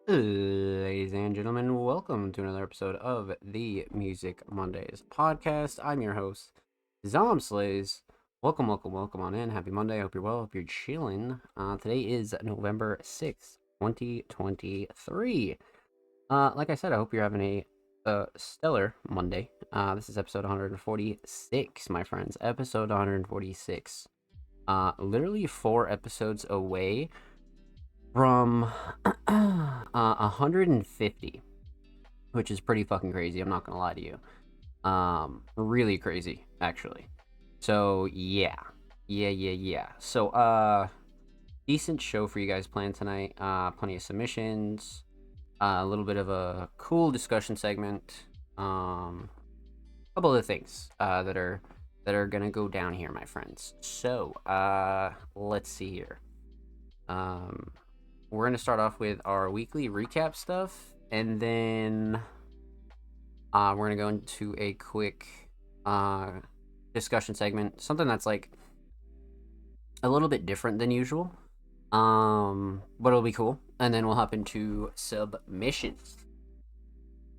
Ladies and gentlemen, welcome to another episode of the Music Mondays podcast. I'm your host, Zom Slays. Welcome on in. Happy Monday. I hope you're well. Hope you're chilling. Today is November 6th, 2023. Like I said, I hope you're having a stellar Monday. This is episode 146, my friends. Episode 146. Literally 4 episodes away from 150, which is pretty fucking crazy. I'm not gonna lie to you. Really crazy, actually. So yeah. So decent show for you guys planned tonight. Plenty of submissions. A little bit of a cool discussion segment. A couple of things that are gonna go down here, my friends. So let's see here. Um, we're gonna start off with our weekly recap stuff, and then we're gonna go into a quick discussion segment, something that's like a little bit different than usual, but it'll be cool. And then we'll hop into submissions.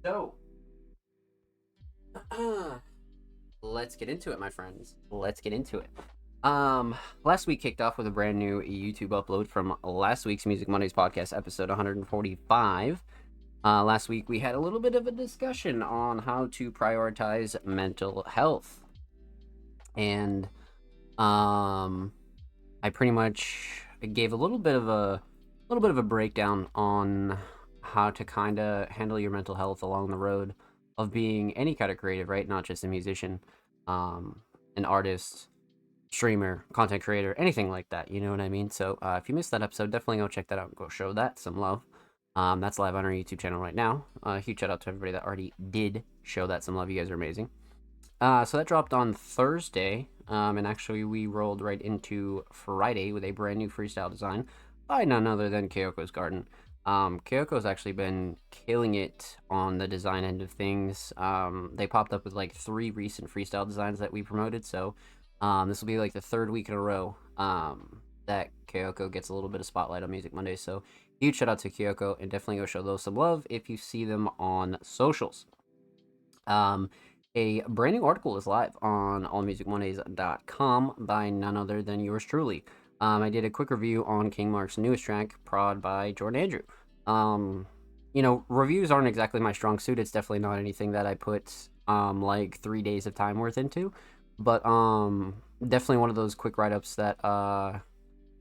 So, let's get into it, my friends. Let's get into it. Last week kicked off with a brand new YouTube upload from last week's Music Mondays podcast, episode 145. Last week we had a little bit of a discussion on how to prioritize mental health, and I pretty much gave a little bit of a breakdown on how to kind of handle your mental health along the road of being any kind of creative, right? Not just a musician, an artist, streamer, content creator, anything like that. You know what I mean? So if you missed that episode, definitely go check that out and go show that some love. That's live on our YouTube channel right now. Huge shout out to everybody that already did show that some love. You guys are amazing. So that dropped on Thursday, and actually we rolled right into Friday with a brand new freestyle design by none other than Kyoko's Garden. Kyoko's actually been killing it on the design end of things. They popped up with like 3 recent freestyle designs that we promoted, so this will be like the 3rd week in a row that Kyoko gets a little bit of spotlight on Music Monday. So huge shout out to Kyoko, and definitely go show those some love if you see them on socials. A brand new article is live on allmusicmondays.com by none other than yours truly. I did a quick review on King Mark's newest track, Prod by Jordan Andrew. Reviews aren't exactly my strong suit. It's definitely not anything that I put like 3 days of time worth into, but definitely one of those quick write-ups that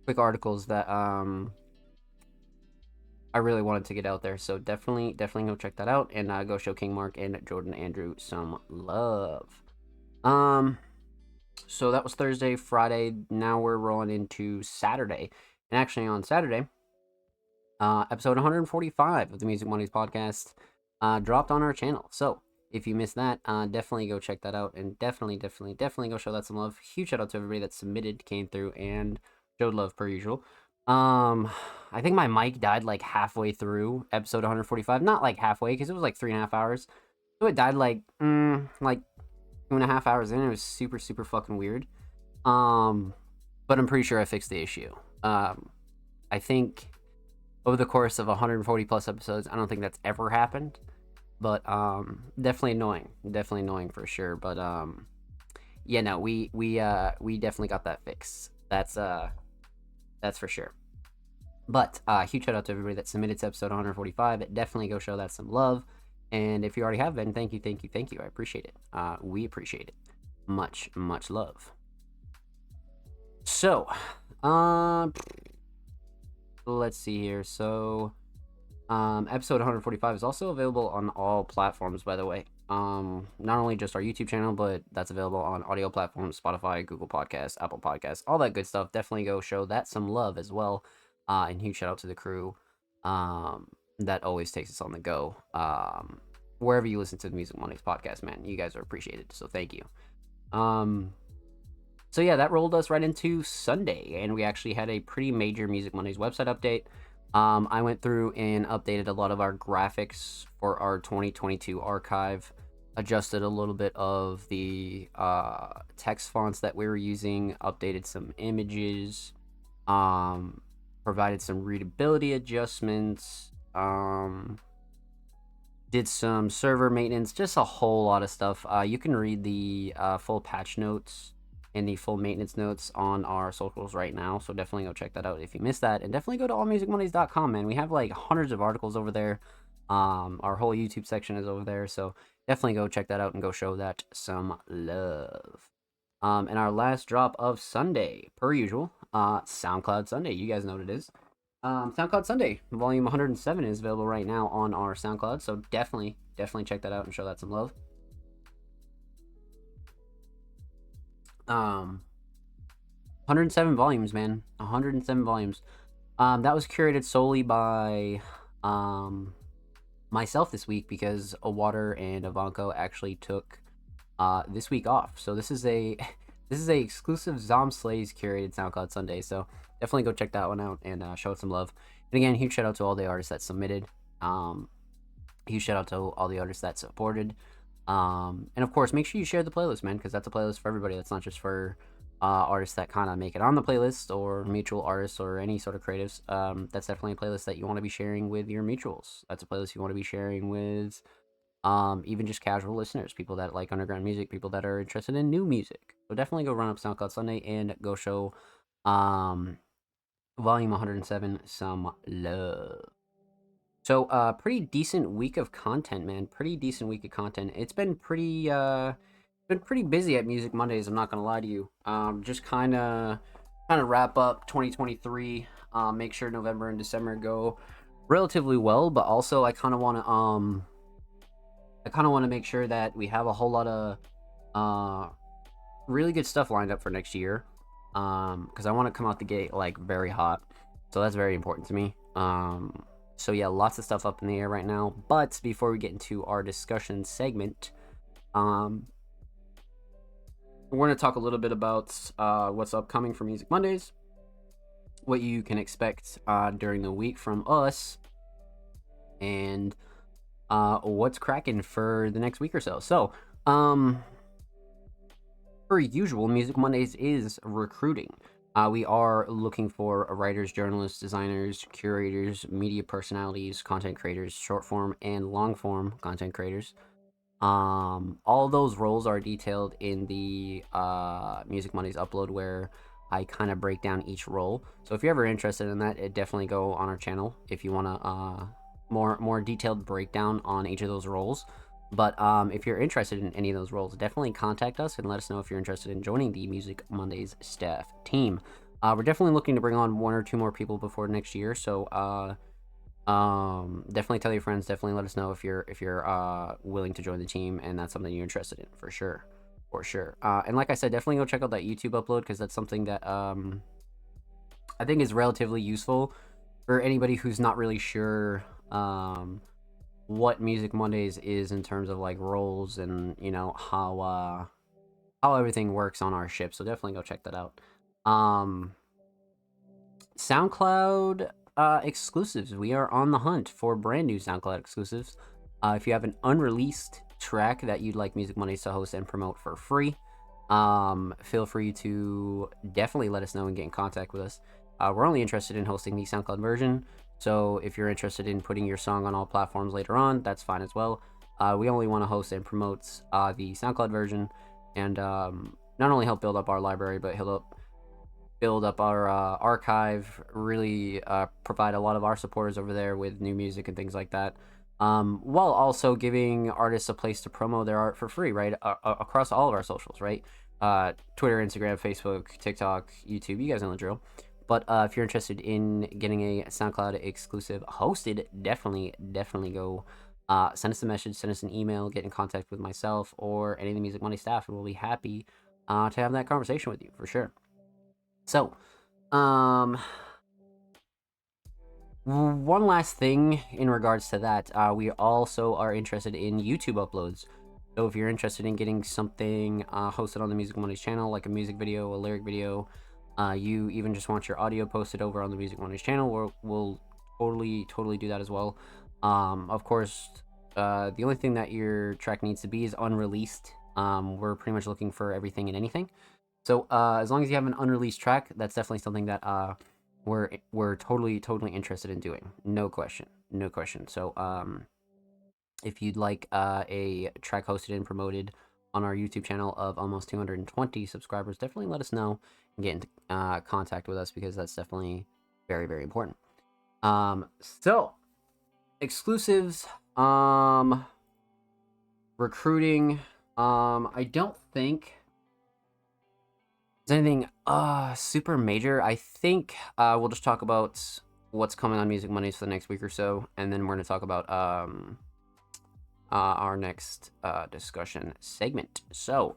quick articles that I really wanted to get out there. So definitely go check that out, and go show King Mark and Jordan Andrew some love. So that was Thursday. Friday, now we're rolling into Saturday, and actually on Saturday, episode 145 of the Music Mondays podcast dropped on our channel. So if you missed that, definitely go check that out, and definitely go show that some love. Huge shout out to everybody that submitted, came through, and showed love per usual. I think my mic died like halfway through episode 145. Not like halfway, because it was like 3.5 hours. So it died like 2.5 hours in. It was super fucking weird. But I'm pretty sure I fixed the issue. I think over the course of 140 plus episodes, I don't think that's ever happened. But definitely annoying for sure. But yeah, no, we definitely got that fixed. That's for sure. But huge shout out to everybody that submitted to episode 145. Definitely go show that some love. And if you already have been, thank you. I appreciate it. We appreciate it. Much love. So, let's see here. So, episode 145 is also available on all platforms, by the way. Not only just our YouTube channel, but that's available on audio platforms, Spotify, Google Podcasts, Apple Podcasts, all that good stuff. Definitely go show that some love as well. And huge shout out to the crew that always takes us on the go. Wherever you listen to the Music Mondays podcast, man, you guys are appreciated. So thank you. So yeah, that rolled us right into Sunday, and we actually had a pretty major Music Mondays website update. I went through and updated a lot of our graphics for our 2022 archive, adjusted a little bit of the text fonts that we were using, updated some images, provided some readability adjustments, Did some server maintenance, just a whole lot of stuff. You can read the full patch notes and the full maintenance notes on our socials right now, so definitely go check that out if you missed that, and definitely go to allmusicmondays.com, man. We have like hundreds of articles over there. Our whole YouTube section is over there, so definitely go check that out and go show that some love. And our last drop of Sunday, per usual, SoundCloud Sunday. You guys know what it is. SoundCloud Sunday, volume 107 is available right now on our SoundCloud, so definitely check that out and show that some love. 107 volumes, man. 107 volumes. That was curated solely by myself this week because Water and Ivanko actually took this week off. So this is a exclusive Zom Slays curated SoundCloud Sunday. So definitely go check that one out and show it some love. And again, huge shout out to all the artists that submitted. Huge shout out to all the artists that supported. And of course, make sure you share the playlist, man, because that's a playlist for everybody. That's not just for artists that kind of make it on the playlist or mutual artists or any sort of creatives. That's definitely a playlist that you want to be sharing with your mutuals. That's a playlist you want to be sharing with even just casual listeners, people that like underground music, people that are interested in new music. So definitely go run up SoundCloud Sunday and go show volume 107 some love. So pretty decent week of content, man. Pretty decent week of content. It's been pretty busy at Music Mondays, I'm not gonna lie to you. Just kind of wrap up 2023. Make sure November and December go relatively well, but also I kind of want to make sure that we have a whole lot of really good stuff lined up for next year. Because I want to come out the gate like very hot, so that's very important to me. So yeah, lots of stuff up in the air right now. But before we get into our discussion segment, we're going to talk a little bit about what's upcoming for Music Mondays, what you can expect during the week from us, and what's cracking for the next week or so. So, per usual, Music Mondays is recruiting. We are looking for writers, journalists, designers, curators, media personalities, content creators, short form and long form content creators. All those roles are detailed in the Music Mondays upload, where I kind of break down each role. So if you're ever interested in that, definitely go on our channel if you want to more detailed breakdown on each of those roles. But if you're interested in any of those roles, definitely contact us and let us know if you're interested in joining the Music Mondays staff team. We're definitely looking to bring on 1 or 2 more people before next year, so definitely tell your friends. Definitely let us know if you're willing to join the team and that's something you're interested in, for sure. And like I said, definitely go check out that YouTube upload, because that's something that I think is relatively useful for anybody who's not really sure what Music Mondays is in terms of like roles and how everything works on our ship. So definitely go check that out. SoundCloud exclusives. We are on the hunt for brand new SoundCloud exclusives. If you have an unreleased track that you'd like Music Mondays to host and promote for free, feel free to definitely let us know and get in contact with us. We're only interested in hosting the SoundCloud version, so if you're interested in putting your song on all platforms later on, that's fine as well. We only want to host and promote the SoundCloud version, and not only help build up our library, but help build up our archive, really provide a lot of our supporters over there with new music and things like that, while also giving artists a place to promo their art for free, right? Across all of our socials, right? Twitter, Instagram, Facebook, TikTok, YouTube, you guys know the drill. But if you're interested in getting a SoundCloud exclusive hosted, definitely go send us a message, send us an email, get in contact with myself or any of the Music Monday staff, and we'll be happy to have that conversation with you, for sure. So, one last thing in regards to that, we also are interested in YouTube uploads. So if you're interested in getting something hosted on the Music Mondays channel, like a music video, a lyric video, you even just want your audio posted over on the Music Mondays channel, we'll totally do that as well. Of course, the only thing that your track needs to be is unreleased. We're pretty much looking for everything and anything. So as long as you have an unreleased track, that's definitely something that we're totally interested in doing. No question. No question. So if you'd like a track hosted and promoted on our YouTube channel of almost 220 subscribers, definitely let us know and get into contact with us, because that's definitely very important. So exclusives, recruiting, I don't think there's anything super major. I think we'll just talk about what's coming on Music Mondays for the next week or so, and then we're going to talk about our next discussion segment. So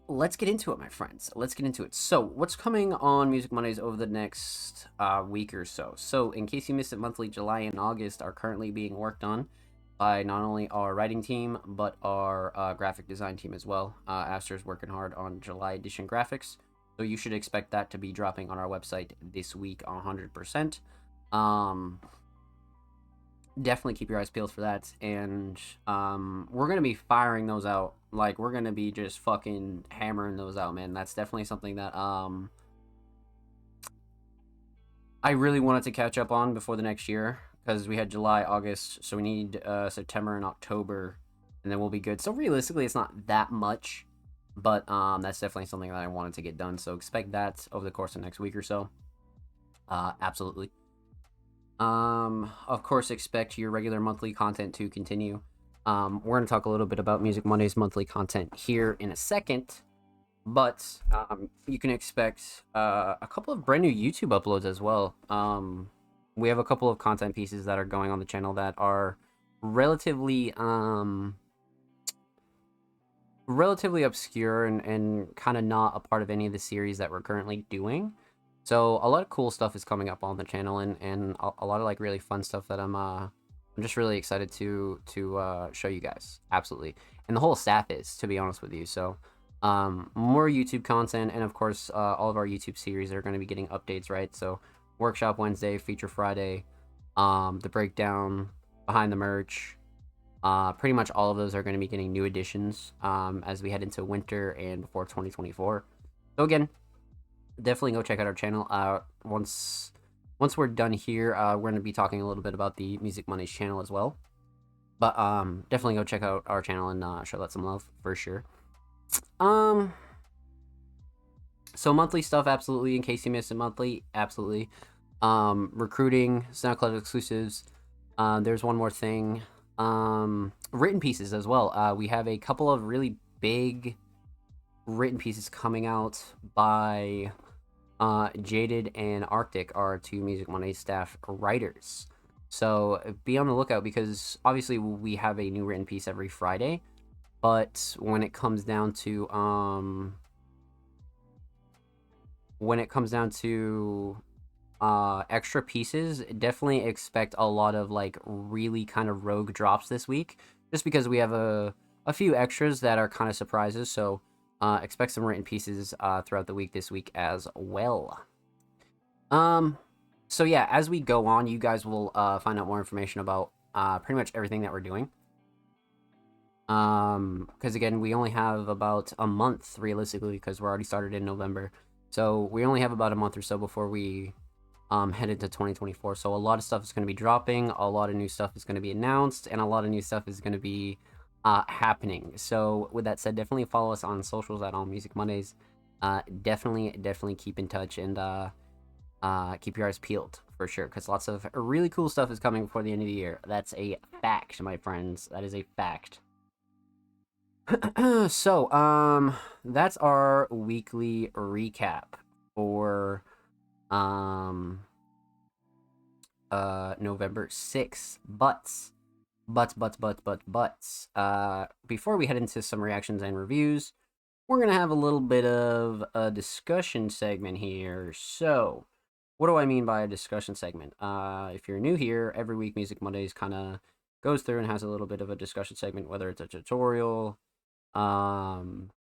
let's get into it, my friends. Let's get into it. So what's coming on Music Mondays over the next week or so? So in case you missed it, monthly July and August are currently being worked on by not only our writing team, but our graphic design team as well. Aster's working hard on July edition graphics, so you should expect that to be dropping on our website this week 100%. Definitely keep your eyes peeled for that, and we're gonna be firing those out. Like, we're gonna be just fucking hammering those out, man. That's definitely something that I really wanted to catch up on before the next year, because we had July, August, so we need September and October, and then we'll be good. So realistically, it's not that much, but that's definitely something that I wanted to get done. So expect that over the course of the next week or so. Absolutely. Of course, expect your regular monthly content to continue. We're going to talk a little bit about Music Monday's monthly content here in a second, but you can expect a couple of brand new YouTube uploads as well. We have a couple of content pieces that are going on the channel that are relatively obscure and kind of not a part of any of the series that we're currently doing. So a lot of cool stuff is coming up on the channel, and a lot of like really fun stuff that I'm just really excited to show you guys. Absolutely. And the whole staff is, to be honest with you. So more YouTube content, and of course all of our YouTube series are going to be getting updates, right? So Workshop Wednesday, Feature Friday, the breakdown, behind the merch, pretty much all of those are going to be getting new additions as we head into winter and before 2024. So again, definitely go check out our channel. Once we're done here, we're going to be talking a little bit about the Music Mondays channel as well. But definitely go check out our channel and show that some love for sure. So monthly stuff, absolutely. In case you missed it, monthly, absolutely. Recruiting, SoundCloud exclusives. There's one more thing. Written pieces as well. We have a couple of really big written pieces coming out by Jaded and Arctic, are two Music Monday staff writers. So be on the lookout, because obviously we have a new written piece every Friday, but when it comes down to extra pieces, definitely expect a lot of like really kind of rogue drops this week, just because we have a few extras that are kind of surprises. So expect some written pieces throughout the week this week as well. So yeah, as we go on, you guys will find out more information about pretty much everything that we're doing. Because again, we only have about a month realistically, because we're already started in November. So we only have about a month or so before we head into 2024. So a lot of stuff is going to be dropping, a lot of new stuff is going to be announced, and a lot of new stuff is going to be happening. So with that said, definitely follow us on socials at All Music Mondays. Definitely keep in touch, and keep your eyes peeled for sure, because lots of really cool stuff is coming before the end of the year. That's a fact, my friends. That is a fact. So that's our weekly recap for November 6th. But before we head into some reactions and reviews, we're gonna have a little bit of a discussion segment here. So what do I mean by a discussion segment? If you're new here, every week Music Mondays kind of goes through and has a little bit of a discussion segment, whether it's a tutorial,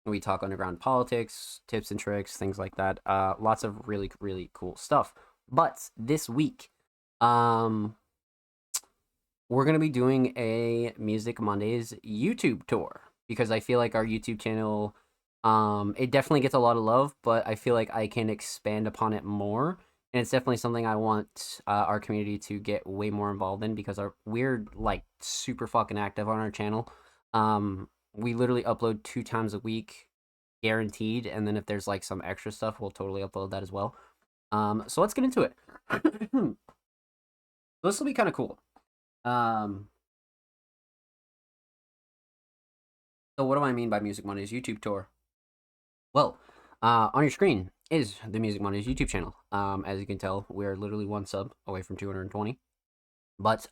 we talk underground politics, tips and tricks, things like that. Lots of really cool stuff. But this week, we're gonna be doing a Music Mondays YouTube tour, because I feel like our YouTube channel It definitely gets a lot of love, but I feel like I can expand upon it more. And it's definitely something I want our community to get way more involved in because we're like super fucking active on our channel. We literally upload 2 times a week, guaranteed. And then if there's like some extra stuff, we'll totally upload that as well. So let's get into it. This will be kind of cool. Um, so what do I mean by Music Mondays YouTube tour? Well, on your screen is the Music Mondays YouTube channel. As you can tell, we're literally 1 sub away from 220. But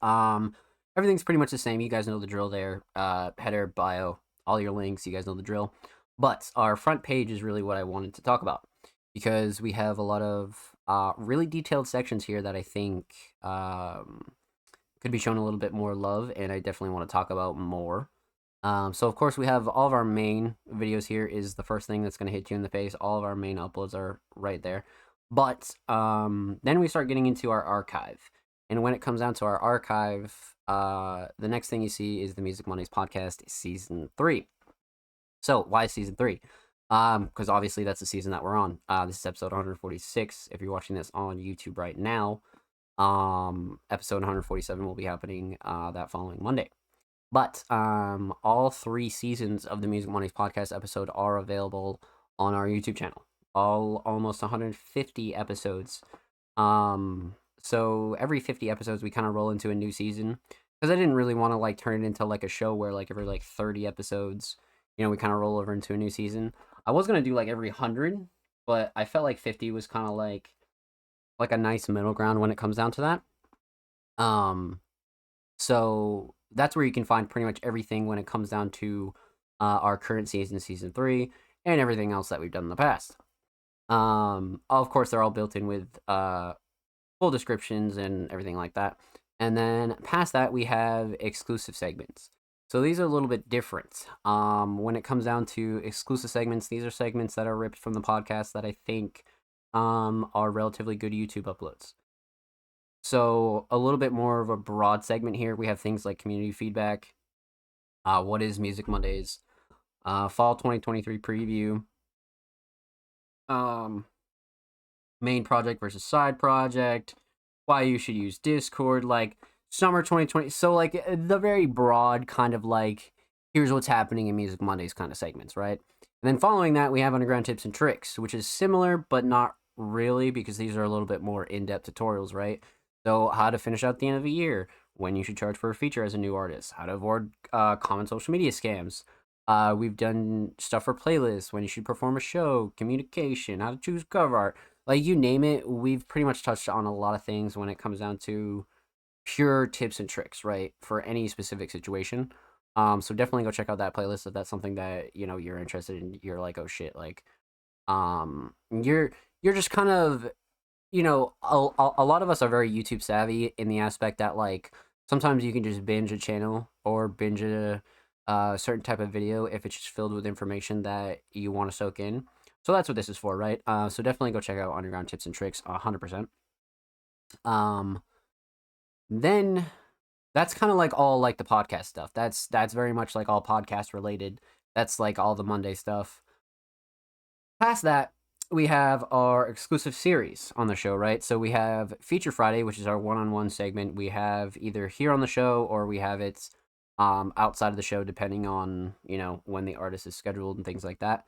everything's pretty much the same. You guys know the drill there. Header, bio, all your links. You guys know the drill. But our front page is really what I wanted to talk about because we have a lot of really detailed sections here that I think could be shown a little bit more love, and I definitely want to talk about more. So of course we have all of our main videos here is the first thing that's going to hit you in the face. All of our main uploads are right there. But then we start getting into our archive. And when it comes down to our archive, the next thing you see is the Music Mondays podcast season 3. So why season 3? Because obviously that's the season that we're on. This is episode 146. If you're watching this on YouTube right now, episode 147 will be happening that following Monday. But all 3 seasons of the Music Mondays podcast episode are available on our YouTube channel. Almost 150 episodes. So every 50 episodes, we kind of roll into a new season because I didn't really want to like turn it into like a show where like every like 30 episodes, we kind of roll over into a new season. I was gonna do like every 100, but I felt like 50 was kind of like a nice middle ground when it comes down to that. So that's where you can find pretty much everything when it comes down to our current season, season 3, and everything else that we've done in the past. Of course, they're all built in with full descriptions and everything like that. And then past that, we have exclusive segments. So these are a little bit different. When it comes down to exclusive segments, these are segments that are ripped from the podcast that I think are relatively good YouTube uploads. So a little bit more of a broad segment here. We have things like community feedback, what is Music Mondays, fall 2023 preview, main project versus side project, why you should use Discord, like summer 2020. So like the very broad kind of like here's what's happening in Music Mondays kind of segments, right? And then following that, we have underground tips and tricks, which is similar but not really because these are a little bit more in-depth tutorials, right? So how to finish out the end of the year, when you should charge for a feature as a new artist, how to avoid common social media scams. We've done stuff for playlists, when you should perform a show, communication, how to choose cover art. Like you name it, we've pretty much touched on a lot of things when it comes down to pure tips and tricks, right? For any specific situation. So definitely go check out that playlist if that's something that, you're interested in. You're like, oh shit, like you're just kind of a lot of us are very YouTube savvy in the aspect that like sometimes you can just binge a channel or binge a certain type of video if it's just filled with information that you want to soak in. So that's what this is for, right? So definitely go check out Underground Tips and Tricks 100%. Then that's kind of like all like the podcast stuff. That's very much like all podcast related. That's like all the Monday stuff. Past that, we have our exclusive series on the show, right? So we have Feature Friday, which is our one-on-one segment. We have either here on the show or we have it outside of the show, depending on, when the artist is scheduled and things like that.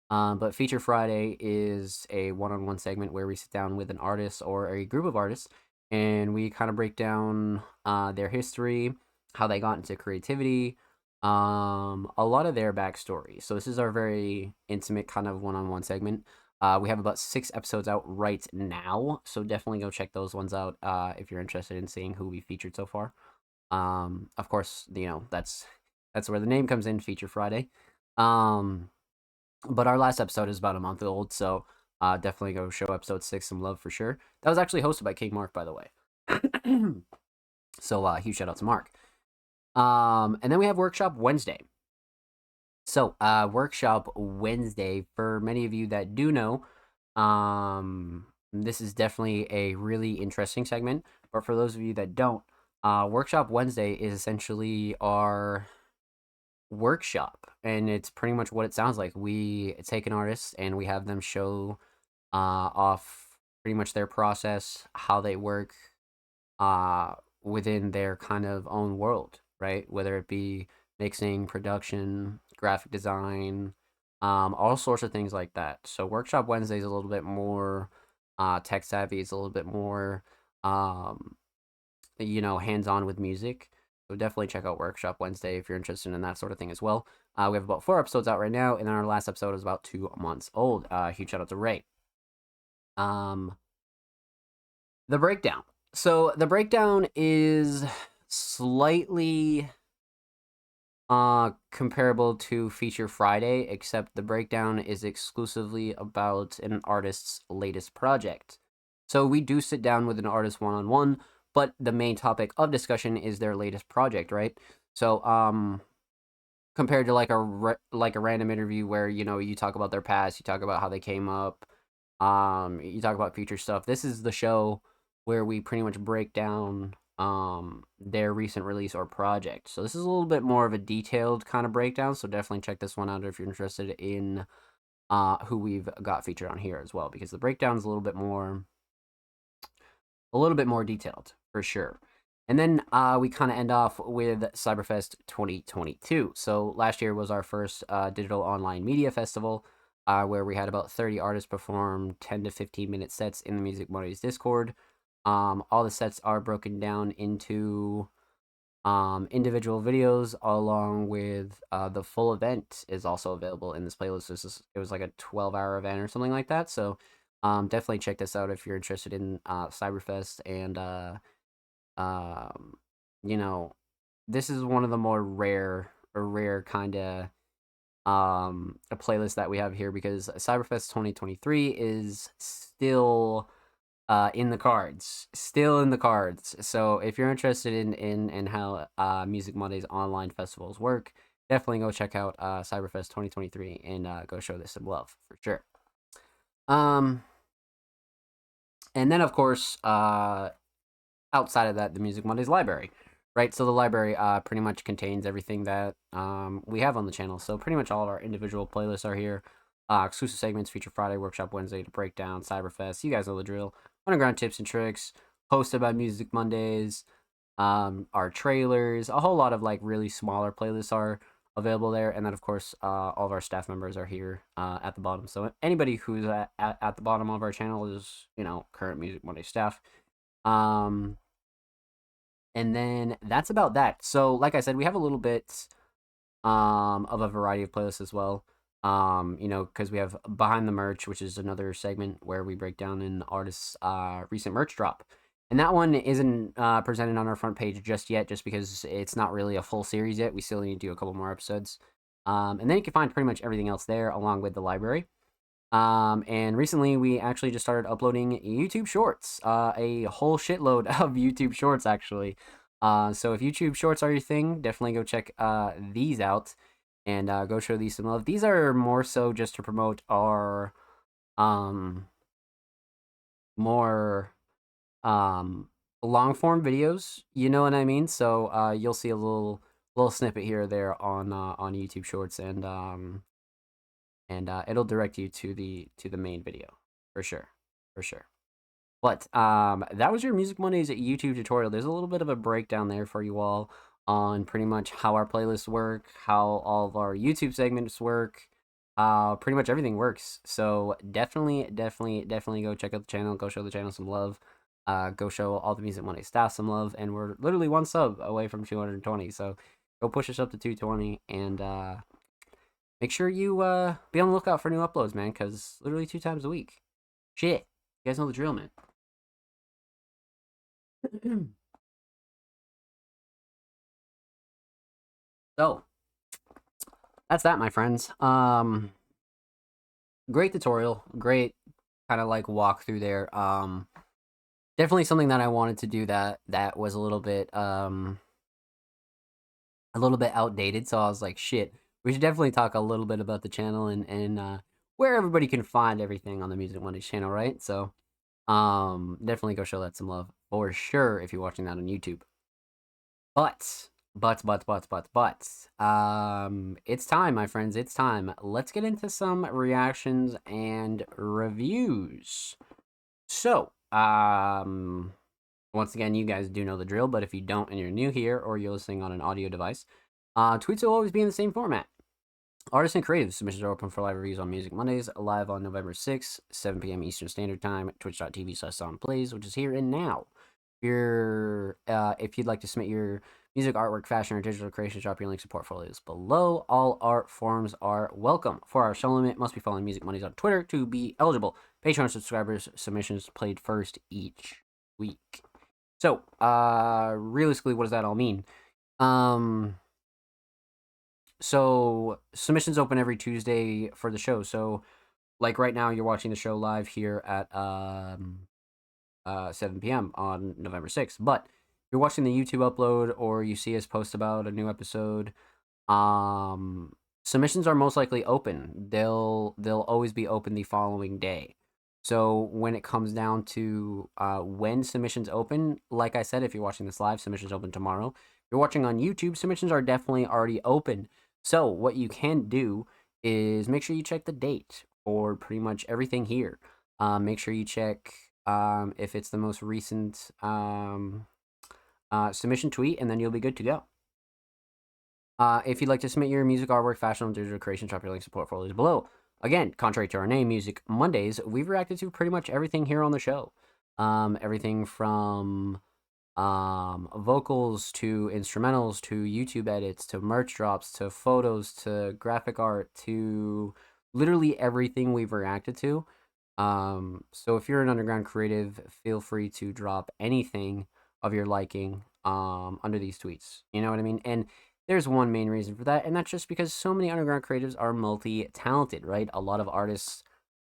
But Feature Friday is a one-on-one segment where we sit down with an artist or a group of artists and we kind of break down their history, how they got into creativity, a lot of their backstory. So this is our very intimate kind of one-on-one segment. We have about 6 episodes out right now, so definitely go check those ones out if you're interested in seeing who we featured so far. Of course, that's where the name comes in, Feature Friday. But our last episode is about a month old, so definitely go show episode 6 some love for sure. That was actually hosted by King Mark, by the way. So huge shout out to Mark. And then we have Workshop Wednesday. So, Workshop Wednesday, for many of you that do know, this is definitely a really interesting segment. But for those of you that don't, Workshop Wednesday is essentially our workshop, and it's pretty much what it sounds like. We take an artist and we have them show off pretty much their process, how they work uh, within their kind of own world, right? Whether it be mixing, production, graphic design, all sorts of things like that. So Workshop Wednesday is a little bit more tech savvy. It's a little bit more, um, hands on with music. So definitely check out Workshop Wednesday if you're interested in that sort of thing as well. We have about 4 episodes out right now, and then our last episode is about 2 months old. Huge shout out to Ray. Um, the breakdown. So the breakdown is slightly comparable to Feature Friday, except the breakdown is exclusively about an artist's latest project. So we do sit down with an artist one-on-one, but the main topic of discussion is their latest project, right? So compared to like a random interview where you talk about their past, you talk about how they came up, you talk about future stuff. This is the show where we pretty much break down their recent release or project. So this is a little bit more of a detailed kind of breakdown, so definitely check this one out if you're interested in who we've got featured on here as well, because the breakdown is a little bit more detailed for sure. And then we kind of end off with Cyberfest 2022. So last year was our first digital online media festival, where we had about 30 artists perform 10 to 15-minute sets in the Music Mondays Discord. All the sets are broken down into individual videos, along with the full event is also available in this playlist. It was like a 12-hour event or something like that. So definitely check this out if you're interested in Cyberfest. And um, you know, this is one of the more rare kind of a playlist that we have here, because Cyberfest 2023 is still in the cards, still in the cards. So if you're interested in how Music Mondays online festivals work, definitely go check out Cyberfest 2023 and go show this some love for sure. Um, and then of course, outside of that, the Music Mondays library, right? So the library pretty much contains everything that we have on the channel. So pretty much all of our individual playlists are here. Exclusive segments, Feature Friday, Workshop Wednesday to break down, Cyberfest. You guys know the drill. Underground tips and tricks, hosted by Music Mondays. Our trailers, a whole lot of like really smaller playlists are available there, and then of course all of our staff members are here at the bottom. So anybody who's at the bottom of our channel is current Music Monday staff. Um, and then that's about that. So like I said, we have a little bit of a variety of playlists as well. Because we have Behind the Merch, which is another segment where we break down an artist's recent merch drop. And that one isn't presented on our front page just yet, just because it's not really a full series yet. We still need to do a couple more episodes. And then you can find pretty much everything else there, along with the library. And recently we actually just started uploading YouTube Shorts, a whole shitload of YouTube Shorts, actually. So if YouTube Shorts are your thing, definitely go check these out and go show these some love. These are more so just to promote our more long form videos. You know what I mean? So you'll see a little snippet here or there on YouTube Shorts, and it'll direct you to the main video for sure, for sure. But that was your Music Mondays YouTube tutorial. There's a little bit of a breakdown there for you all on pretty much how our playlists work, how all of our YouTube segments work, pretty much everything works. So definitely go check out the channel, go show the channel some love, go show all the Music Monday staff some love, and we're literally 1 sub away from 220. So go push us up to 220, and make sure you be on the lookout for new uploads, man, because literally 2 times a week. Shit, you guys know the drill, man. So that's that, my friends. Great tutorial, great kind of like walk through there. Definitely something that I wanted to do that was a little bit outdated. So I was like, shit, we should definitely talk a little bit about the channel and where everybody can find everything on the Music Mondays channel, right? So definitely go show that some love for sure if you're watching that on YouTube. But It's time, my friends. It's time. Let's get into some reactions and reviews. So, once again, you guys do know the drill, but if you don't and you're new here or you're listening on an audio device, tweets will always be in the same format. Artists and creatives submissions are open for live reviews on Music Mondays, live on November 6th, 7 p.m. Eastern Standard Time, twitch.tv/SongPlays, which is here and now. If you'd like to submit your music, artwork, fashion, or digital creations, drop your links to portfolios below. All art forms are welcome. 4-hour show limit, must be following Music Mondays on Twitter to be eligible. Patreon subscribers, submissions played first each week. So, realistically, what does that all mean? So submissions open every Tuesday for the show. So, like right now, you're watching the show live here at 7 p.m. on November 6th. But if you're watching the YouTube upload or you see us post about a new episode, submissions are most likely open. They'll always be open the following day. So when it comes down to when submissions open, like I said, if you're watching this live, submissions open tomorrow. If you're watching on YouTube, submissions are definitely already open. So what you can do is make sure you check the date for pretty much everything here. Make sure you check if it's the most recent submission tweet, and then you'll be good to go. If you'd like to submit your music, artwork, fashion, digital creation, drop your links to portfolios below. Again, contrary to our name, Music Mondays, we've reacted to pretty much everything here on the show. Everything from vocals to instrumentals to YouTube edits to merch drops to photos to graphic art to literally everything we've reacted to. So if you're an underground creative, feel free to drop anything of your liking under these tweets. You know what I mean? And there's one main reason for that, and that's just because so many underground creatives are multi-talented, right? A lot of artists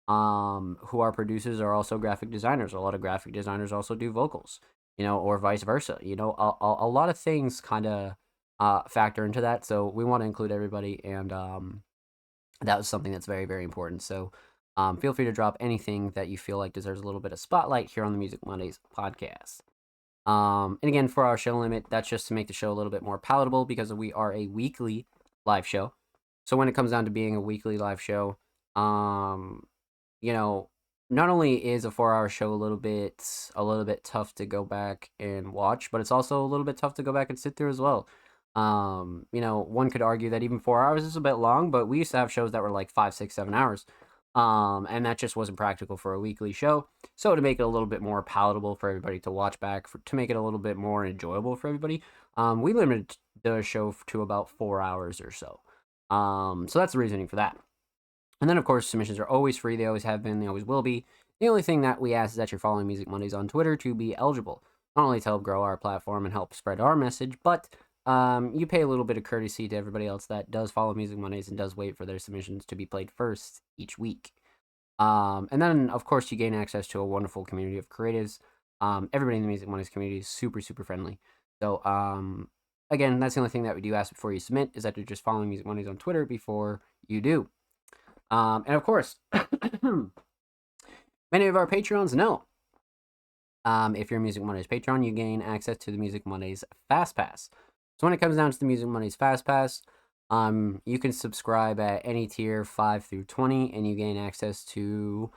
who are producers are also graphic designers. A lot of graphic designers also do vocals, or vice versa. A lot of things kind of factor into that. So we want to include everybody, and that was something that's very, very important. So feel free to drop anything that you feel like deserves a little bit of spotlight here on the Music Mondays podcast. And again, for our show limit, that's just to make the show a little bit more palatable because we are a weekly live show. So when it comes down to being a weekly live show, not only is a 4-hour show a little bit tough to go back and watch, but it's also a little bit tough to go back and sit through as well. One could argue that even 4 hours is a bit long, but we used to have shows that were like 5, 6, 7 hours. And that just wasn't practical for a weekly show. So to make it a little bit more palatable for everybody to watch back, to make it a little bit more enjoyable for everybody, we limited the show to about 4 hours or so. So that's the reasoning for that. And then, of course, submissions are always free. They always have been. They always will be. The only thing that we ask is that you're following Music Mondays on Twitter to be eligible. Not only to help grow our platform and help spread our message, but you pay a little bit of courtesy to everybody else that does follow Music Mondays and does wait for their submissions to be played first each week. And then, of course, you gain access to a wonderful community of creatives. Everybody in the Music Mondays community is super, super friendly. So, again, that's the only thing that we do ask before you submit, is that you're just following Music Mondays on Twitter before you do. And of course, many of our Patreons know, if you're a Music Mondays Patreon, you gain access to the Music Mondays Fast Pass. So when it comes down to the Music Mondays Fast Pass, you can subscribe at any tier 5 through 20, and you gain access to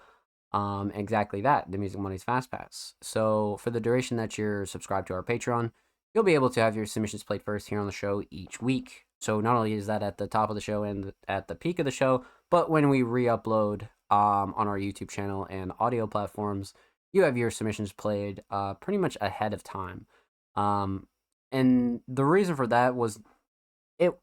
exactly that, the Music Mondays Fast Pass. So for the duration that you're subscribed to our Patreon, you'll be able to have your submissions played first here on the show each week. So not only is that at the top of the show and at the peak of the show, but when we re-upload on our YouTube channel and audio platforms, you have your submissions played pretty much ahead of time. And the reason for that was it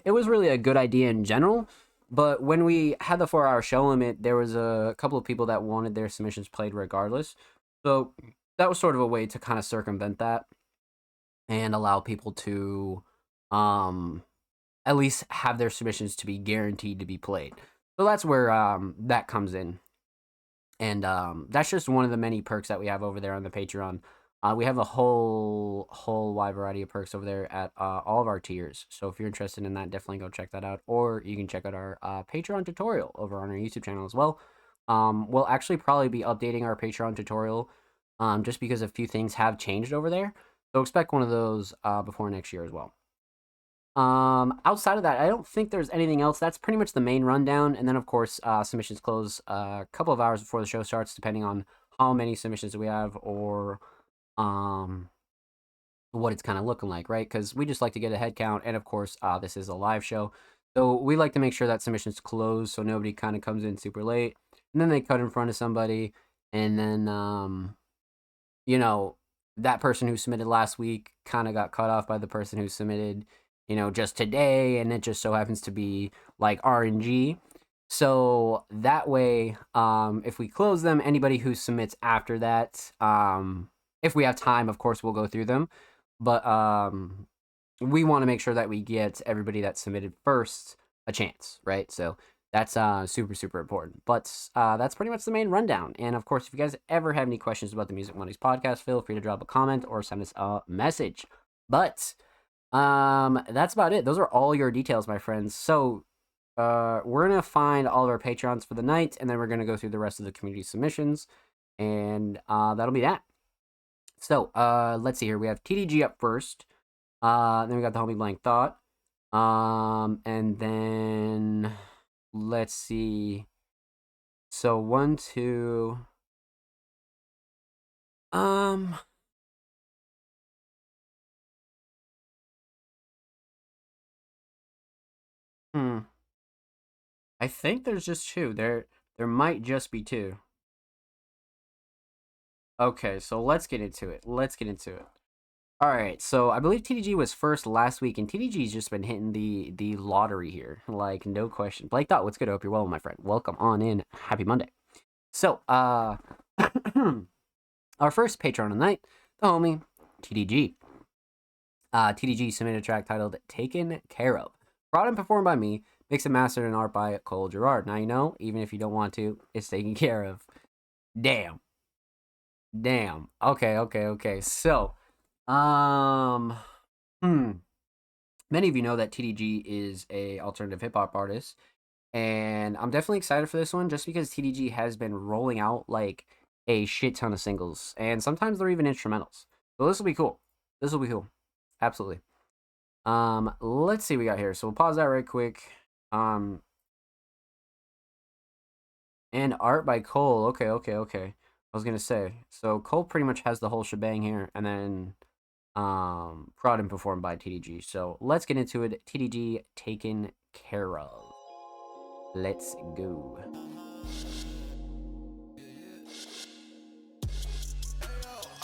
was really a good idea in general, but when we had the 4-hour show limit, there was a couple of people that wanted their submissions played regardless. So that was sort of a way to kind of circumvent that and allow people to at least have their submissions to be guaranteed to be played. So that's where that comes in. And that's just one of the many perks that we have over there on the Patreon. We have a whole wide variety of perks over there at all of our tiers. So if you're interested in that, definitely go check that out. Or you can check out our Patreon tutorial over on our YouTube channel as well. We'll actually probably be updating our Patreon tutorial just because a few things have changed over there. So expect one of those before next year as well. Outside of that, I don't think there's anything else. That's pretty much the main rundown. And then, of course, submissions close a couple of hours before the show starts, depending on how many submissions we have or um, what it's kind of looking like, right? Because we just like to get a head count. And of course, this is a live show. So we like to make sure that submissions close so nobody kind of comes in super late. And then they cut in front of somebody. And then, you know, that person who submitted last week kind of got cut off by the person who submitted, just today, and it just so happens to be like RNG. So that way, if we close them, anybody who submits after that, if we have time, of course, we'll go through them. But we want to make sure that we get everybody that submitted first a chance, right? So that's super, super important. But that's pretty much the main rundown. And of course, if you guys ever have any questions about the Music Mondays podcast, feel free to drop a comment or send us a message. But that's about it. Those are all your details, my friends. So we're gonna find all of our Patreons for the night, and then we're gonna go through the rest of the community submissions, and that'll be that. So let's see here. We have TDG up first. Then we got the homie Blank Thought. And then let's see. So 1, 2. I think there's just two. There might just be two. Okay, so let's get into it. All right, so I believe TDG was first last week, and TDG's just been hitting the lottery here, like no question. Blake Dot, what's good? I hope you're well, my friend. Welcome on in. Happy Monday. So, our first patron of the night, the homie TDG. TDG submitted a track titled "Taken Care of," brought and performed by me, mixed and mastered and art by Cole Gerard. Now you know, even if you don't want to, it's taken care of. Damn. Okay. So, um, many of you know that TDG is a alternative hip hop artist, and I'm definitely excited for this one just because TDG has been rolling out like a shit ton of singles, and sometimes they're even instrumentals. So this will be cool. Absolutely. Let's see what we got here. So we'll pause that right quick. And art by Cole. Okay. I was gonna say, so Cole pretty much has the whole shebang here, and then prod and performed by TDG. So let's get into it. TDG taken care of. Let's go.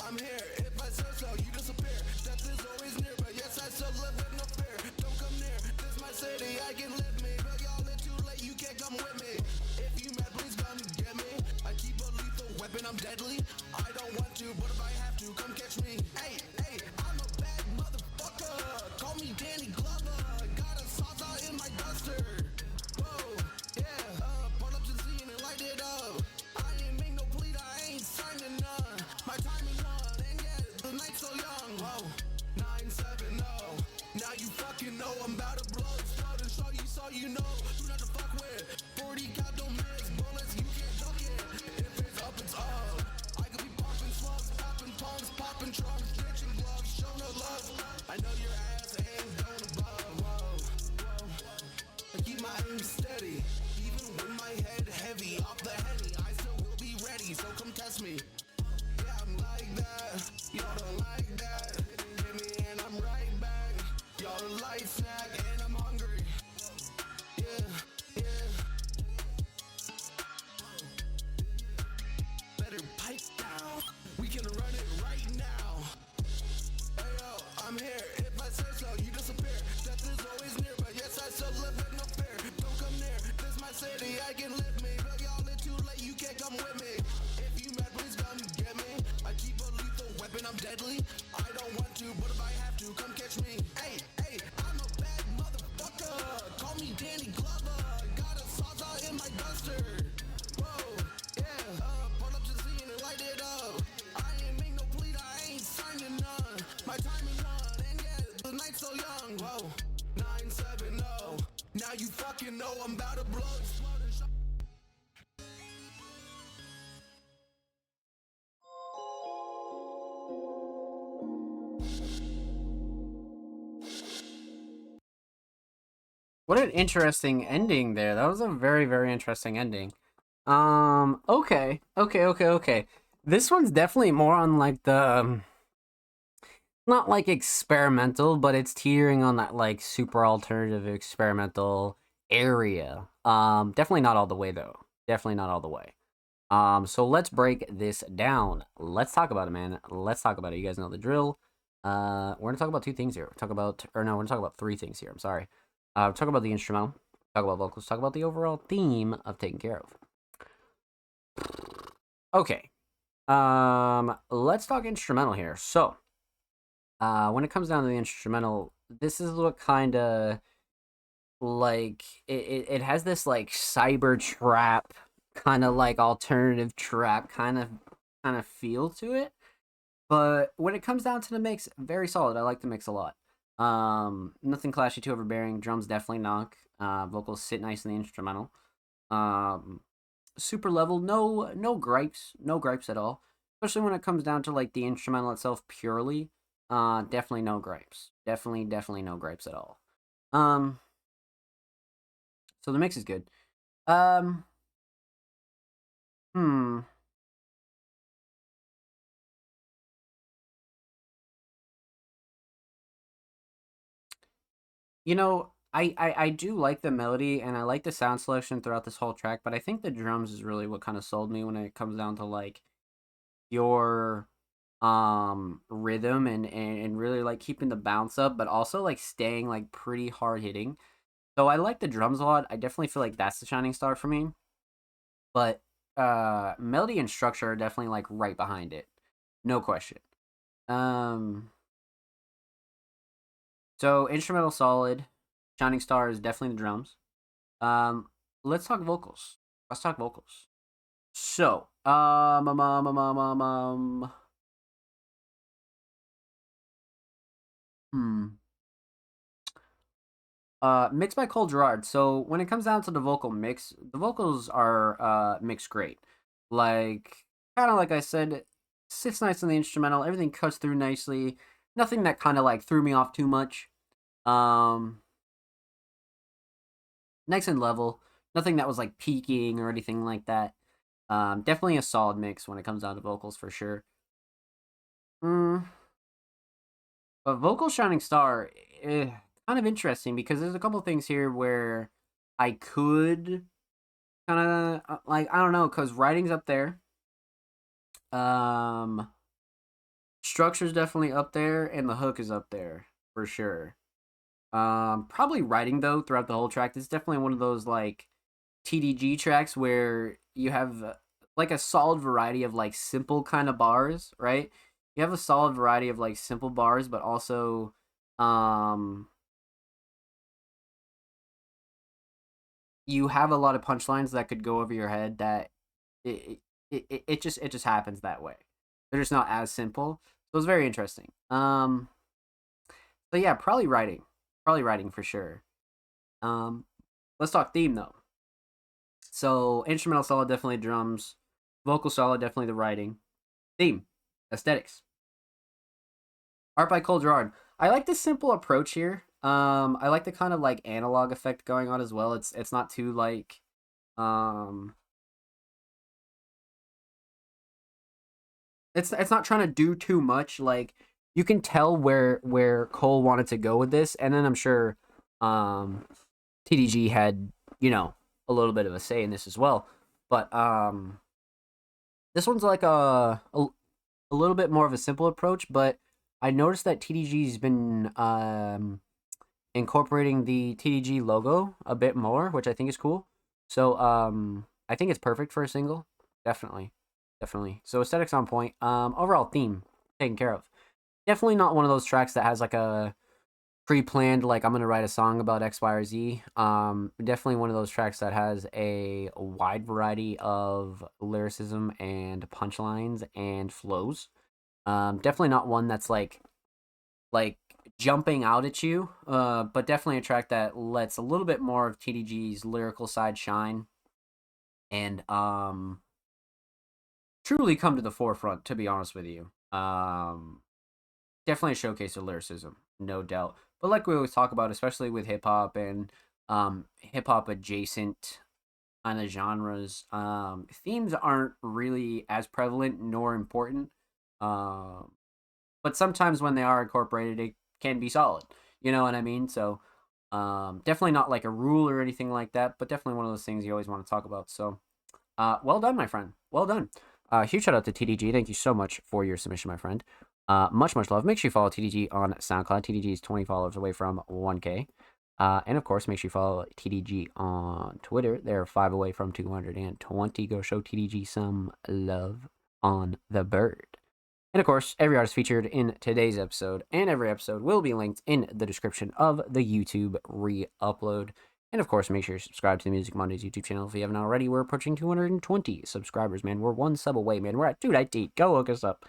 I'm here. If I say so, you disappear. Death is always near, but yes, I still live with no fear. Don't come near. This my city, I can live me. But y'all it's too late, you can't come with me. If you mad, please come get me. I keep a lethal weapon, I'm deadly. I don't want to, but if I have to, come catch me. Hey, I'm a bad motherfucker. Call me Danny Glover. Got a salsa in my duster. Whoa, yeah. Pull up to the scene and light it up. I ain't make no plea, I ain't signing none. My time is on, and yet the night's so young. Whoa, 970. Now you fucking know I'm about to blow. Start and show you so you know who not to fuck with. 40 count, don't miss bullets, you can't duck it. If it's up, it's up. I could be popping slugs, popping tongues, popping trunks, stretching gloves, show no love. I know your ass ain't going above. Whoa. I keep my aim steady, even with my head heavy. Off the Henny, I still will be ready, so come test me. Yeah, I'm like that, y'all don't like that. Hit me and I'm right back. Y'all a light snack and I'm hungry. Yeah. Better pipe down, we can run it right now. Hey yo, I'm here, if I say so, you disappear. Death is always near, but yes, I still live with no fear. Don't come near, this my city, I can live me. But y'all it's too late, you can't come with me. If you mad, please come get me. I keep a lethal weapon, I'm deadly. I don't want to, but if I have to, come catch me. Hey, I'm a bad motherfucker. Call me Danny Glover. Got a salsa in my duster. Whoa, yeah. Pull up to the scene and light it up. I ain't make no plea, I ain't signing none. My time is on, and yet the night's so young. Whoa, 970. Now you fucking know I'm about to blow. What an interesting ending there. That was a very, very interesting ending. Okay. This one's definitely more on like the not like experimental, but it's teetering on that like super alternative experimental area. Definitely not all the way though. Definitely not all the way. So let's break this down. Let's talk about it, man. Let's talk about it. You guys know the drill. We're gonna talk about two things here. Talk about, or no, we're gonna talk about three things here. I'm sorry. Talk about the instrumental. Talk about vocals. Talk about the overall theme of Taken Care of. Okay. Let's talk instrumental here. So, when it comes down to the instrumental, this is what kind of like it has this like cyber trap kind of like alternative trap kind of feel to it. But when it comes down to the mix, very solid. I like the mix a lot. Nothing clashy, too overbearing. Drums definitely knock. Vocals sit nice in the instrumental. Um, super level, no gripes, no gripes at all. Especially when it comes down to like the instrumental itself purely. Definitely no gripes. Definitely no gripes at all. Um, so the mix is good. Um, hmm. You know, I do like the melody and I like the sound selection throughout this whole track, but I think the drums is really what kind of sold me when it comes down to like your rhythm and really like keeping the bounce up, but also like staying like pretty hard hitting. So I like the drums a lot. I definitely feel like that's the shining star for me. But melody and structure are definitely like right behind it. No question. Um so instrumental solid. Shining star is definitely the drums. Um, let's talk vocals. Let's talk vocals. So, hmm. Mixed by Cole Gerard. So when it comes down to the vocal mix, the vocals are mixed great. Like kind of like I said, sits nice on the instrumental. Everything cuts through nicely. Nothing that kind of like threw me off too much. Um, Nice and level. Nothing that was like peaking or anything like that. Definitely a solid mix when it comes down to vocals for sure. Mm, but vocal shining star, kind of interesting because there's a couple things here where I could kind of like I don't know because writing's up there, um, structure's definitely up there, and the hook is up there for sure. Probably writing though throughout the whole track. This is definitely one of those like TDG tracks where you have like a solid variety of like simple kind of bars, right? You have a solid variety of like simple bars, but also um you have a lot of punchlines that could go over your head that it just happens that way. They're just not as simple. So it's very interesting. But yeah, probably writing for sure. Um, let's talk theme though. So instrumental solid, definitely drums. Vocal solid, definitely the writing. Theme, aesthetics. Art by Cole Gerard. I like the simple approach here. I like the kind of like analog effect going on as well. It's not too like um it's not trying to do too much. Like you can tell where Cole wanted to go with this, and then I'm sure um TDG had you know a little bit of a say in this as well. But this one's like a little bit more of a simple approach. But I noticed that TDG's been incorporating the TDG logo a bit more, which I think is cool. So I think it's perfect for a single. Definitely. Definitely. So aesthetics on point. Overall theme taken care of. Definitely not one of those tracks that has like a pre-planned like I'm gonna write a song about X, Y, or Z. Definitely one of those tracks that has a wide variety of lyricism and punchlines and flows. Definitely not one that's like jumping out at you. But definitely a track that lets a little bit more of TDG's lyrical side shine and truly come to the forefront. To be honest with you, definitely a showcase of lyricism, no doubt. But like we always talk about, especially with hip hop and hip hop adjacent kind of genres. Themes aren't really as prevalent nor important. Um, but sometimes when they are incorporated, it can be solid. You know what I mean? So, definitely not like a rule or anything like that, but definitely one of those things you always want to talk about. So, well done, my friend. Well done. Huge shout out to TDG. Thank you so much for your submission, my friend. Much love. Make sure you follow TDG on SoundCloud. TDG is 20 followers away from 1K. And of course, make sure you follow TDG on Twitter. They're 5 away from 220. Go show TDG some love on the bird. And of course, every artist featured in today's episode and every episode will be linked in the description of the YouTube re-upload. And of course, make sure you subscribe to the Music Mondays YouTube channel if you haven't already. We're approaching 220 subscribers, man. We're one sub away, man. We're at 298. Go look us up.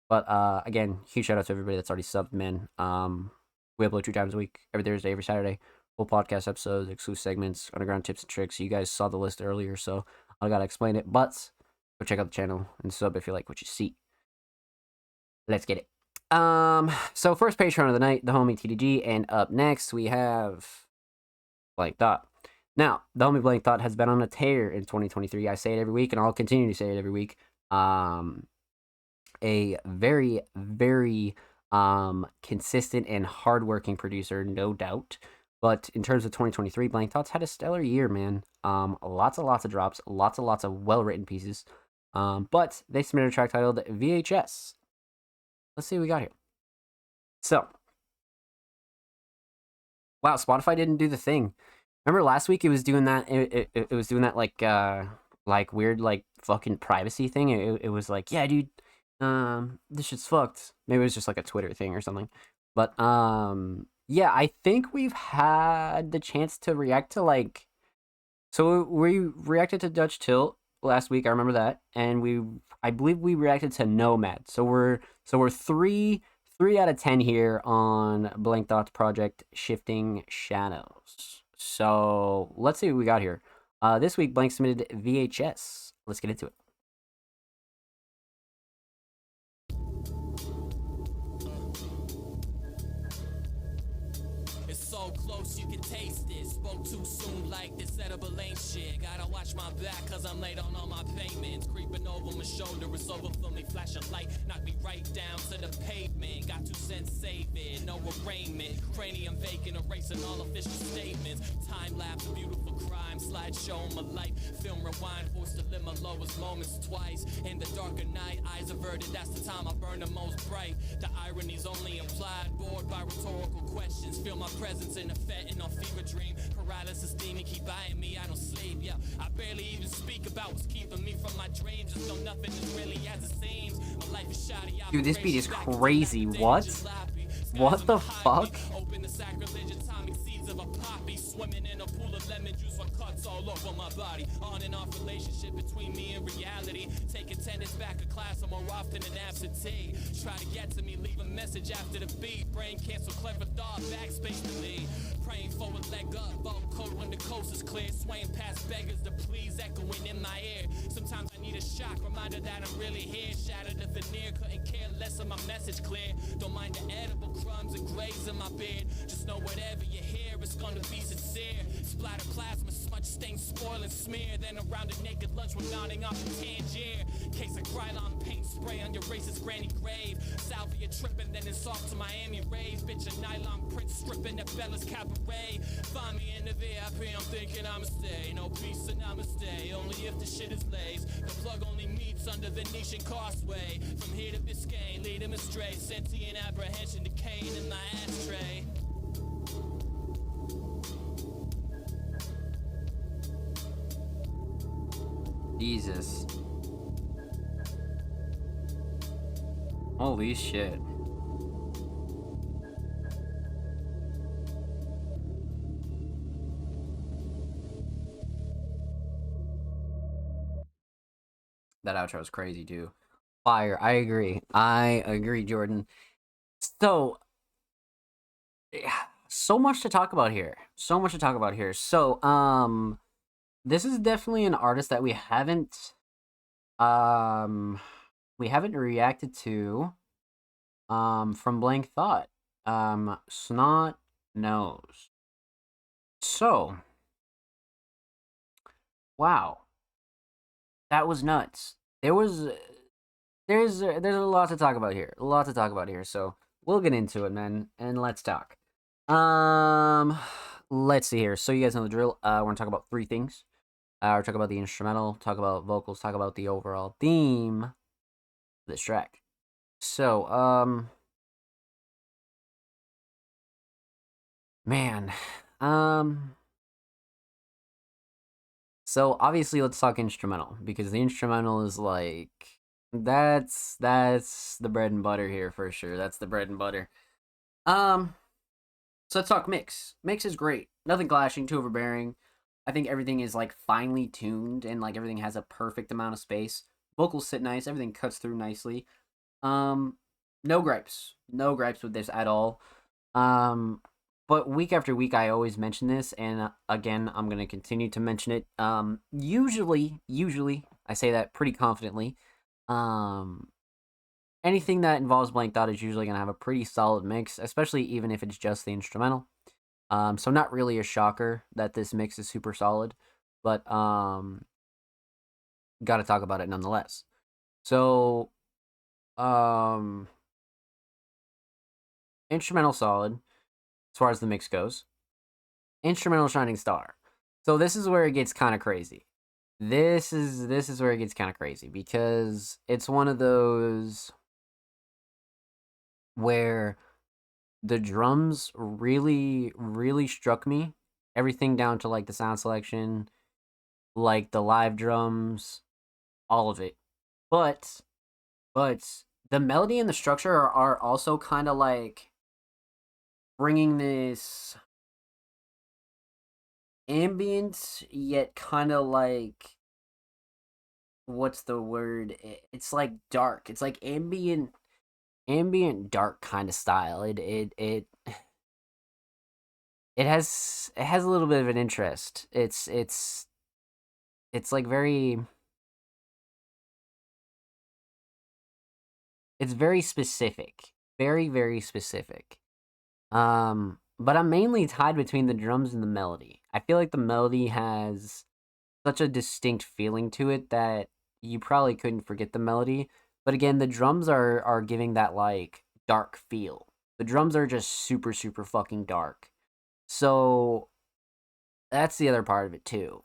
But again, huge shout out to everybody that's already subbed, man. We upload 2 times a week, every Thursday, every Saturday. Full podcast episodes, exclusive segments, underground tips and tricks. You guys saw the list earlier, so I gotta explain it. But go check out the channel and sub if you like what you see. Let's get it. So first Patreon of the night, the homie TDG, and up next we have Blank Thought. Now, the homie Blank Thought has been on a tear in 2023. I say it every week, and I'll continue to say it every week. A very, very consistent and hardworking producer, no doubt. But in terms of 2023, Blank Thoughts had a stellar year, man. Lots of drops, lots of well-written pieces. But they submitted a track titled VHS. Let's see what we got here. So, wow, Spotify didn't do the thing. Remember last week it was doing that. It was doing that like weird like fucking privacy thing. It was like, yeah, dude, this shit's fucked. Maybe it was just like a Twitter thing or something. But yeah, I think we've had the chance to react to like. So we reacted to Dutch Tilt last week. I remember that, and I believe we reacted to Nomad. So we're 3 out of 10 here on Blank Thoughts project Shifting Shadows. So let's see what we got here. This week Blank submitted VHS. Let's get into it. So close you can taste it. Spoke too soon like this edible ain't shit. Gotta watch my back cause I'm late on all my payments. Creeping over my shoulder, it's over for me. Flash a light, knock me right down to the pavement. Got 2 cents saving, no arraignment. Cranium vacant, erasing all official statements. Time lapse, beautiful crime, slideshow on my life. Film rewind, forced to live my lowest moments twice. In the darker night, eyes averted, that's the time I burn the most bright. The irony's only implied, bored by rhetorical questions. Feel my presence in a fetting on fever dream. Paralysis demon keep eyeing me, I don't sleep, yeah. I barely even speak about what's keeping me from my dreams. Just know nothing is really as it seems. My life is shoddy. Dude, this beat is crazy. What? What the fuck? Open the sacrilegious atomic seeds of a poppy. Swimming in a pool of lemon juice with cuts all over my body. On and off relationship between me and reality. Take attendance back to class, I'm more often an absentee. Try to get to me, leave a message after the beat. Brain cancel, clever thought, backspace to lead. Praying for a leg up, vote cold when the coast is clear. Swaying past beggars to please, echoing in my ear. Sometimes I need a shock, reminder that I'm really here. Shattered the veneer, couldn't care less of my message clear. Don't mind the edible crumbs and glaze in my beard. Just know whatever you hear, it's gonna be sincere. Splatter plasma, smudge stain, spoil and smear. Then around a naked lunch, we're nodding off a Tangier. Case of Krylon paint spray on your racist granny grave. Salvia tripping, then it's off to Miami raves. Bitch, a nylon print stripping at Bella's Cabaret. Find me in the VIP, I'm thinking I'ma stay. No peace and I'ma stay, only if the shit is lays. The plug only meets under Venetian Causeway. From here to Biscayne, lead him astray. Sentient apprehension decaying in my ashtray. Jesus. Holy shit. That outro is crazy too. Fire. I agree, Jordan. So, yeah, so much to talk about here. So, this is definitely an artist that we haven't reacted to from Blank Thought. Snot Nose. So, wow, that was nuts. There was there's a lot to talk about here. A lot to talk about here. So we'll get into it, man, and let's talk. Um, let's see here. So you guys know the drill. We're gonna talk about three things. We're talk about the instrumental, talk about vocals, talk about the overall theme of this track. So, man, um, so obviously let's talk instrumental because the instrumental is like that's the bread and butter here for sure. That's the bread and butter. Um, so let's talk mix. Mix is great. Nothing clashing, too overbearing. I think everything is like finely tuned and like everything has a perfect amount of space. Vocals sit nice, everything cuts through nicely. Um, no gripes. No gripes with this at all. Um, but week after week, I always mention this, and again, I'm gonna continue to mention it. Usually, I say that pretty confidently. Um, anything that involves Blank Thought is usually gonna have a pretty solid mix, especially even if it's just the instrumental. So not really a shocker that this mix is super solid, but got to talk about it nonetheless. So, um, instrumental solid as far as the mix goes. Instrumental shining star. So this is where it gets kind of crazy. This is where it gets kind of crazy because it's one of those where the drums really struck me. Everything down to like the sound selection, like the live drums, all of it. But but the melody and the structure are also kind of like bringing this ambient yet kind of like what's the word? It's like dark. It's like ambient dark kind of style. It has a little bit of an interest. It's like very it's very specific. Very specific. But I'm mainly tied between the drums and the melody. I feel like the melody has such a distinct feeling to it that you probably couldn't forget the melody. But again, the drums are giving that like dark feel. The drums are just super fucking dark. So that's the other part of it too.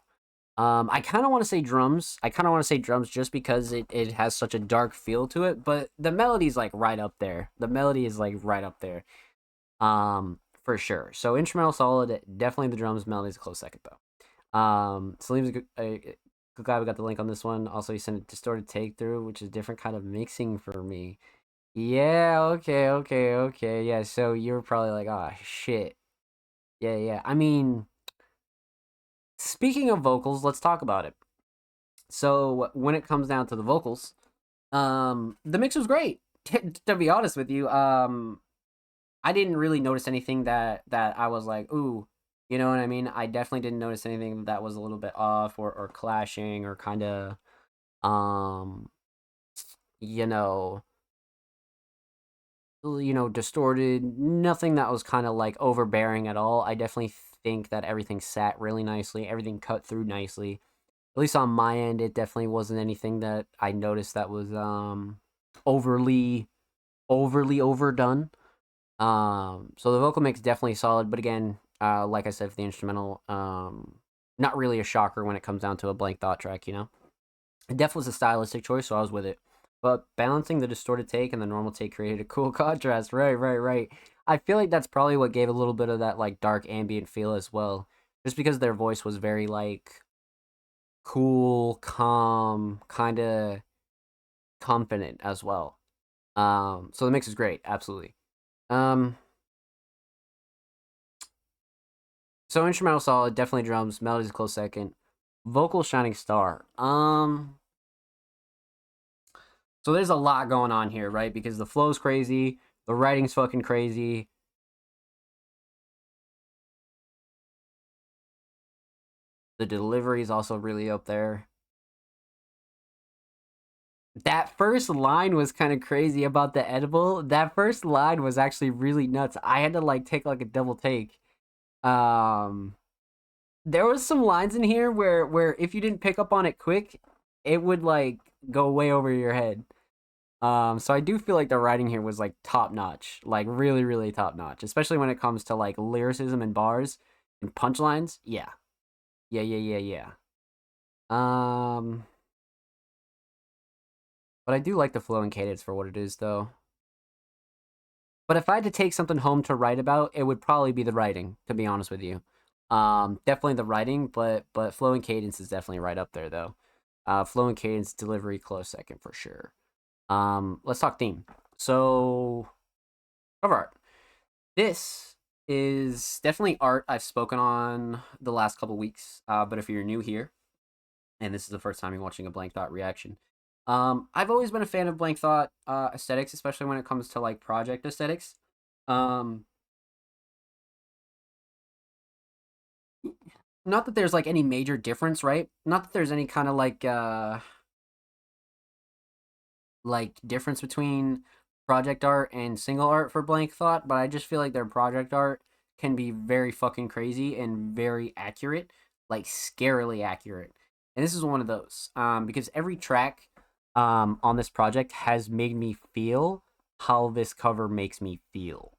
I kind of want to say drums. I kind of want to say drums just because it has such a dark feel to it. But the melody's like right up there. The melody is like right up there. For sure. So instrumental solid, definitely the drums. Melody's a close second though. Salim's good guy. We got the link on this one. Also, he sent a distorted take through, which is different kind of mixing for me. Yeah. Okay. Yeah. So you're probably like, oh shit. Yeah. I mean, speaking of vocals, let's talk about it. So when it comes down to the vocals, the mix was great. To be honest with you, I didn't really notice anything that I was like, ooh, you know what I mean? I definitely didn't notice anything that was a little bit off or clashing or kind of, um, you know, distorted. Nothing that was kind of like overbearing at all. I definitely think that everything sat really nicely. Everything cut through nicely. At least on my end, it definitely wasn't anything that I noticed that was overly overdone. So the vocal mix definitely solid, but again, like I said for the instrumental, not really a shocker when it comes down to a Blank Thought track, you know? It definitely was a stylistic choice, so I was with it. But balancing the distorted take and the normal take created a cool contrast. Right. I feel like that's probably what gave a little bit of that like dark ambient feel as well. Just because their voice was very like cool, calm, kind of confident as well. So the mix is great, absolutely. Um, so instrumental solid, definitely drums. Melody's a close second. Vocal shining star. So there's a lot going on here, right? Because the flow's crazy, the writing's fucking crazy. The delivery is also really up there. That first line was kind of crazy about the edible. That first line was actually really nuts. I had to like take like a double take. Um there was some lines in here where if you didn't pick up on it quick, it would like go way over your head. So I do feel like the writing here was like top notch, like really, really top notch, especially when it comes to like lyricism and bars and punchlines. Yeah, yeah, yeah, yeah, yeah. But I do like the flow and cadence for what it is, though. But if I had to take something home to write about, it would probably be the writing, to be honest with you. Definitely the writing, but flow and cadence is definitely right up there, though. Flow and cadence, delivery, close second for sure. Let's talk theme. So, cover art. This is definitely art I've spoken on the last couple weeks. But if you're new here, and this is the first time you're watching a Blank Thought reaction, I've always been a fan of Blank Thought aesthetics, especially when it comes to like project aesthetics. Um, Not that there's like any major difference, right? Not that there's any kind of like difference between project art and single art for Blank Thought, but I just feel like their project art can be very fucking crazy and very accurate, like scarily accurate. And this is one of those, because every track on this project has made me feel how this cover makes me feel.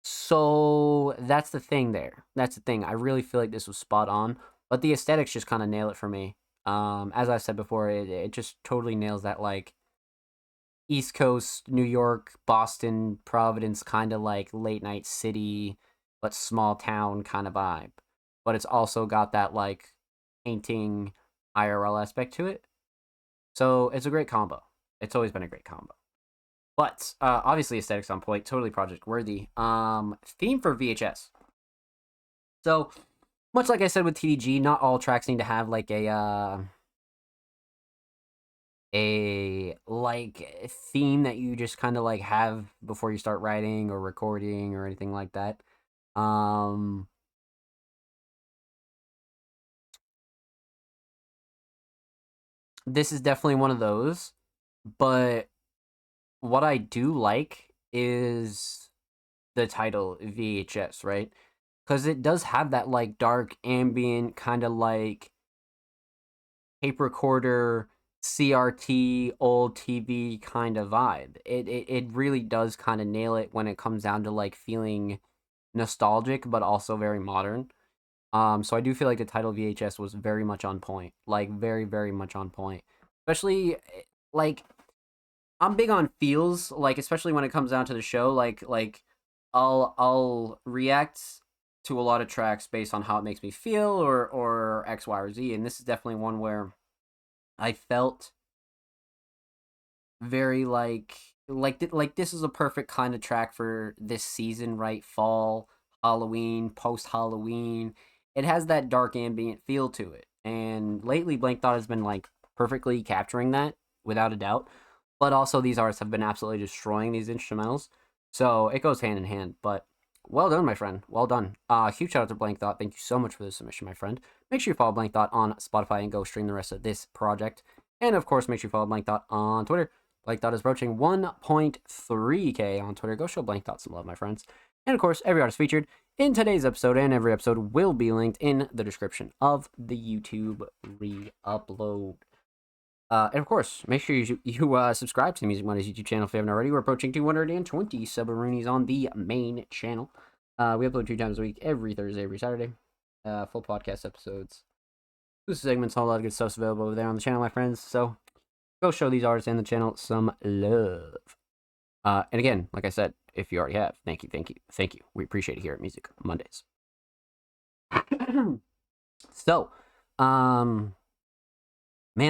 So that's the thing there. That's the thing. I really feel like this was spot on, but the aesthetics just kind of nail it for me. As I said before, it just totally nails that like East Coast, New York, Boston, Providence kind of like late night city, but small town kind of vibe. But it's also got that like painting IRL aspect to it. So it's a great combo. It's always been a great combo. But obviously aesthetics on point, totally project worthy. Theme for VHS. So much like I said with TDG, not all tracks need to have like a like theme that you just kind of like have before you start writing or recording or anything like that. Um this is definitely one of those, but what I do like is the title VHS, right? Cuz it does have that like dark ambient kind of like tape recorder, CRT, old TV kind of vibe. It really does kind of nail it when it comes down to like feeling nostalgic but also very modern. So I do feel like the title VHS was very much on point, like very very much on point. Especially like I'm big on feels, like especially when it comes down to the show, like I'll react to a lot of tracks based on how it makes me feel or X, Y, or Z, and this is definitely one where I felt very like this is a perfect kind of track for this season, right? Fall, Halloween, post Halloween. It has that dark ambient feel to it. And lately Blank Thought has been like perfectly capturing that without a doubt. But also these artists have been absolutely destroying these instrumentals. So it goes hand in hand. But well done, my friend. Well done. Huge shout out to Blank Thought. Thank you so much for the submission, my friend. Make sure you follow Blank Thought on Spotify and go stream the rest of this project. And of course, make sure you follow Blank Thought on Twitter. Blank Thought is approaching 1.3K on Twitter. Go show Blank Thought some love, my friends. And of course, every artist featured in today's episode and every episode will be linked in the description of the YouTube re-upload. And of course, make sure you subscribe to the Music Mondays YouTube channel if you haven't already. We're approaching 220 submarinies on the main channel. We upload 2 times a week, every Thursday, every Saturday. Full podcast episodes. This segment's all a lot of good stuff's available over there on the channel, my friends. So go show these artists and the channel some love. And again, like I said, if you already have, thank you, thank you, thank you. We appreciate it here at Music Mondays. So, man,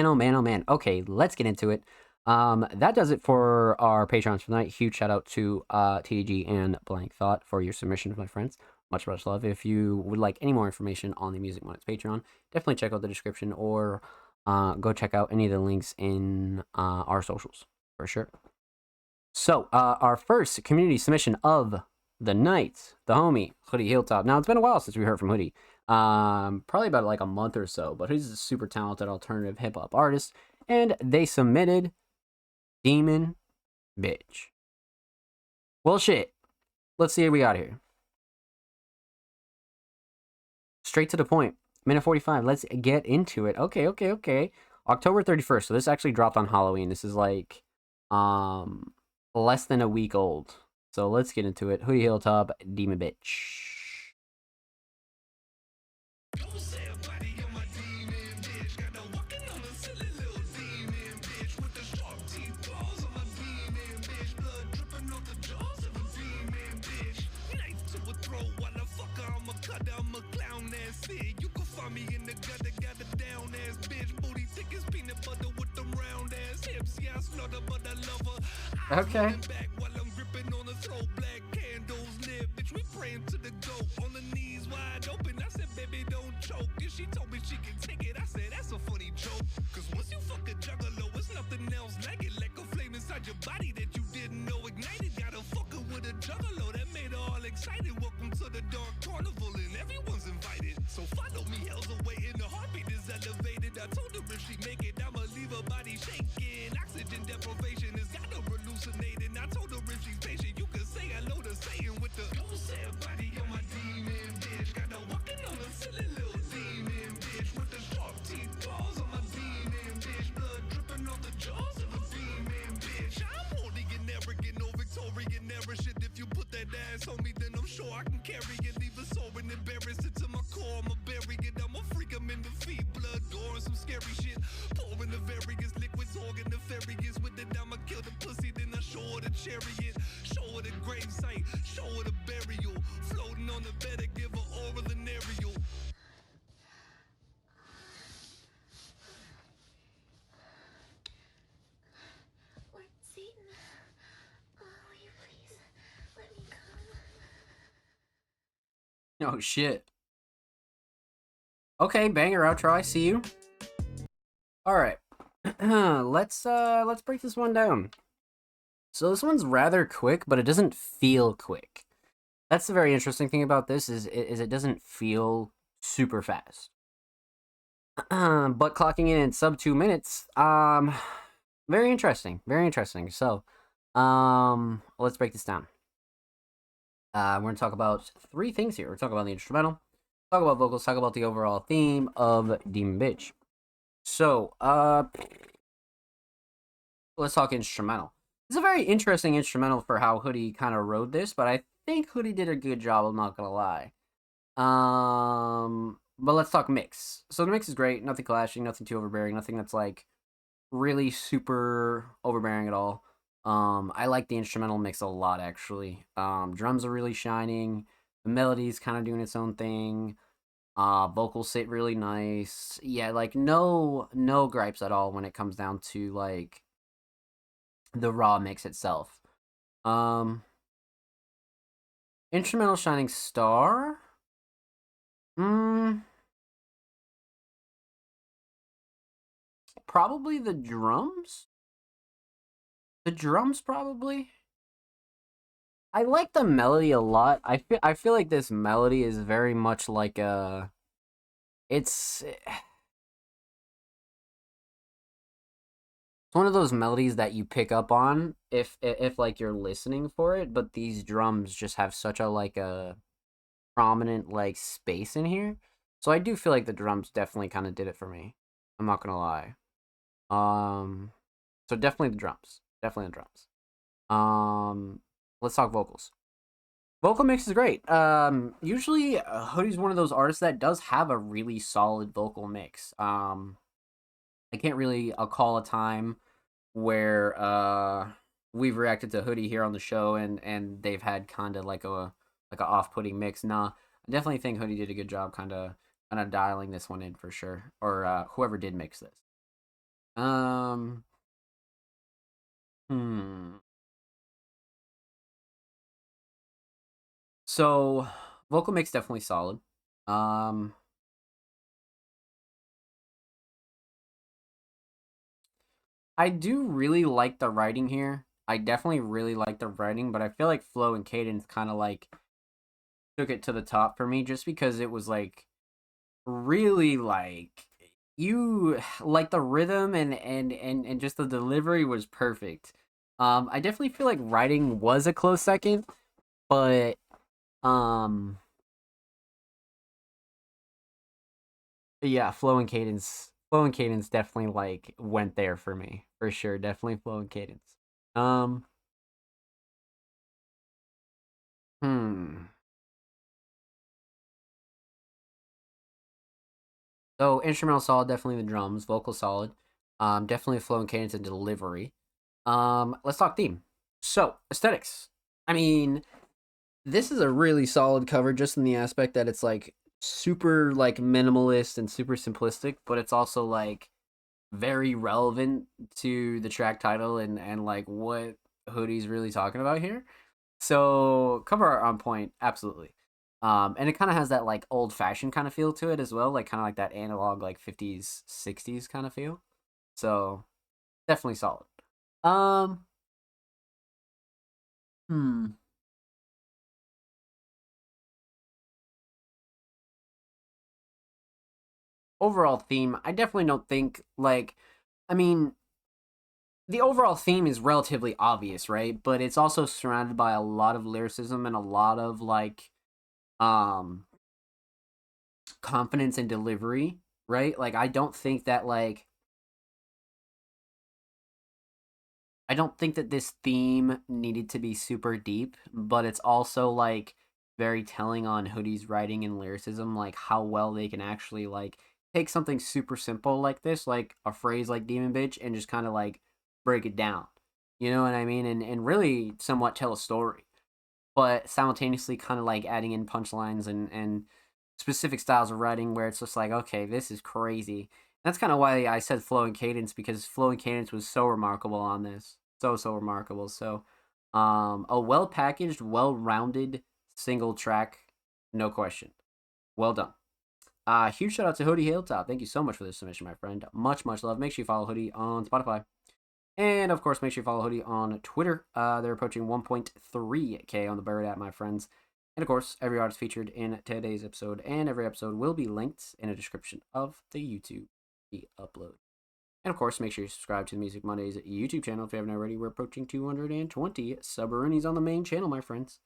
oh man, oh man. Okay, let's get into it. That does it for our Patreons for tonight. Huge shout out to TDG and Blank Thought for your submissions, my friends. Much love. If you would like any more information on the Music Mondays Patreon, definitely check out the description or go check out any of the links in our socials for sure. So, our first community submission of the night, the homie, Hoodie Hilltop. Now, it's been a while since we heard from Hoodie. Probably about like a month or so, but he's a super talented alternative hip hop artist, and they submitted Demon Bitch. Well, shit. Let's see what we got here. straight to the point. Minute 45. Let's get into it. Okay. October 31st. So this actually dropped on Halloween. This is like less than a week old. So let's get into it. Hoodie Hilltop, Demon Bitch. You can find me in the gutter, got a down ass bitch, booty thick as peanut butter with them round ass hips. Yeah, I slaughter, but I love her. Okay. Back while I'm gripping on the throat, black candles lit, bitch. We praying to the goat on the knees wide open. I said, baby, don't choke. And she told me she can take it. I said, that's a funny joke. Cause once you fuck a juggalo, it's nothing else like it. Like a flame inside your body that you didn't know ignited. Got her fucking with a juggalo that made her all excited. Welcome to the dark carnival and everyone's invited. So follow me, hell's awaiting. The heartbeat is elevated. I told her if she make it, I'ma leave her body shaking. Oxygen deprivation has got her hallucinating. I told her if she's patient, you can say hello to Satan with the no sad body on my demon bitch. Got her walking on a silly little demon bitch with the sharp teeth claws on my demon bitch. Blood dripping off the jaws of a demon bitch. I'm holy and arrogant, no Victorian era shit. If you put that ass on me, then I'm sure I can carry it. Leave a sore and embarrass it to my core. I'ma bury it. I'ma freak 'em in the feet, blood gore and some scary shit. Pouring the various liquids, organ nefarious. With it, I'ma kill the pussy, then I show her the chariot. Show her the grave site, show her the burial. Floating on the bed, I give her oral and aerial. Lord Satan, will you please let me come? Oh shit. Okay, banger outro. I see you. All right. let's break this one down. So this one's rather quick, but it doesn't feel quick. That's the very interesting thing about this is it doesn't feel super fast. But clocking in sub 2 minutes, very interesting, very interesting. So, let's break this down. We're gonna talk about 3 things here. We're talking about the instrumental, talk about vocals, talk about the overall theme of Demon Bitch. So, let's talk instrumental. It's a very interesting instrumental for how Hoodie kind of wrote this, but I think Hoodie did a good job, I'm not gonna lie. But let's talk mix. So the mix is great, nothing clashing, nothing too overbearing, nothing that's like really super overbearing at all. I like the instrumental mix a lot actually. Drums are really shining, the melody's kind of doing its own thing. Vocals sit really nice. Yeah, like no gripes at all when it comes down to like the raw mix itself. Instrumental shining star. Probably the drums. The drums probably. I like the melody a lot. I feel like this melody is very much like a it's one of those melodies that you pick up on if like you're listening for it, but these drums just have such a like a prominent like space in here. So I do feel like the drums definitely kind of did it for me. I'm not gonna lie. So definitely the drums. Definitely the drums. Let's talk vocals. Vocal mix is great. Usually Hoodie's one of those artists that does have a really solid vocal mix. I can't really call a time where we've reacted to Hoodie here on the show and they've had kind of like a off-putting mix. Nah, I definitely think Hoodie did a good job kind of dialing this one in for sure, or whoever did mix this. So vocal mix definitely solid. I do really like the writing here. I definitely really like the writing, but I feel like flow and cadence kind of like took it to the top for me just because it was like really like you like the rhythm and just the delivery was perfect. I definitely feel like writing was a close second, but Yeah, flow and cadence definitely like went there for me for sure. Definitely flow and cadence. Um, hmm. So instrumental solid, definitely the drums. Vocal solid, definitely flow and cadence and delivery. Let's talk theme. So aesthetics. I mean, this is a really solid cover just in the aspect that it's like super like minimalist and super simplistic, but it's also like very relevant to the track title and like what Hoodie's really talking about here. So cover art on point, absolutely. And it kind of has that like old fashioned kind of feel to it as well, like kind of like that analog like 50s 60s kind of feel. So definitely solid. Um, hmm. Overall theme, I definitely don't think like, I mean, the overall theme is relatively obvious, right? But it's also surrounded by a lot of lyricism and a lot of like um confidence and delivery, right? Like I don't think that this theme needed to be super deep, but it's also like very telling on Hoodie's writing and lyricism, like how well they can actually like take something super simple like this, like a phrase like demon bitch, and just kind of like break it down. You know what I mean? And really somewhat tell a story, but simultaneously kind of like adding in punchlines and specific styles of writing where it's just like, okay, this is crazy. That's kind of why I said flow and cadence, because flow and cadence was so remarkable on this, so remarkable. So, a well packaged, well rounded single track, no question. Well done. Huge shout out to Hoodie Hilltop. Thank you so much for this submission, my friend. Much love. Make sure you follow Hoodie on Spotify. And of course, make sure you follow Hoodie on Twitter. They're approaching 1.3K on the bird app, my friends. And of course, every artist featured in today's episode and every episode will be linked in a description of the YouTube upload. And of course, make sure you subscribe to the Music Mondays YouTube channel if you haven't already. We're approaching 220 subaroonies on the main channel, my friends.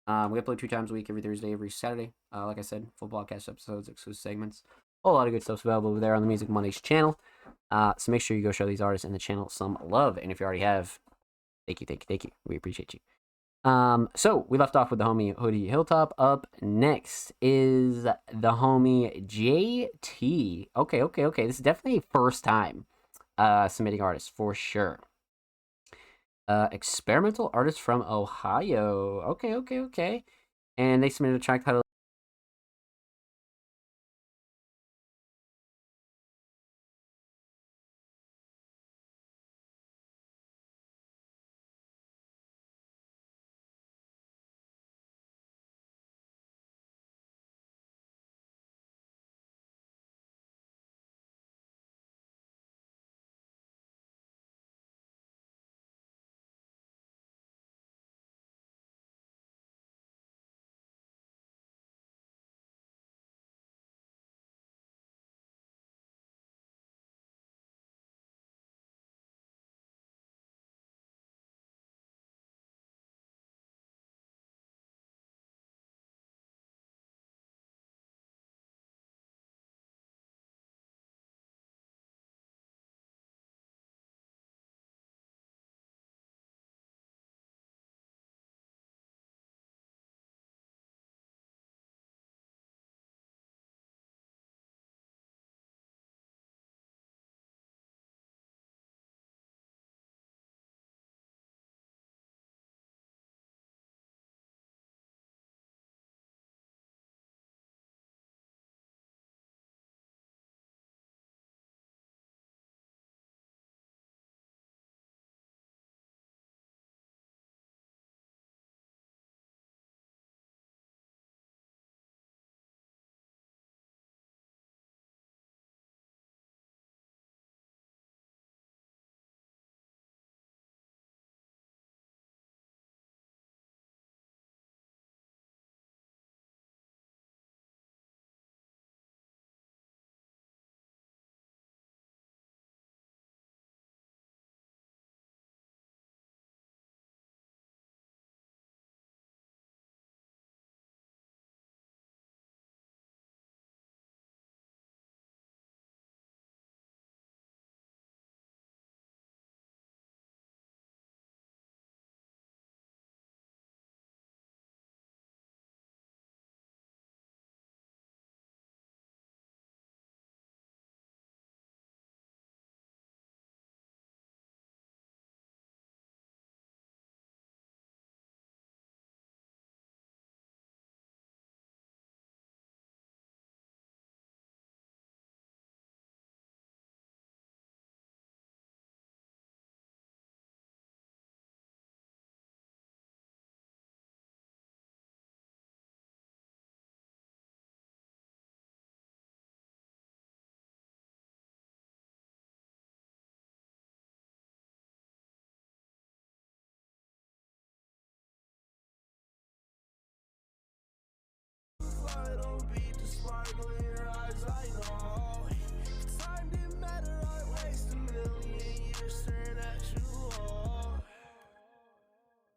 We upload 2 times a week, every Thursday, every Saturday. Like I said, full podcast episodes, exclusive segments, a lot of good stuff's available over there on the Music Mondays channel. So make sure you go show these artists in the channel some love. And if you already have, thank you. We appreciate you. So we left off with the homie Hoodie Hilltop. Up next is the homie JT. Okay. This is definitely first time submitting artists for sure. Experimental artist from Ohio. Okay. And they submitted a track title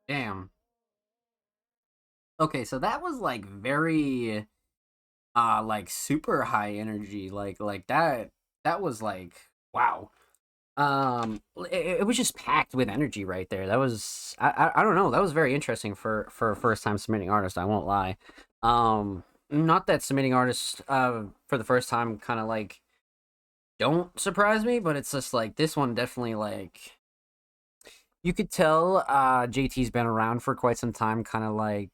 Damn. Okay, so that was like very like super high energy. Like that was like wow. It was just packed with energy right there. That was I don't know. That was very interesting for a first time submitting artist. I won't lie. Not that submitting artists for the first time kind of like don't surprise me, but it's just like this one definitely like you could tell JT's been around for quite some time, kind of like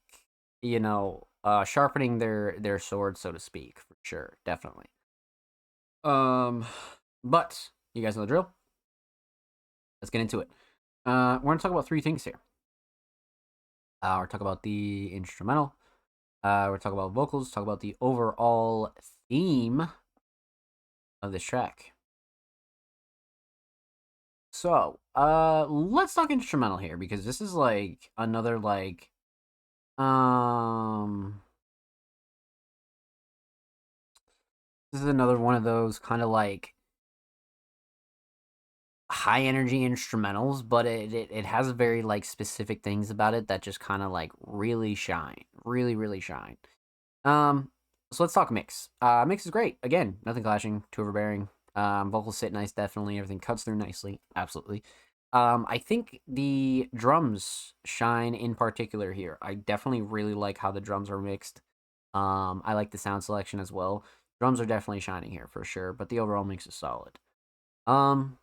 sharpening their sword, so to speak, for sure, definitely. Um, but you guys know the drill. Let's get into it. We're gonna talk about three things here. We're talking about the instrumental. We're talking about vocals. Talk about the overall theme of this track. So, let's talk instrumental here because this is like another like, um, this is another one of those kind of like high energy instrumentals, but it has very like specific things about it that just kind of like really shine, really shine. Um, so let's talk mix. Mix is great. Again, nothing clashing, too overbearing. Vocals sit nice, definitely. Everything cuts through nicely, absolutely. I think the drums shine in particular here. I definitely really like how the drums are mixed. I like the sound selection as well. Drums are definitely shining here for sure, but the overall mix is solid. Um,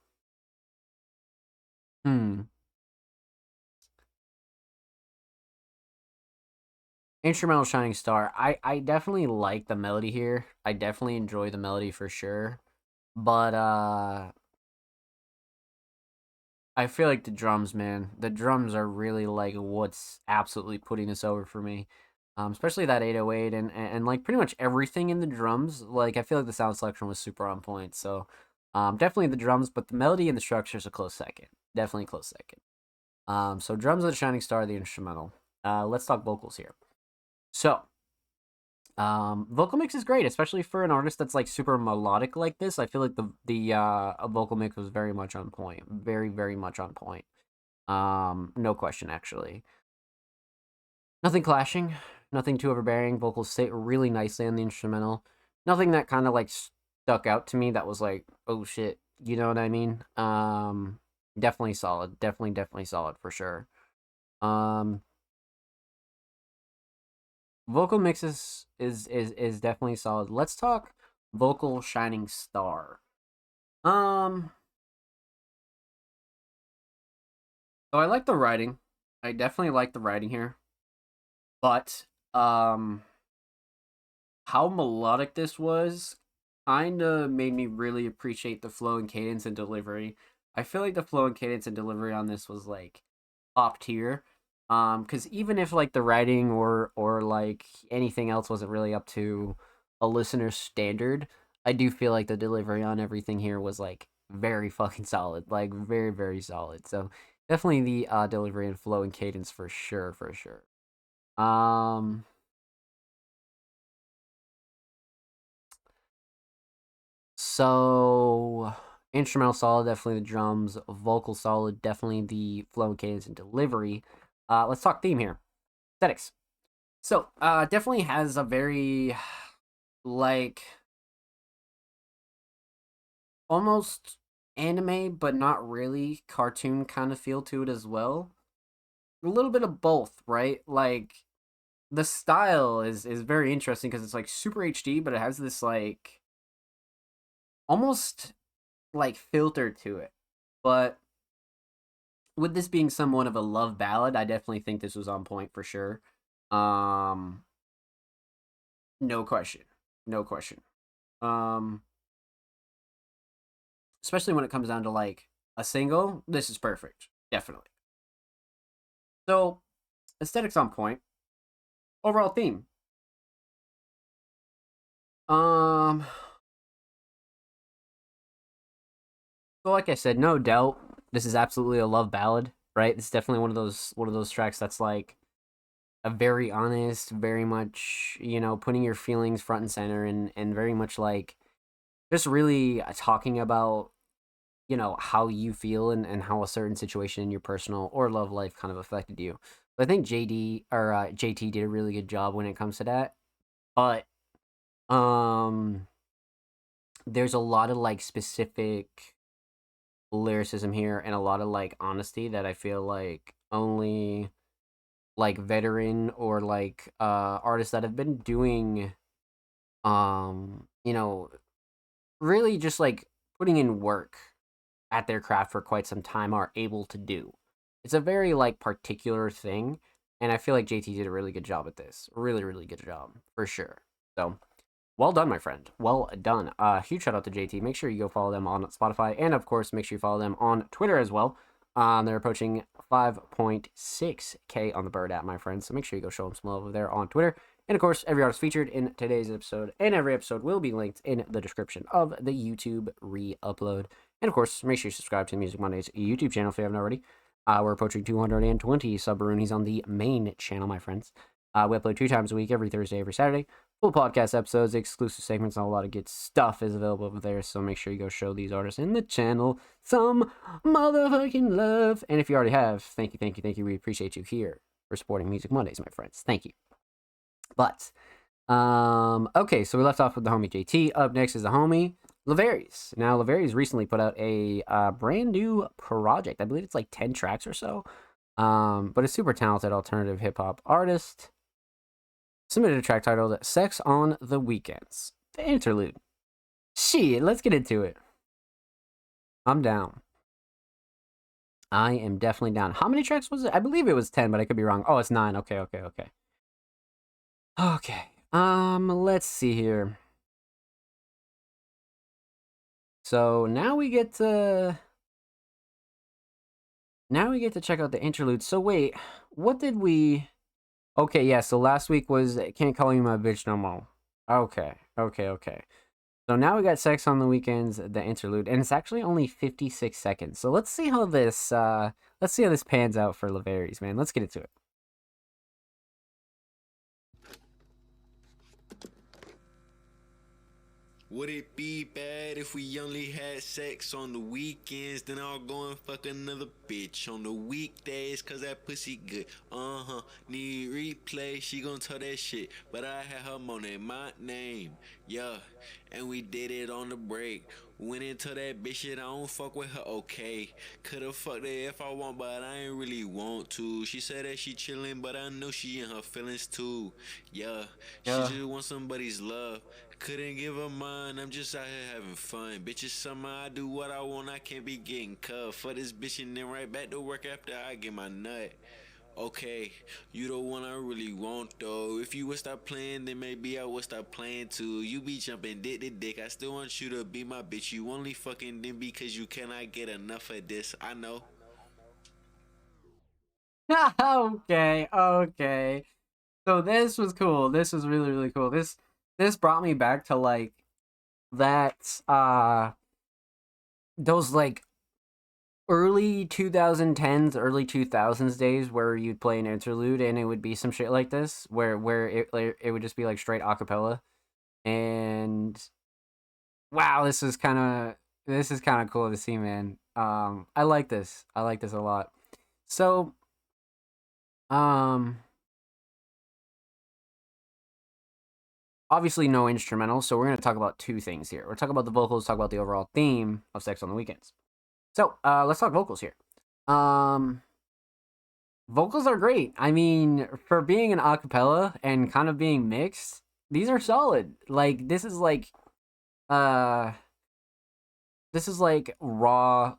hmm. Instrumental Shining Star. I definitely like the melody here. I definitely enjoy the melody for sure. But I feel like the drums, man. The drums are really like what's absolutely putting this over for me. Especially that 808 and like pretty much everything in the drums. Like I feel like the sound selection was super on point. So definitely the drums, but the melody and the structure is a close second. Definitely close second. So drums are the shining star of the instrumental. Let's talk vocals here. So vocal mix is great, especially for an artist that's like super melodic like this. I feel like the vocal mix was very much on point, very much on point. No question, actually. Nothing clashing, nothing too overbearing. Vocals sit really nicely on the instrumental. Nothing that kind of like stuck out to me that was like, oh shit, you know what I mean? Definitely solid, definitely solid for sure. Um, vocal mixes is definitely solid. Let's talk vocal shining star. Um, so I like the writing. I definitely like the writing here, but how melodic this was kind of made me really appreciate the flow and cadence and delivery. I feel like the flow and cadence and delivery on this was like top tier. Because even if like the writing or like anything else wasn't really up to a listener's standard, I do feel like the delivery on everything here was like very fucking solid, like very solid. So definitely the delivery and flow and cadence for sure, for sure. Um, so instrumental solid, definitely the drums. Vocal solid, definitely the flow and cadence and delivery. Let's talk theme here. Aesthetics. So, definitely has a very like almost anime, but not really cartoon kind of feel to it as well. A little bit of both, right? Like the style is very interesting because it's like super HD, but it has this like almost like filter to it. But with this being somewhat of a love ballad, I definitely think this was on point for sure. Um, no question, no question. Um, especially when it comes down to like a single, this is perfect, definitely. So, aesthetics on point. Overall theme. Um, so like I said, no doubt, this is absolutely a love ballad, right? It's definitely one of those tracks that's like a very honest, very much putting your feelings front and center, and very much like just really talking about how you feel and how a certain situation in your personal or love life kind of affected you. I think JT did a really good job when it comes to that. But um there's a lot of like specific lyricism here and a lot of like honesty that I feel like only like veteran or like artists that have been doing you know, really just like putting in work at their craft for quite some time are able to do. It's a very like particular thing, and I feel like JT did a really good job at this. Really, really good job for sure. So well done, my friend. Well done. Huge shout out to JT. Make sure you go follow them on Spotify, and of course, make sure you follow them on Twitter as well. They're approaching 5.6K on the Bird app, my friends. So make sure you go show them some love over there on Twitter. And of course, every artist featured in today's episode and every episode will be linked in the description of the YouTube re-upload. And of course, make sure you subscribe to the Music Mondays YouTube channel if you haven't already. We're approaching 220 sub-roonies on the main channel, my friends. We upload 2 times a week, every Thursday, every Saturday. Full podcast episodes, exclusive segments, and a lot of good stuff is available over there. So make sure you go show these artists in the channel some motherfucking love. And if you already have, thank you, thank you, thank you. We appreciate you here for supporting Music Mondays, my friends. Thank you. But okay, so we left off with the homie JT. Up next is the homie Laverius. Now Laverius recently put out a brand new project. I believe it's like 10 tracks or so. But a super talented alternative hip hop artist submitted a track titled Sex on the Weekends. The interlude. Shit, let's get into it. I'm down. I am definitely down. How many tracks was it? I believe it was 10, but I could be wrong. Oh, it's 9. Okay. Okay. Let's see here. So now we get to check out the interlude. So wait, what did we? Okay, yeah. So last week was Can't Call You My Bitch No More. Okay. So now we got Sex on the Weekends, the interlude, and it's actually only 56 seconds. So let's see how this pans out for Laverius, man. Let's get into it. Would it be bad if we only had sex on the weekends? Then I'll go and fuck another bitch on the weekdays, cause that pussy good. Need replay, she gon' tell that shit. But I had her moaning my name, yeah. And we did it on the break. Went into that bitch shit, I don't fuck with her, okay. Could've fucked her if I want, but I ain't really want to. She said that she chillin', but I know she in her feelings too. Yeah, she just want somebody's love. Couldn't give her mine, I'm just out here having fun. Bitches, summer, I do what I want, I can't be getting cuffed. For this bitch and then right back to work after I get my nut. Okay, you the one I really want though. If you would stop playing, then maybe I would stop playing too. You be jumping dick to dick, I still want you to be my bitch. You only fucking them because you cannot get enough of this, I know. Okay. So this was cool. This was really, really cool. This brought me back to like that those like early 2010s, early 2000s days where you'd play an interlude and it would be some shit like this where it would just be like straight acapella. And wow, this is kind of cool to see, man. I like this. I like this a lot. So obviously no instrumental, so we're going to talk about 2 things here. We're talking about the vocals, talk about the overall theme of Sex on the Weekends. So, let's talk vocals here. Vocals are great. I mean, for being an acapella and kind of being mixed, these are solid. Like this is like raw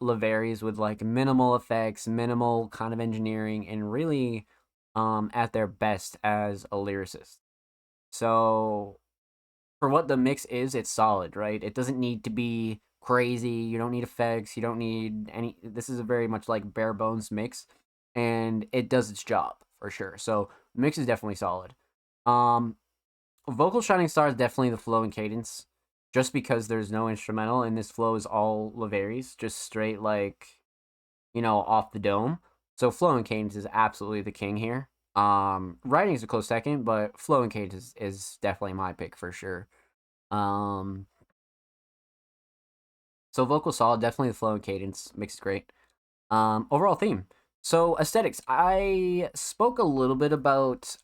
Laverius with like minimal effects, minimal kind of engineering, and really at their best as a lyricist. So for what the mix is, it's solid, right? It doesn't need to be crazy. You don't need effects. You don't need any. This is a very much like bare bones mix, and it does its job for sure. So the mix is definitely solid. Vocal shining star is definitely the flow and cadence, just because there's no instrumental and this flow is all Laverius, just straight like, off the dome. So flow and cadence is absolutely the king here. Writing is a close second, but flow and cadence is definitely my pick for sure. So vocal solid, definitely the flow and cadence mix is great. Overall theme. So aesthetics. I spoke a little bit about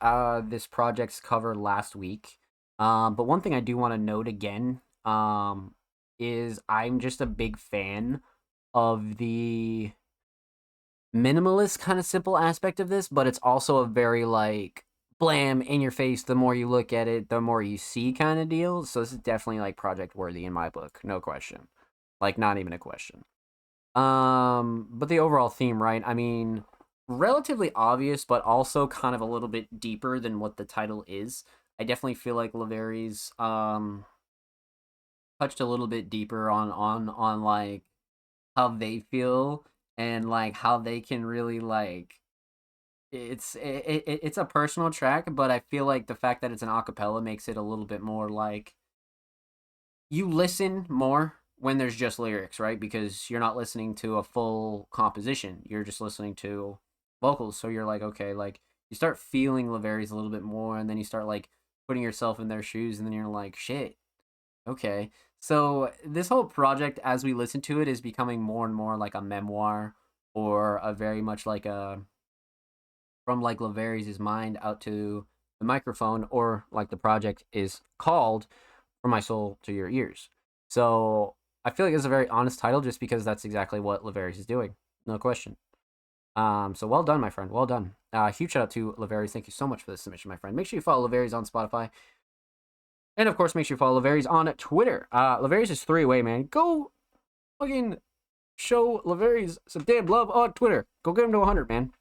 this project's cover last week, but one thing I do want to note again is I'm just a big fan of the minimalist kind of simple aspect of this, but it's also a very like blam in your face. The more you look at it, the more you see kind of deal. So this is definitely like project worthy in my book, no question. Like not even a question. But the overall theme, right? I mean, relatively obvious, but also kind of a little bit deeper than what the title is. I definitely feel like Laveri's touched a little bit deeper on like how they feel and like how they can really like it's a personal track, but I feel like the fact that it's an acapella makes it a little bit more like you listen more when there's just lyrics, right? Because you're not listening to a full composition. You're just listening to vocals. So you're like, okay, like you start feeling Laveri's a little bit more, and then you start like putting yourself in their shoes, and then you're like, shit, okay. So this whole project, as we listen to it, is becoming more and more like a memoir, or a very much like a from like Laveri's mind out to the microphone, or like the project is called, From My Soul to Your Ears. So I feel like it's a very honest title, just because that's exactly what Laveri's is doing, no question. So well done, my friend, well done. Huge shout out to Laveri's. Thank you so much for this submission, my friend. Make sure you follow Laveri's on Spotify. And of course, make sure you follow Laveri's on Twitter. Laveri's is 3-way, man. Go fucking show Laveri's some damn love on Twitter. Go get him to 100, man.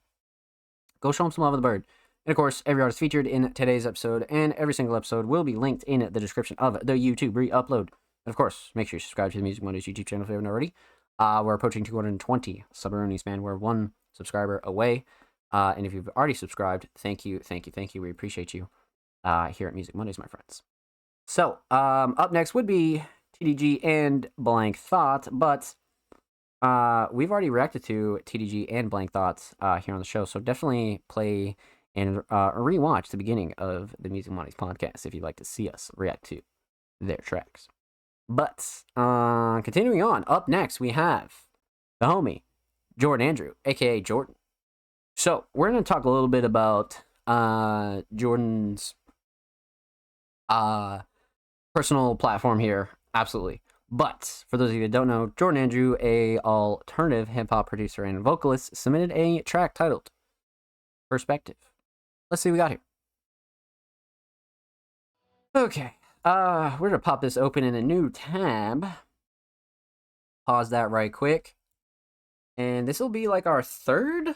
Go show him some love of the bird. And of course, every artist featured in today's episode and every single episode will be linked in the description of the YouTube re-upload. And of course, make sure you subscribe to the Music Mondays YouTube channel if you haven't already. We're approaching 220 Subaroonies, man. We're one subscriber away. And if you've already subscribed, thank you. We appreciate you here at Music Mondays, my friends. So, up next would be TDG and Blank Thought, but we've already reacted to TDG and Blank Thoughts here on the show, so definitely play and rewatch the beginning of the Music Mondays podcast if you'd like to see us react to their tracks. But continuing on, up next we have the homie Jordan Andrew, aka Jordan. So we're gonna talk a little bit about Jordan's personal platform here, absolutely. But for those of you that don't know, Jordan Andrew, a alternative hip hop producer and vocalist, submitted a track titled Perspective. Let's see what we got here. Okay. We're gonna pop this open in a new tab. Pause that right quick. And this will be like our third,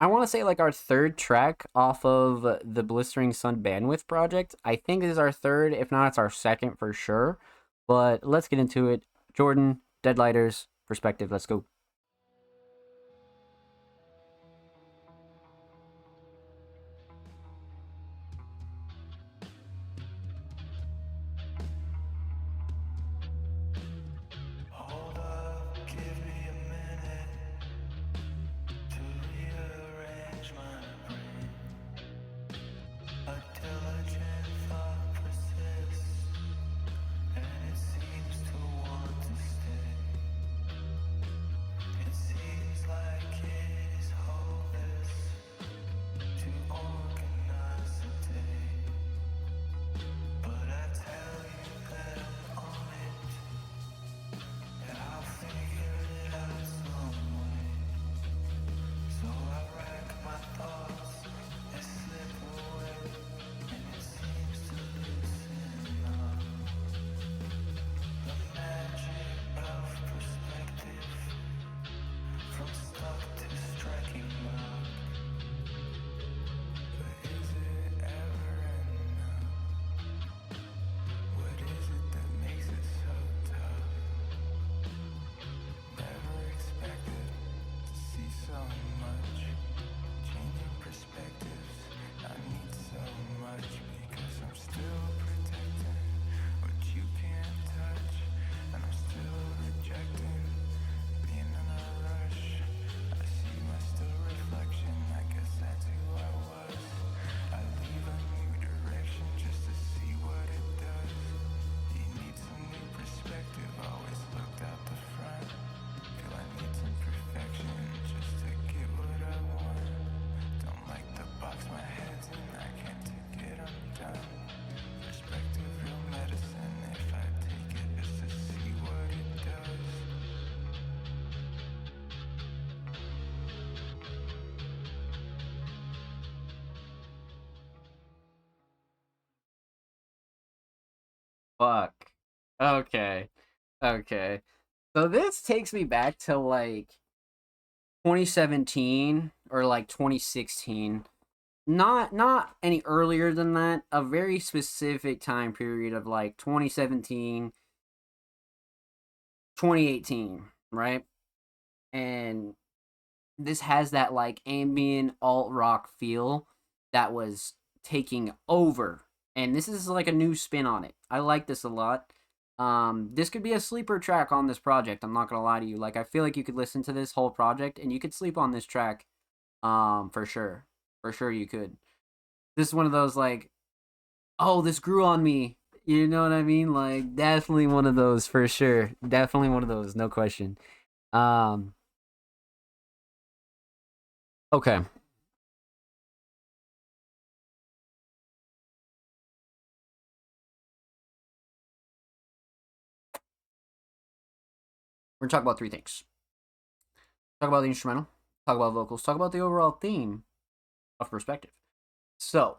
I want to say like our third track off of the Blistering Sun Bandwidth project. I think this is our third, if not it's our second for sure. But let's get into it. Jordan, Deadlighters, Perspective, let's go. Fuck. Okay. Okay. So this takes me back to like 2017 or like 2016. Not any earlier than that. A very specific time period of like 2017, 2018, right? And this has that like ambient alt rock feel that was taking over. And this is like a new spin on it. I like this a lot. This could be a sleeper track on this project. I'm not gonna lie to you. Like I feel like you could listen to this whole project and you could sleep on this track. For sure. For sure you could. This is one of those like, oh, this grew on me. You know what I mean? Like definitely one of those for sure. Definitely one of those, no question. Um okay. We're gonna talk about three things. Talk about the instrumental, talk about vocals, talk about the overall theme of perspective. So,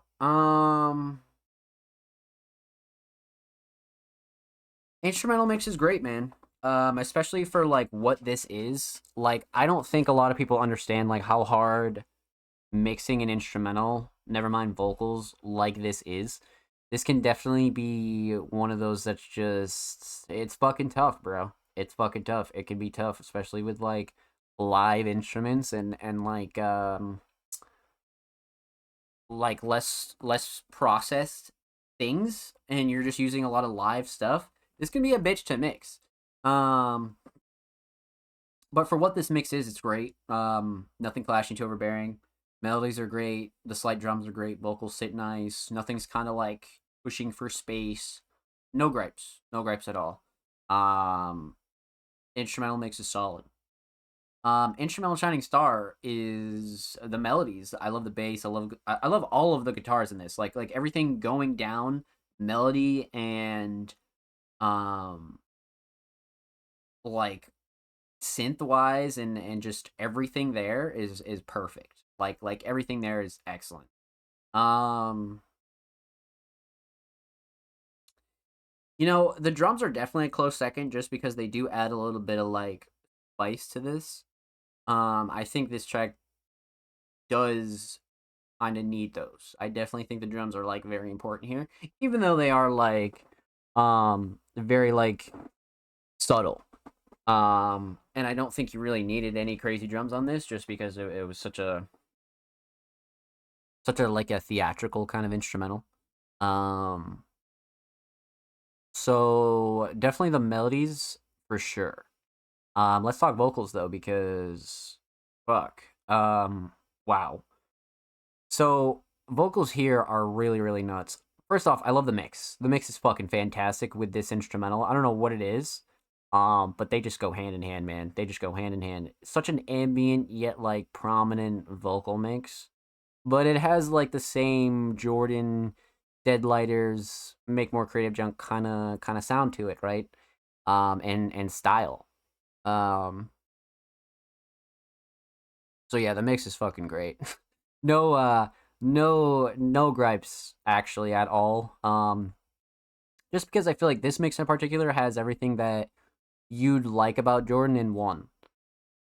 instrumental mix is great, man. Especially for like what this is. Like, I don't think a lot of people understand like how hard mixing an instrumental, never mind vocals, like this is. This can definitely be one of those that's just it's fucking tough, bro. It's fucking tough. It can be tough, especially with like live instruments and like less processed things and you're just using a lot of live stuff. This can be a bitch to mix. Um but for what this mix is, it's great. Nothing clashing too overbearing. Melodies are great. The slide drums are great. Vocals sit nice. Nothing's kind of like pushing for space. No gripes. No gripes at all. Um, Instrumental mix is solid. Instrumental Shining Star is the melodies. I love the bass. I love all of the guitars in this. Like everything going down, melody and um like synth wise and just everything there is perfect. Like everything there is excellent. Um the drums are definitely a close second just because they do add a little bit of like spice to this. I think this track does kind of need those. I definitely think the drums are like very important here, even though they are like very like subtle. And I don't think you really needed any crazy drums on this just because it was such a like a theatrical kind of instrumental. Um so definitely the melodies for sure. Let's talk vocals though because fuck. Wow. So vocals here are really really nuts. First off, I love the mix. The mix is fucking fantastic with this instrumental. I don't know what it is. But they just go hand in hand, man. They just go hand in hand. Such an ambient yet like prominent vocal mix. But it has like the same Jordan Deadlighters make more creative junk kind of sound to it, right? And style. Um so yeah, the mix is fucking great. no no gripes actually at all. Just because I feel like this mix in particular has everything that you'd like about Jordan in one.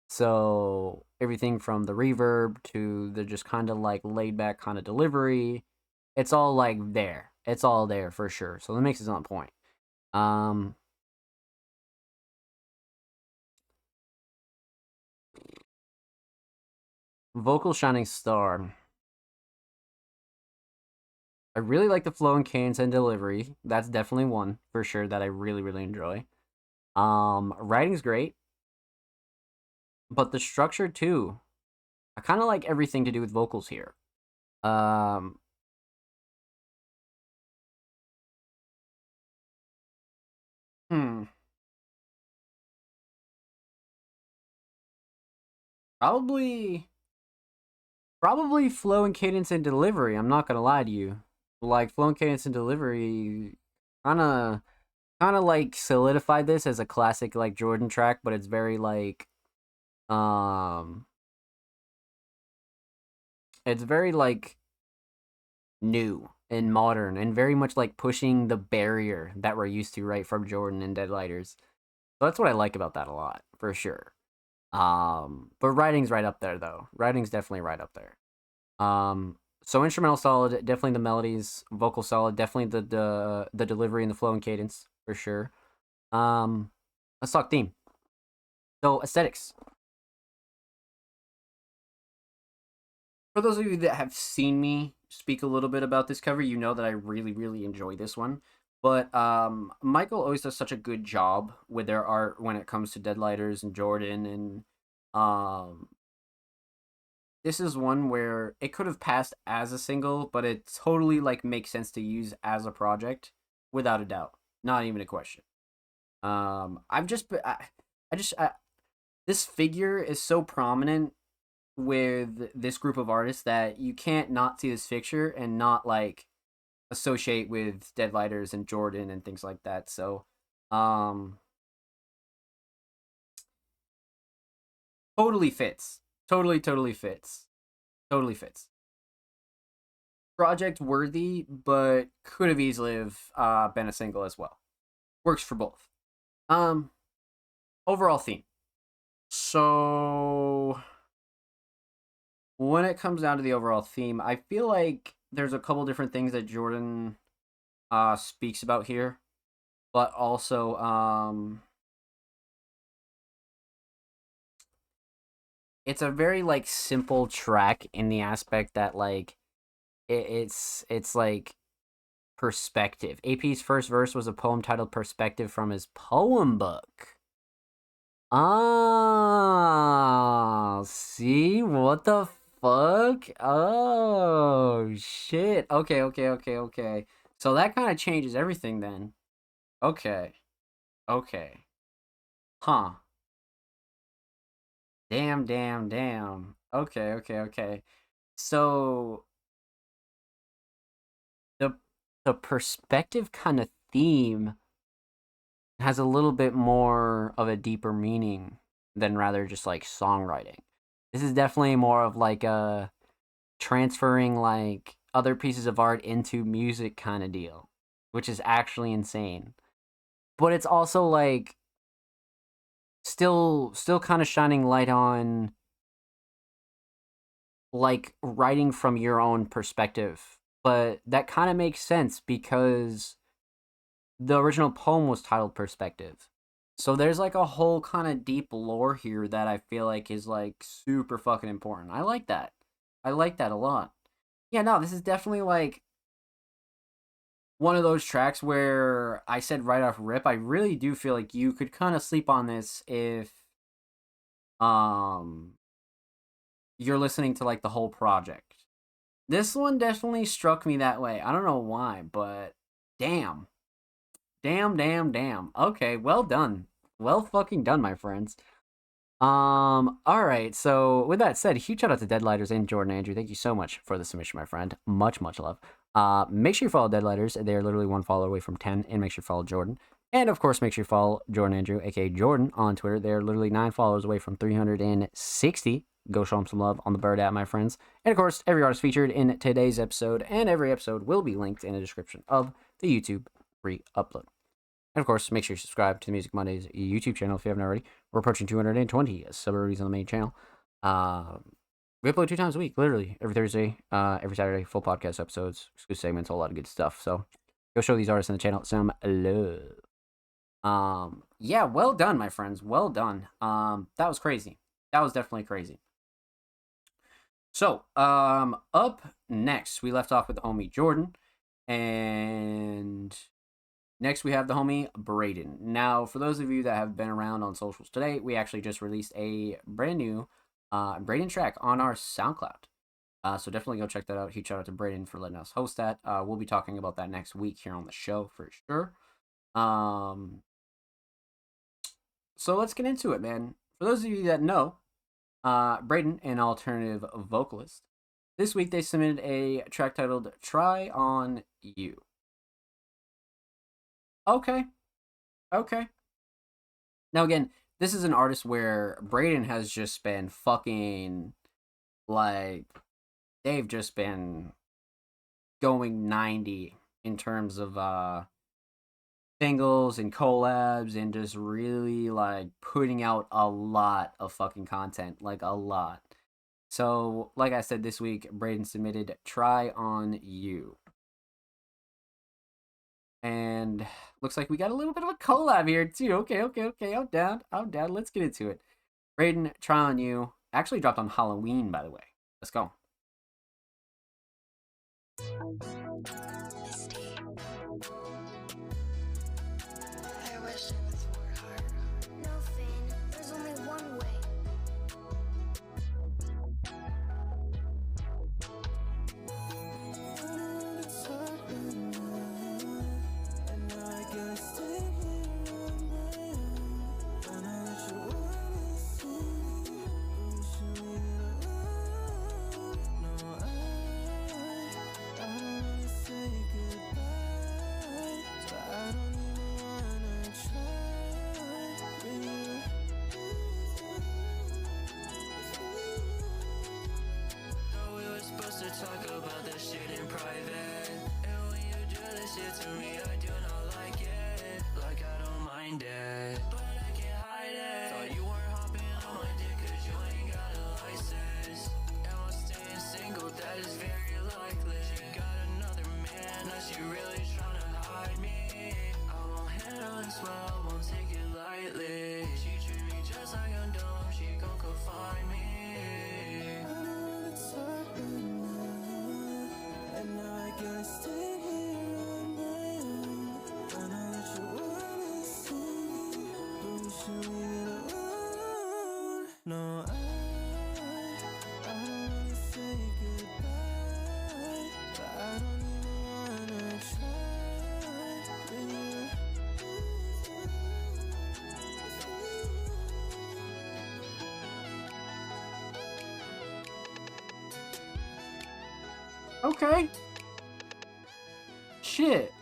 So everything from the reverb to the just kind of like laid back kind of delivery, it's all like there. It's all there for sure. So the mix is on point. Um Vocal Shining Star. I really like the flow and cadence and delivery. That's definitely one for sure that I really really enjoy. Writing's great, but the structure too. I kind of like everything to do with vocals here. Um hmm. Probably Probably flow and cadence and delivery. I'm not gonna lie to you. Like flow and cadence and delivery, kind of like solidified this as a classic like Jordan track, but it's very like um, it's very like new. and modern and very much like pushing the barrier that we're used to, right, from Jordan and Deadlighters. So that's what I like about that a lot, for sure. But writing's right up there though. Writing's definitely right up there. So instrumental solid, definitely the melodies, vocal solid, definitely the delivery and the flow and cadence, for sure. Let's talk theme. So aesthetics. For those of you that have seen me speak a little bit about this cover, you know that I really, really enjoy this one. But Michael always does such a good job with their art when it comes to Deadlighters and Jordan, and this is one where it could have passed as a single, but it totally like makes sense to use as a project without a doubt, not even a question. I've just this figure is so prominent with this group of artists that you can't not see this picture and not like associate with Deadlighters and Jordan and things like that. So totally fits. Totally fits. Totally fits. Project worthy, but could have easily have been a single as well. Works for both. Overall theme. So when it comes down to the overall theme, I feel like there's a couple different things that Jordan speaks about here, but also it's a very like simple track in the aspect that like it's like perspective. AP's first verse was a poem titled Perspective from his poem book. Ah, see, what the fuck? Oh shit. Okay. So that kind of changes everything then. Okay. Huh. Damn. Okay. So the perspective kind of theme has a little bit more of a deeper meaning than rather just like songwriting. This is definitely more of like a transferring like other pieces of art into music kind of deal, which is actually insane. But it's also like still kind of shining light on like writing from your own perspective. But that kind of makes sense because the original poem was titled Perspective. So there's like a whole kind of deep lore here that I feel like is like super fucking important. I like that. I like that a lot. Yeah, no, this is definitely like one of those tracks where I said right off rip, I really do feel like you could kind of sleep on this if um you're listening to like the whole project. This one definitely struck me that way. I don't know why, but damn. Damn. Okay, well done. Well fucking done, my friends. Alright, so with that said, huge shout out to Deadlighters and Jordan Andrew. Thank you so much for the submission, my friend. Much love. Make sure you follow Deadlighters. They're literally one follower away from 10, and make sure you follow Jordan. And of course, make sure you follow Jordan Andrew, aka Jordan, on Twitter. They're literally 9 followers away from 360. Go show them some love on the Bird app, my friends. And of course, every artist featured in today's episode and every episode will be linked in the description of the YouTube free upload. And of course, make sure you subscribe to the Music Mondays YouTube channel if you haven't already. We're approaching 220 subscribers on the main channel. We upload 2 times a week, literally every Thursday, every Saturday, full podcast episodes, exclusive segments, a whole lot of good stuff. So go show these artists in the channel some love. Yeah, well done, my friends. Well done. That was crazy. That was definitely crazy. So, up next, we left off with the homie Jordan, and next we have the homie Braden. Now, for those of you that have been around on socials today, we actually just released a brand new Braden track on our SoundCloud. So definitely go check that out. Huge shout out to Braden for letting us host that. We'll be talking about that next week here on the show for sure. So let's get into it, man. For those of you that know, Braden, an alternative vocalist, this week they submitted a track titled Try On You. Okay. Now again, this is an artist where Braden has just been fucking, like, they've just been going 90 in terms of singles and collabs and just really like putting out a lot of fucking content, like a lot. So, like I said this week, Braden submitted Try On You. And looks like we got a little bit of a collab here too. Okay. I'm down. Let's get into it. Braden, Try On You. Actually dropped on Halloween, by the way. Let's go. I wish it was more hard. No, Finn. There's only one way. Talk about this shit in private. And when you do this shit to me, I do not like it. Like I don't mind it, but I can't hide it. Thought you weren't hopping on my dick cause you ain't got a license. And I'm staying single, that is very likely. She got another man, now she really tryna hide me. I won't handle this well, won't take it lightly. She treat me just like I'm dumb, she gon' come find me. No, I wanna say goodbye, but I don't even wanna try with you. Okay. Shit.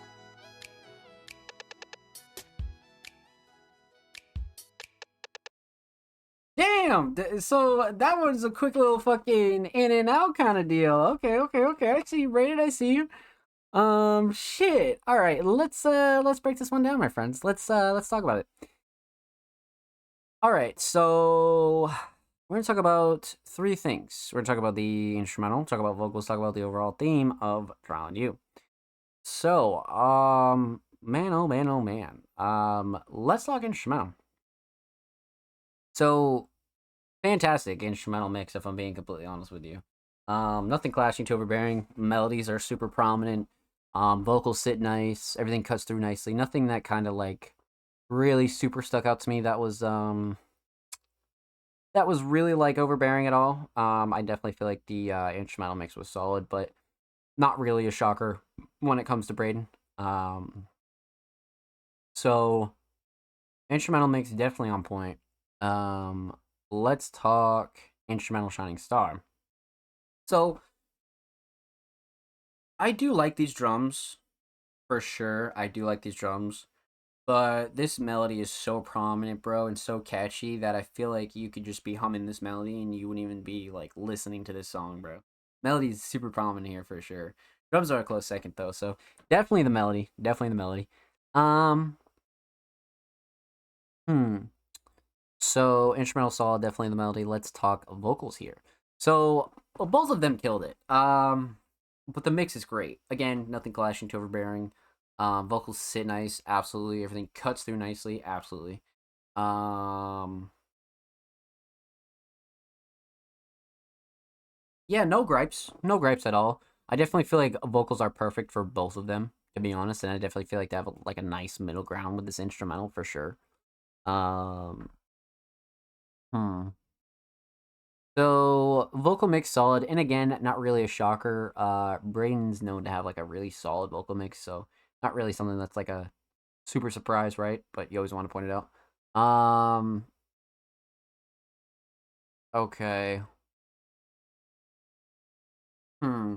Damn. So that was a quick little fucking in and out kind of deal. Okay. I see you, Braden. I see you. Shit. All right. Let's break this one down, my friends. Let's talk about it. All right. So we're gonna talk about three things. We're gonna talk about the instrumental, talk about vocals, talk about the overall theme of Try On You. So, man, oh man. Let's talk instrumental. So, fantastic instrumental mix, if I'm being completely honest with you. Nothing clashing to overbearing. Melodies are super prominent. Vocals sit nice. Everything cuts through nicely. Nothing that kind of like really super stuck out to me. That was really like overbearing at all. I definitely feel like the instrumental mix was solid, but not really a shocker when it comes to Braden. So instrumental mix definitely on point. Let's talk instrumental Shining Star. So I do like these drums for sure. I do like these drums. But this melody is so prominent, bro, and so catchy that I feel like you could just be humming this melody and you wouldn't even be like listening to this song, bro. Melody is super prominent here for sure. Drums are a close second though, so definitely the melody. Um, So instrumental solid, definitely the melody. Let's talk vocals here. So both of them killed it. But the mix is great. Again, nothing clashing to overbearing. Vocals sit nice, absolutely. Everything cuts through nicely, absolutely. Yeah, no gripes at all. I definitely feel like vocals are perfect for both of them, to be honest, and I definitely feel like they have like a nice middle ground with this instrumental for sure. Um, hmm. So vocal mix solid, and again, not really a shocker. Braden's known to have like a really solid vocal mix, so not really something that's like a super surprise, right? But you always want to point it out. Okay. Hmm.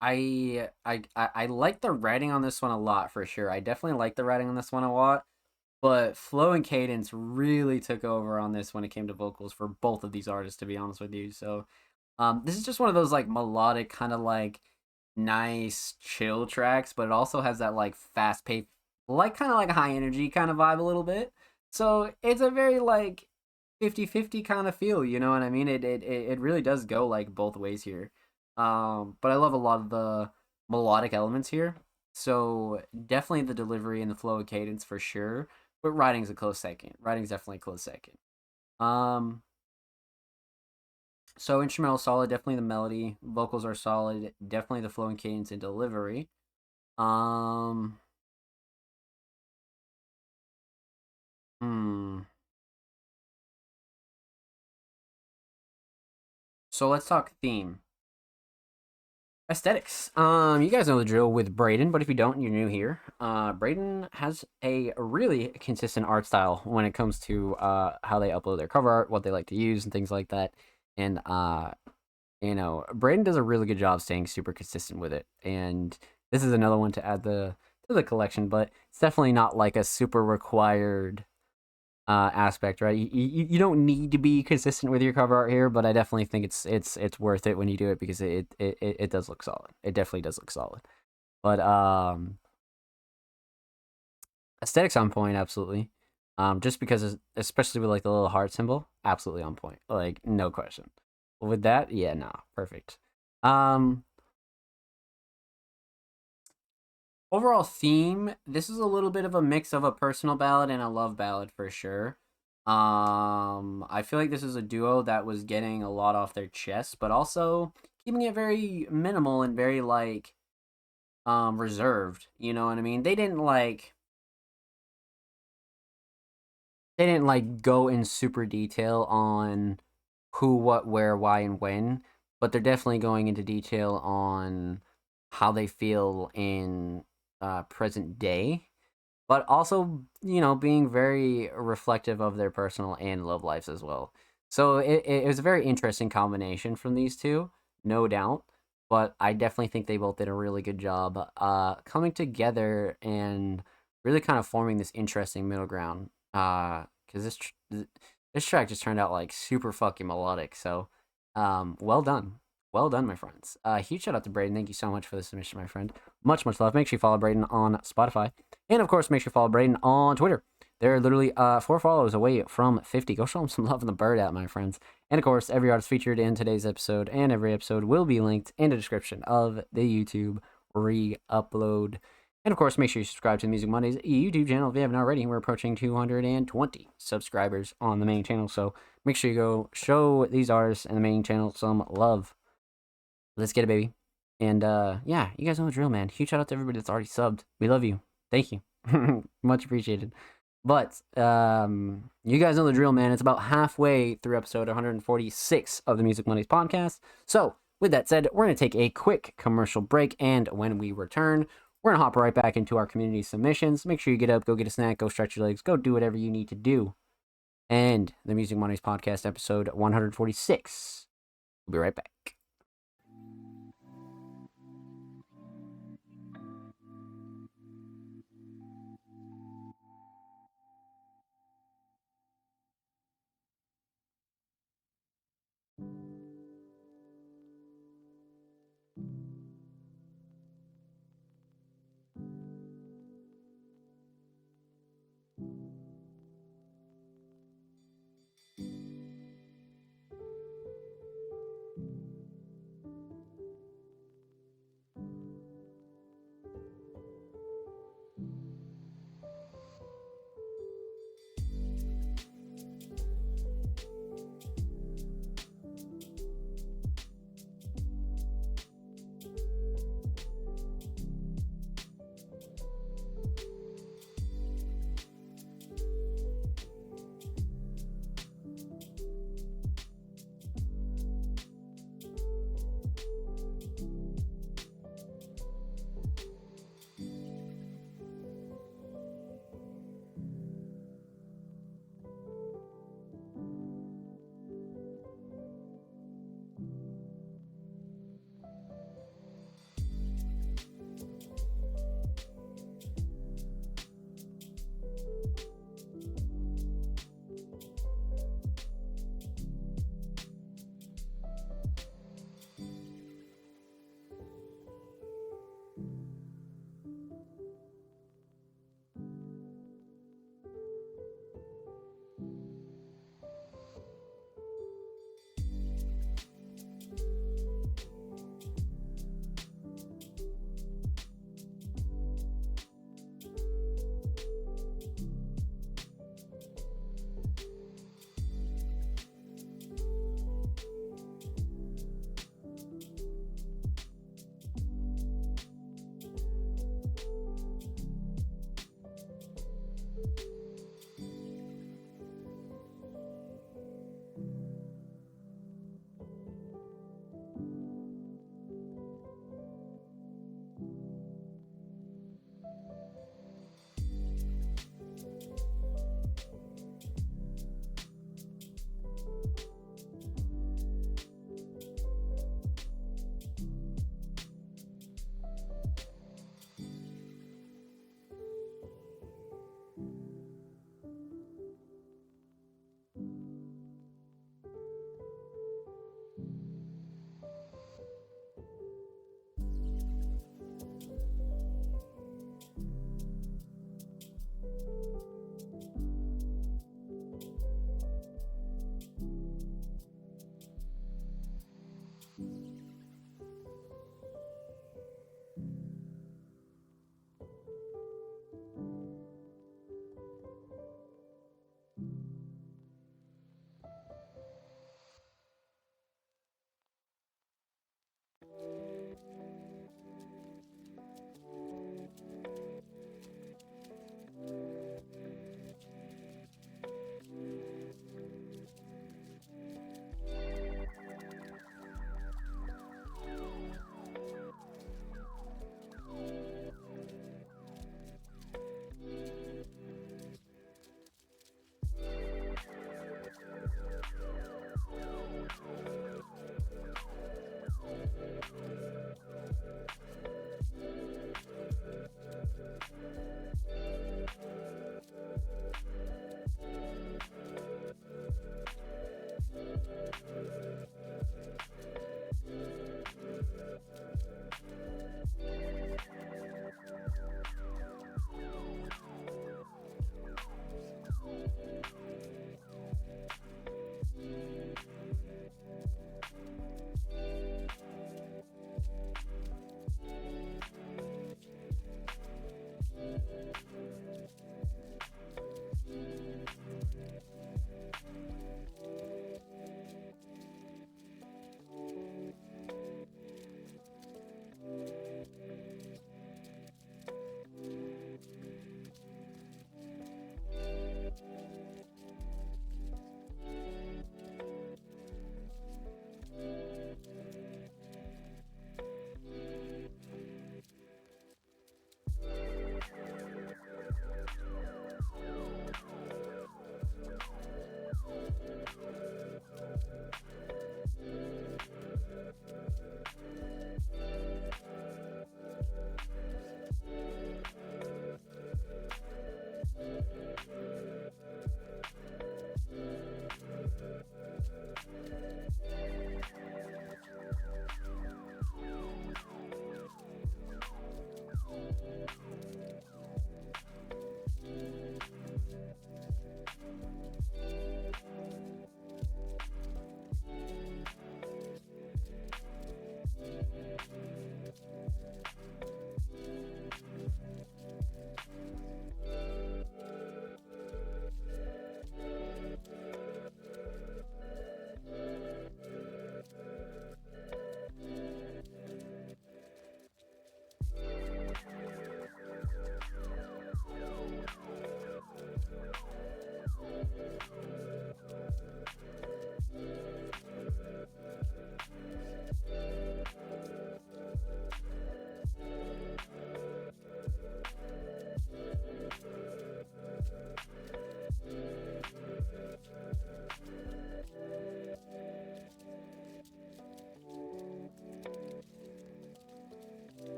I like the writing on this one a lot for sure. I definitely like the writing on this one a lot. But flow and cadence really took over on this when it came to vocals for both of these artists, to be honest with you. So this is just one of those like melodic kind of like nice chill tracks, but it also has that like fast paced, like kind of like a high energy kind of vibe a little bit. So it's a very like 50-50 kind of feel, you know what I mean? It really does go like both ways here. But I love a lot of the melodic elements here. So definitely the delivery and the flow of cadence for sure. But writing's a close second. Writing's definitely a close second. Um, so instrumental solid, definitely the melody. Vocals are solid, definitely the flow and cadence and delivery. Um, hmm. So let's talk theme. Aesthetics. You guys know the drill with Braden, but if you don't, you're new here. Braden has a really consistent art style when it comes to how they upload their cover art, what they like to use, and things like that. And you know, Braden does a really good job staying super consistent with it. And this is another one to add to the collection, but it's definitely not like a super required aspect, right? You don't need to be consistent with your cover art here, but I definitely think it's worth it when you do it because it does look solid. It definitely does look solid. But aesthetics on point, absolutely. Just because especially with like the little heart symbol, absolutely on point. Like no question. With that, yeah, no, perfect. Um Overall theme, this is a little bit of a mix of a personal ballad and a love ballad for sure. I feel like this is a duo that was getting a lot off their chest, but also keeping it very minimal and very like reserved. You know what I mean? They didn't like go in super detail on who, what, where, why, and when, but they're definitely going into detail on how they feel in present day, but also, you know, being very reflective of their personal and love lives as well. So it was a very interesting combination from these two, no doubt. But I definitely think they both did a really good job coming together and really kind of forming this interesting middle ground. Because this track just turned out like super fucking melodic. So, well done. Well done, my friends. Huge shout out to Braden. Thank you so much for the submission, my friend. Much, much love. Make sure you follow Braden on Spotify. And of course, make sure you follow Braden on Twitter. They're literally 4 follows away from 50. Go show them some love in the bird out, my friends. And of course, every artist featured in today's episode and every episode will be linked in the description of the YouTube re-upload. And of course, make sure you subscribe to the Music Mondays YouTube channel if you haven't already. We're approaching 220 subscribers on the main channel, so make sure you go show these artists and the main channel some love. Let's get it, baby. And yeah, you guys know the drill, man. Huge shout out to everybody that's already subbed. We love you. Thank you. Much appreciated. But you guys know the drill, man. It's about halfway through episode 146 of the Music Mondays podcast. So, with that said, we're going to take a quick commercial break. And when we return, we're going to hop right back into our community submissions. Make sure you get up, go get a snack, go stretch your legs, go do whatever you need to do. And the Music Mondays podcast episode 146. We'll be right back.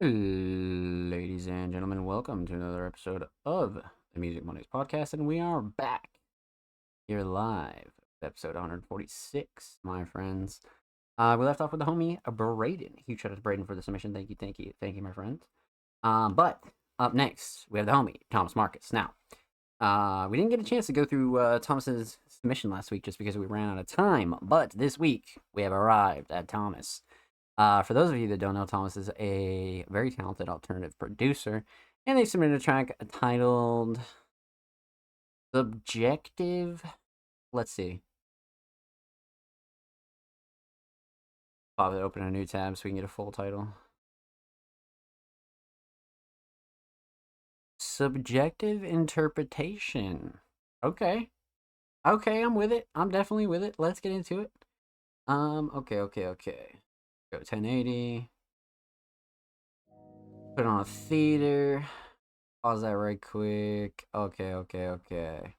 Ladies and gentlemen, welcome to another episode of the Music Mondays podcast, and we are back here live, episode 146, my friends. We left off with the homie Braden. Huge shout out to Braden for the submission. Thank you, my friend. But up next, we have the homie Thomas Marcus. Now, we didn't get a chance to go through Thomas's submission last week just because we ran out of time, but this week we have arrived at Thomas. For those of you that don't know, Thomas is a very talented alternative producer, and they submitted a track titled Subjective. Let's see. Pop it, open a new tab so we can get a full title. Subjective interpretation. Okay, I'm with it. I'm definitely with it. Let's get into it. Okay. Go 1080. Put it on a theater. Pause that right quick. Okay.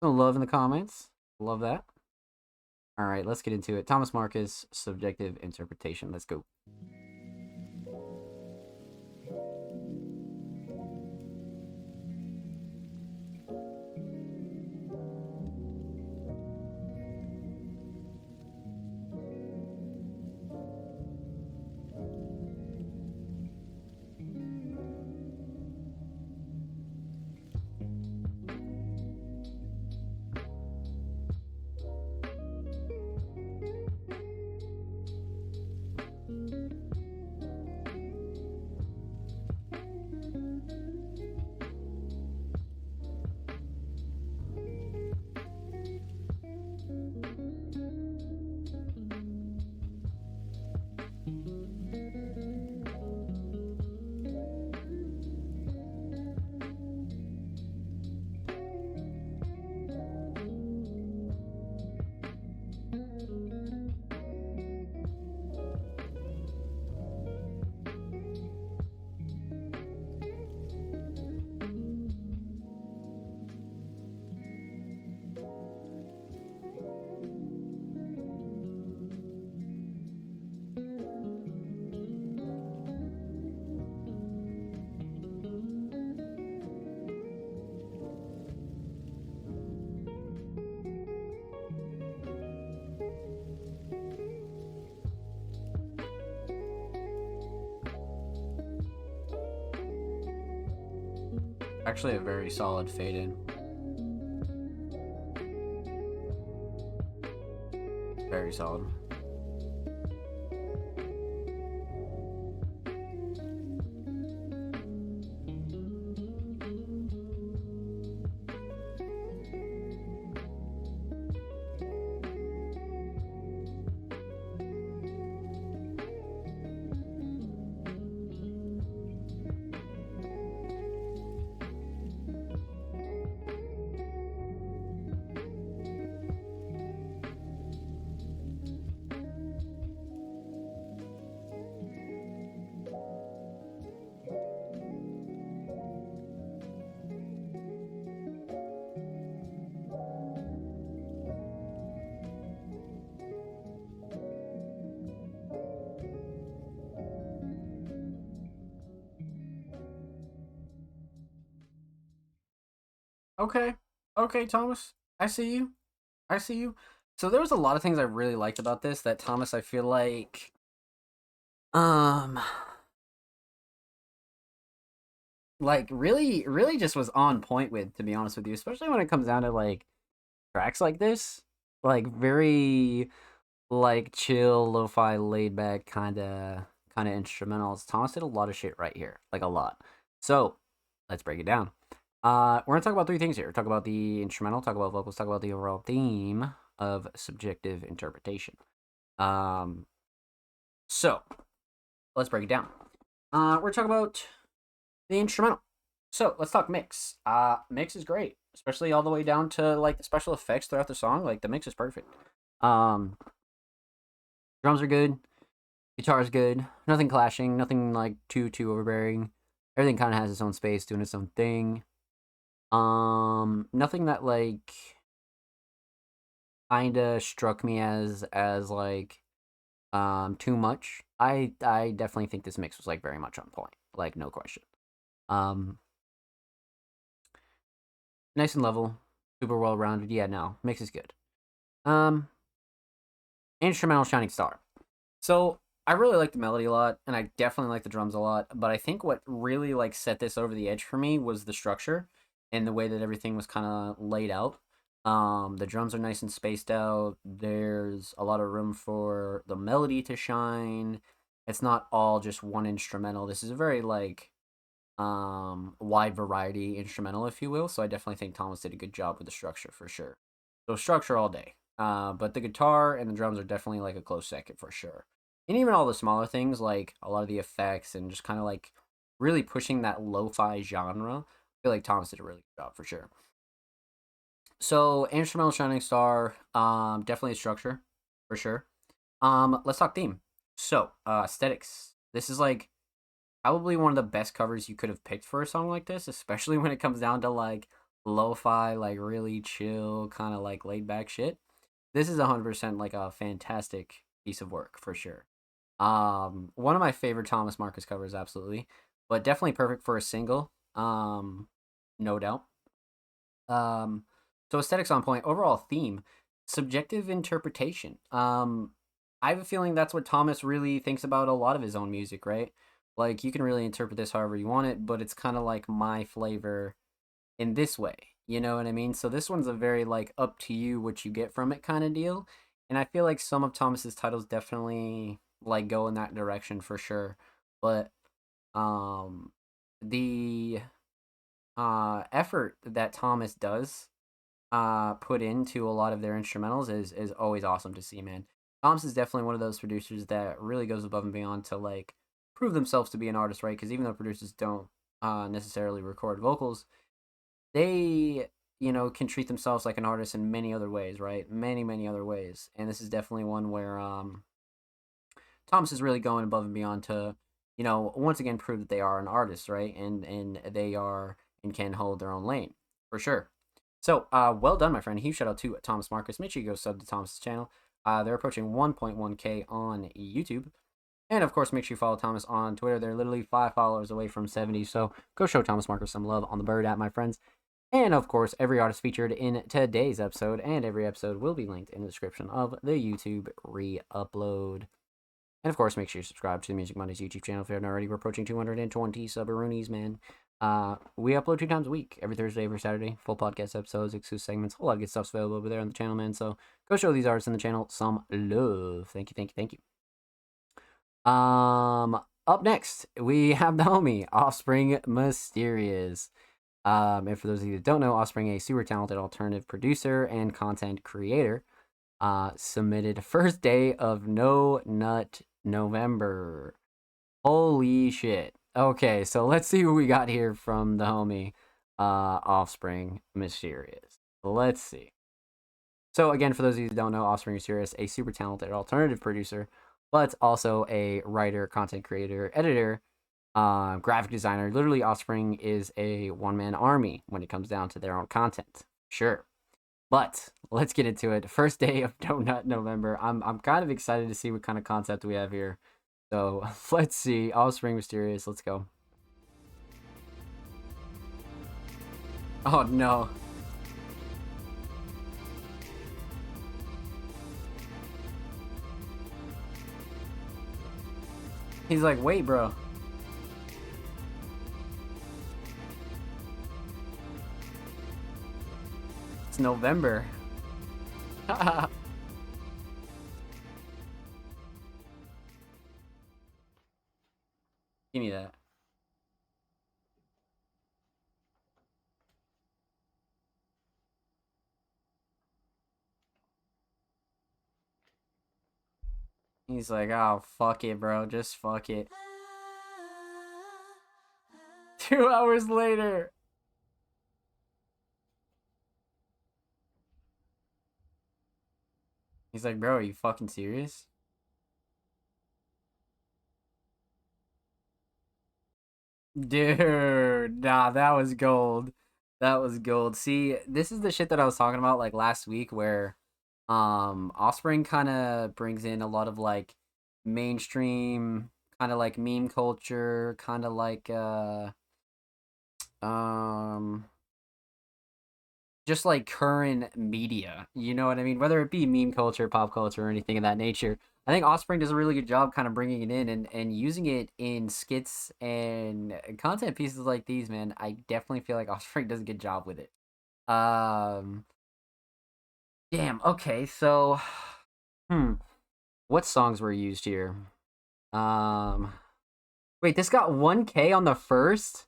Some love in the comments. Love that. Alright, let's get into it. Thomas Marcus, subjective interpretation. Let's go. Actually, a very solid fade in. Very solid. Okay, Thomas. I see you. So there was a lot of things I really liked about this that Thomas, I feel um really just was on point with, to be honest with you, especially when it comes down to like tracks like this. Like very like chill, lo-fi, laid back kinda instrumentals. Thomas did a lot of shit right here. Like a lot. So let's break it down. We're gonna talk about three things here. Talk about the instrumental, talk about vocals, talk about the overall theme of subjective interpretation. So let's break it down. We're talking about the instrumental. So let's talk mix. Mix is great, especially all the way down to like the special effects throughout the song. Like the mix is perfect. Drums are good. Guitar's good. Nothing clashing. Nothing like too overbearing. Everything kind of has its own space, doing its own thing. Nothing that like kinda struck me as like too much. I definitely think this mix was like very much on point, like no question. Um, nice and level, super well rounded. Yeah, no, mix is good. Um, instrumental Shining Star. So I really like the melody a lot, and I definitely like the drums a lot. But I think what really like set this over the edge for me was the structure and the way that everything was kind of laid out. The drums are nice and spaced out. There's a lot of room for the melody to shine. It's not all just one instrumental. This is a very like wide variety instrumental, if you will. So I definitely think Thomas did a good job with the structure for sure. So structure all day. But the guitar and the drums are definitely like a close second for sure. And even all the smaller things, like a lot of the effects and just kind of like really pushing that lo-fi genre, I feel like Thomas did a really good job for sure. So instrumental Shining Star, definitely a structure for sure. Let's talk theme. So aesthetics. This is like probably one of the best covers you could have picked for a song like this, especially when it comes down to like lo-fi, like really chill, kind of like laid back shit. This is 100% like a fantastic piece of work for sure. One of my favorite Thomas Marcus covers, absolutely, but definitely perfect for a single. No doubt. Um, so aesthetics on point. Overall theme, subjective interpretation. I have a feeling that's what Thomas really thinks about a lot of his own music, right? Like you can really interpret this however you want it, but it's kind of like my flavor in this way. You know what I mean? So this one's a very like up to you what you get from it kind of deal. And I feel like some of Thomas's titles definitely like go in that direction for sure. But um the effort that Thomas does put into a lot of their instrumentals is always awesome to see, man. Thomas is definitely one of those producers that really goes above and beyond to like prove themselves to be an artist, right? Because even though producers don't necessarily record vocals, they can treat themselves like an artist in many other ways, right? Many other ways, and this is definitely one where Thomas is really going above and beyond to once again prove that they are an artist, right? And they are and can hold their own lane for sure. So well done, my friend. Huge shout out to Thomas Marcus. Make sure you go sub to Thomas's channel. They're approaching 1.1k on YouTube. And of course, make sure you follow Thomas on Twitter. They're literally 5 followers away from 70. So go show Thomas Marcus some love on the bird app, my friends. And of course, every artist featured in today's episode and every episode will be linked in the description of the YouTube re-upload. And of course, make sure you subscribe to the Music Mondays YouTube channel if you haven't already. We're approaching 220 subaroonies, man. We upload 2 times a week, every Thursday, every Saturday. Full podcast episodes, exclusive segments, a whole lot of good stuff's available over there on the channel, man. So go show these artists in the channel some love. Thank you. Up next, we have the homie Offspring Mysterious. And for those of you that don't know, Offspring, a super talented alternative producer and content creator, submitted first day of No Nut November. Holy shit. Okay, so let's see what we got here from the homie Offspring Mysterious. Let's see. So again, for those of you that don't know, Offspring Mysterious, a super talented alternative producer, but also a writer, content creator, editor, graphic designer. Literally, Offspring is a one-man army when it comes down to their own content. Sure. But let's get into it. First day of Donut November. I'm kind of excited to see what kind of concept we have here. So let's see. Offspring Mysterious. Let's go. Oh no. He's like, wait, bro. It's November. Give me that. He's like, oh, fuck it, bro. Just fuck it. 2 hours later. He's like, bro, are you fucking serious? Dude, nah, that was gold. That was gold. See, this is the shit that I was talking about like last week where Offspring kind of brings in a lot of like mainstream, kind of like meme culture, kind of like um just like current media. You know what I mean? Whether it be meme culture, pop culture, or anything of that nature. I think Offspring does a really good job kind of bringing it in and using it in skits and content pieces like these, man. I definitely feel like Offspring does a good job with it. Um Damn, okay, so hmm. What songs were used here? Um Wait, this got 1K on the first?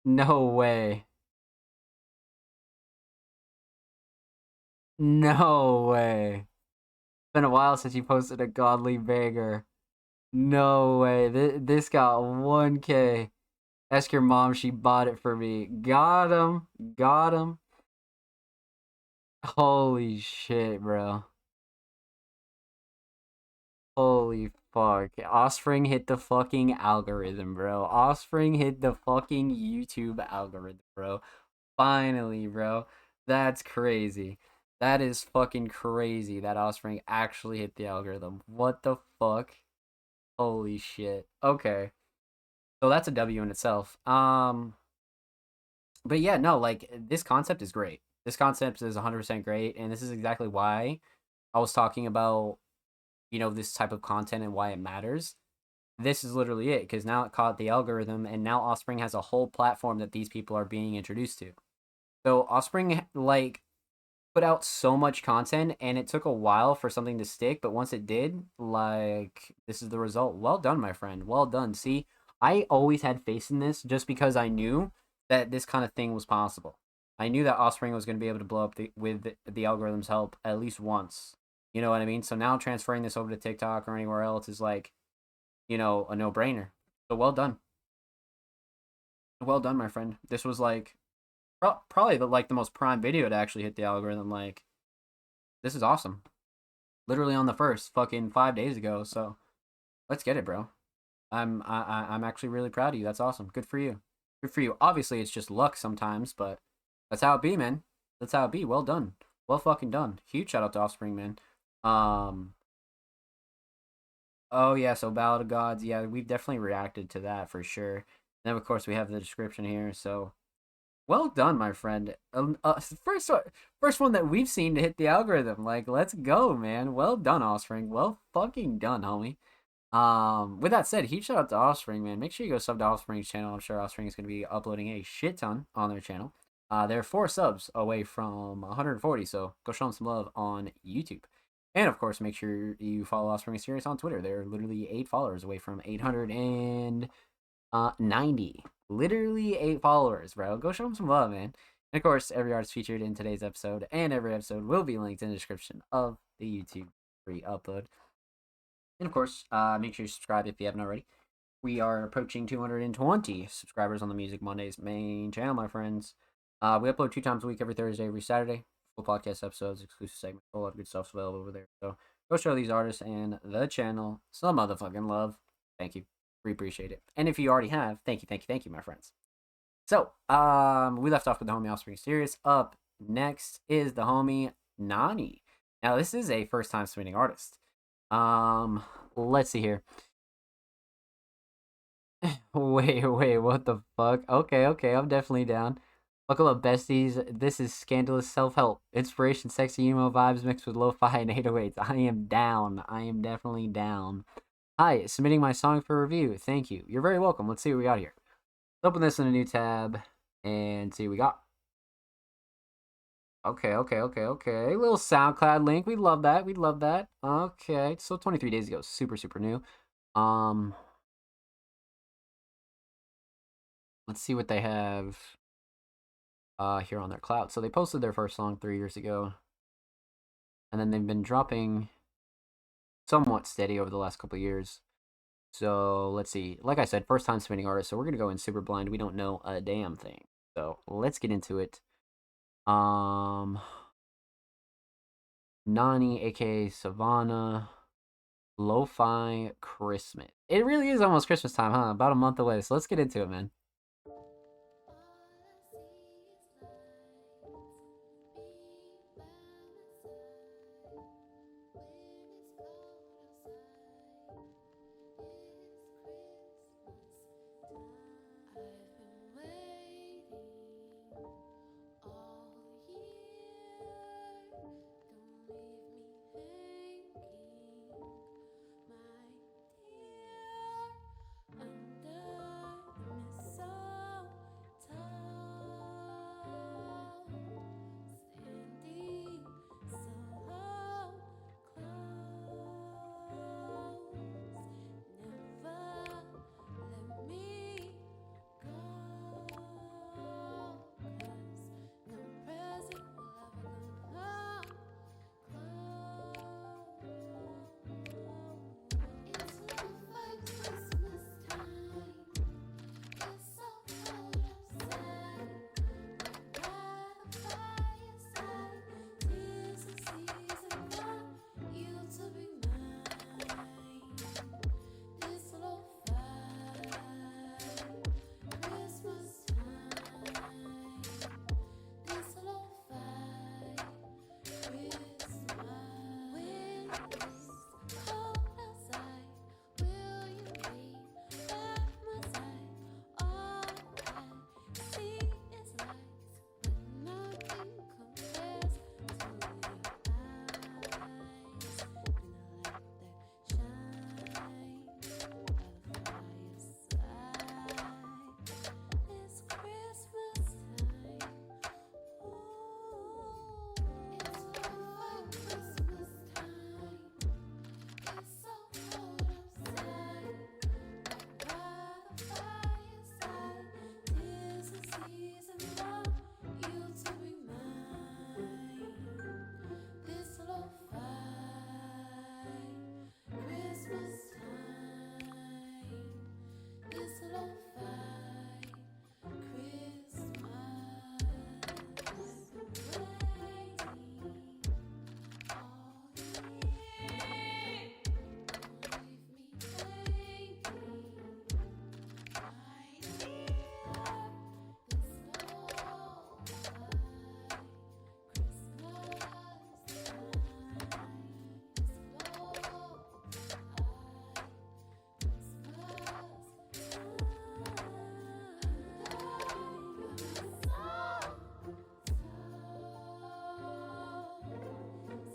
No way. No way. Been a while since you posted a godly banger. No way. This got 1K. Ask your mom, she bought it for me. Got him. Got him. Holy shit, bro. Holy fuck. Offspring hit the fucking algorithm, bro. Offspring hit the fucking YouTube algorithm, bro. Finally, bro. That's crazy. That is fucking crazy that Offspring actually hit the algorithm. What the fuck? Holy shit. Okay. So that's a W in itself. But yeah, no, like this concept is great. This concept is 100% great, and this is exactly why I was talking about, this type of content and why it matters. This is literally it, because now it caught the algorithm, and now Offspring has a whole platform that these people are being introduced to. So Offspring, like, put out so much content, and it took a while for something to stick, but once it did, like, this is the result. Well done, my friend. Well done. See, I always had faith in this just because I knew that this kind of thing was possible. I knew that Offspring was going to be able to blow up with the algorithm's help at least once. You know what I mean? So now transferring this over to TikTok or anywhere else is like, a no-brainer. So well done. Well done, my friend. This was like probably the most prime video to actually hit the algorithm. Like, this is awesome. Literally on the first fucking 5 days ago. So let's get it, bro. I'm actually really proud of you. That's awesome. Good for you. Good for you. Obviously, it's just luck sometimes, but that's how it be, man. That's how it be. Well done. Well fucking done. Huge shout out to Offspring, man. Um. Oh yeah, so Ballad of Gods. Yeah, we've definitely reacted to that for sure. And then of course we have the description here. So well done, my friend. First one that we've seen to hit the algorithm. Like, let's go, man. Well done, Offspring. Well fucking done, homie. With that said, huge shout out to Offspring, man. Make sure you go sub to Offspring's channel. I'm sure Offspring is going to be uploading a shit ton on their channel. They're 4 subs away from 140, so go show them some love on YouTube. And of course, make sure you follow Offspring Serious on Twitter. They're literally 8 followers away from 890. Literally 8 followers, bro. Go show them some love, man. And of course, every artist featured in today's episode and every episode will be linked in the description of the YouTube free upload. And of course, make sure you subscribe if you haven't already. We are approaching 220 subscribers on the Music Mondays main channel, my friends. We upload 2 times a week, every Thursday, every Saturday. Full podcast episodes, exclusive segments, a whole lot of good stuff's available over there. So go show these artists and the channel some motherfucking love. Thank you. We appreciate it. And if you already have, thank you, my friends. So, we left off with the homie Offspring Serious. Up next is the homie Nani. Now, this is a first-time submitting artist. Let's see here. Wait, what the fuck? Okay, I'm definitely down. Buckle up, besties. This is scandalous self-help. Inspiration, sexy emo vibes mixed with lo-fi and 808s. I am down. I am definitely down. Hi, submitting my song for review. Thank you. You're very welcome. Let's see what we got here. Let's open this in a new tab and see what we got. Okay. Little SoundCloud link. We love that. Okay. So 23 days ago. Super new. Let's see what they have here on their cloud. So they posted their first song 3 years ago. And then they've been dropping somewhat steady over the last couple of years. So let's see. Like I said, first time submitting artist. So we're going to go in super blind. We don't know a damn thing. So let's get into it. Nani, aka Savannah, Lo-Fi Christmas. It really is almost Christmas time, huh? About a month away. So let's get into it, man.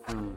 Hmm.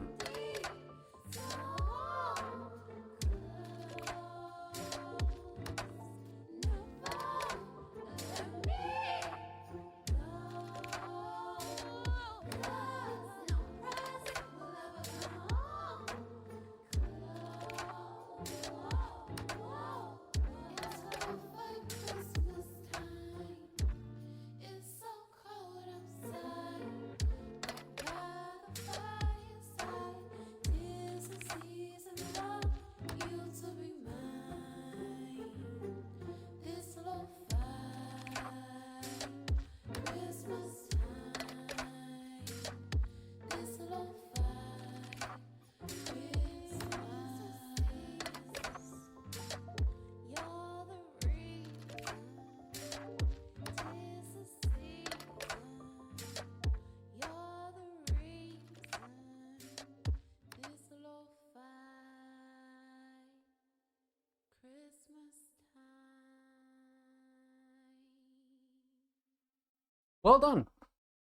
Well done.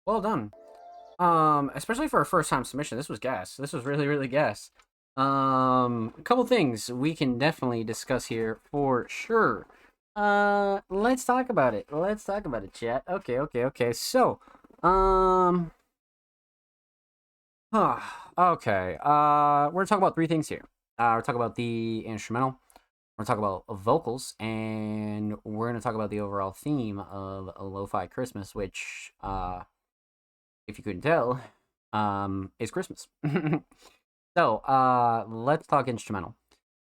Well done. Especially for a first time submission, this was gas. This was really, really gas. A couple things we can definitely discuss here for sure. Let's talk about it. Let's talk about it, chat. Okay. So, okay. We're gonna talk about three things here. We're talking about the instrumental. We're gonna talk about vocals, and we're gonna talk about the overall theme of a lo-fi Christmas, which, if you couldn't tell, is Christmas. So, let's talk instrumental.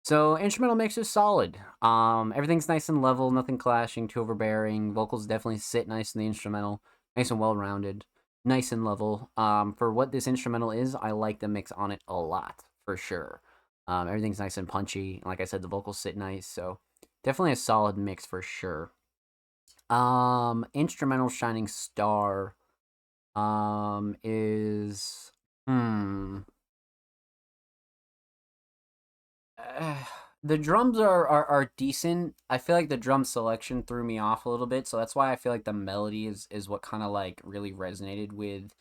So, instrumental mix is solid. Everything's nice and level, nothing clashing, too overbearing. Vocals definitely sit nice in the instrumental, nice and well-rounded, nice and level. For what this instrumental is, I like the mix on it a lot, for sure. Everything's nice and punchy. Like I said, the vocals sit nice, so definitely a solid mix for sure. Instrumental Shining Star is the drums are decent. I feel like the drum selection threw me off a little bit, so that's why I feel like the melody is what kind of like really resonated with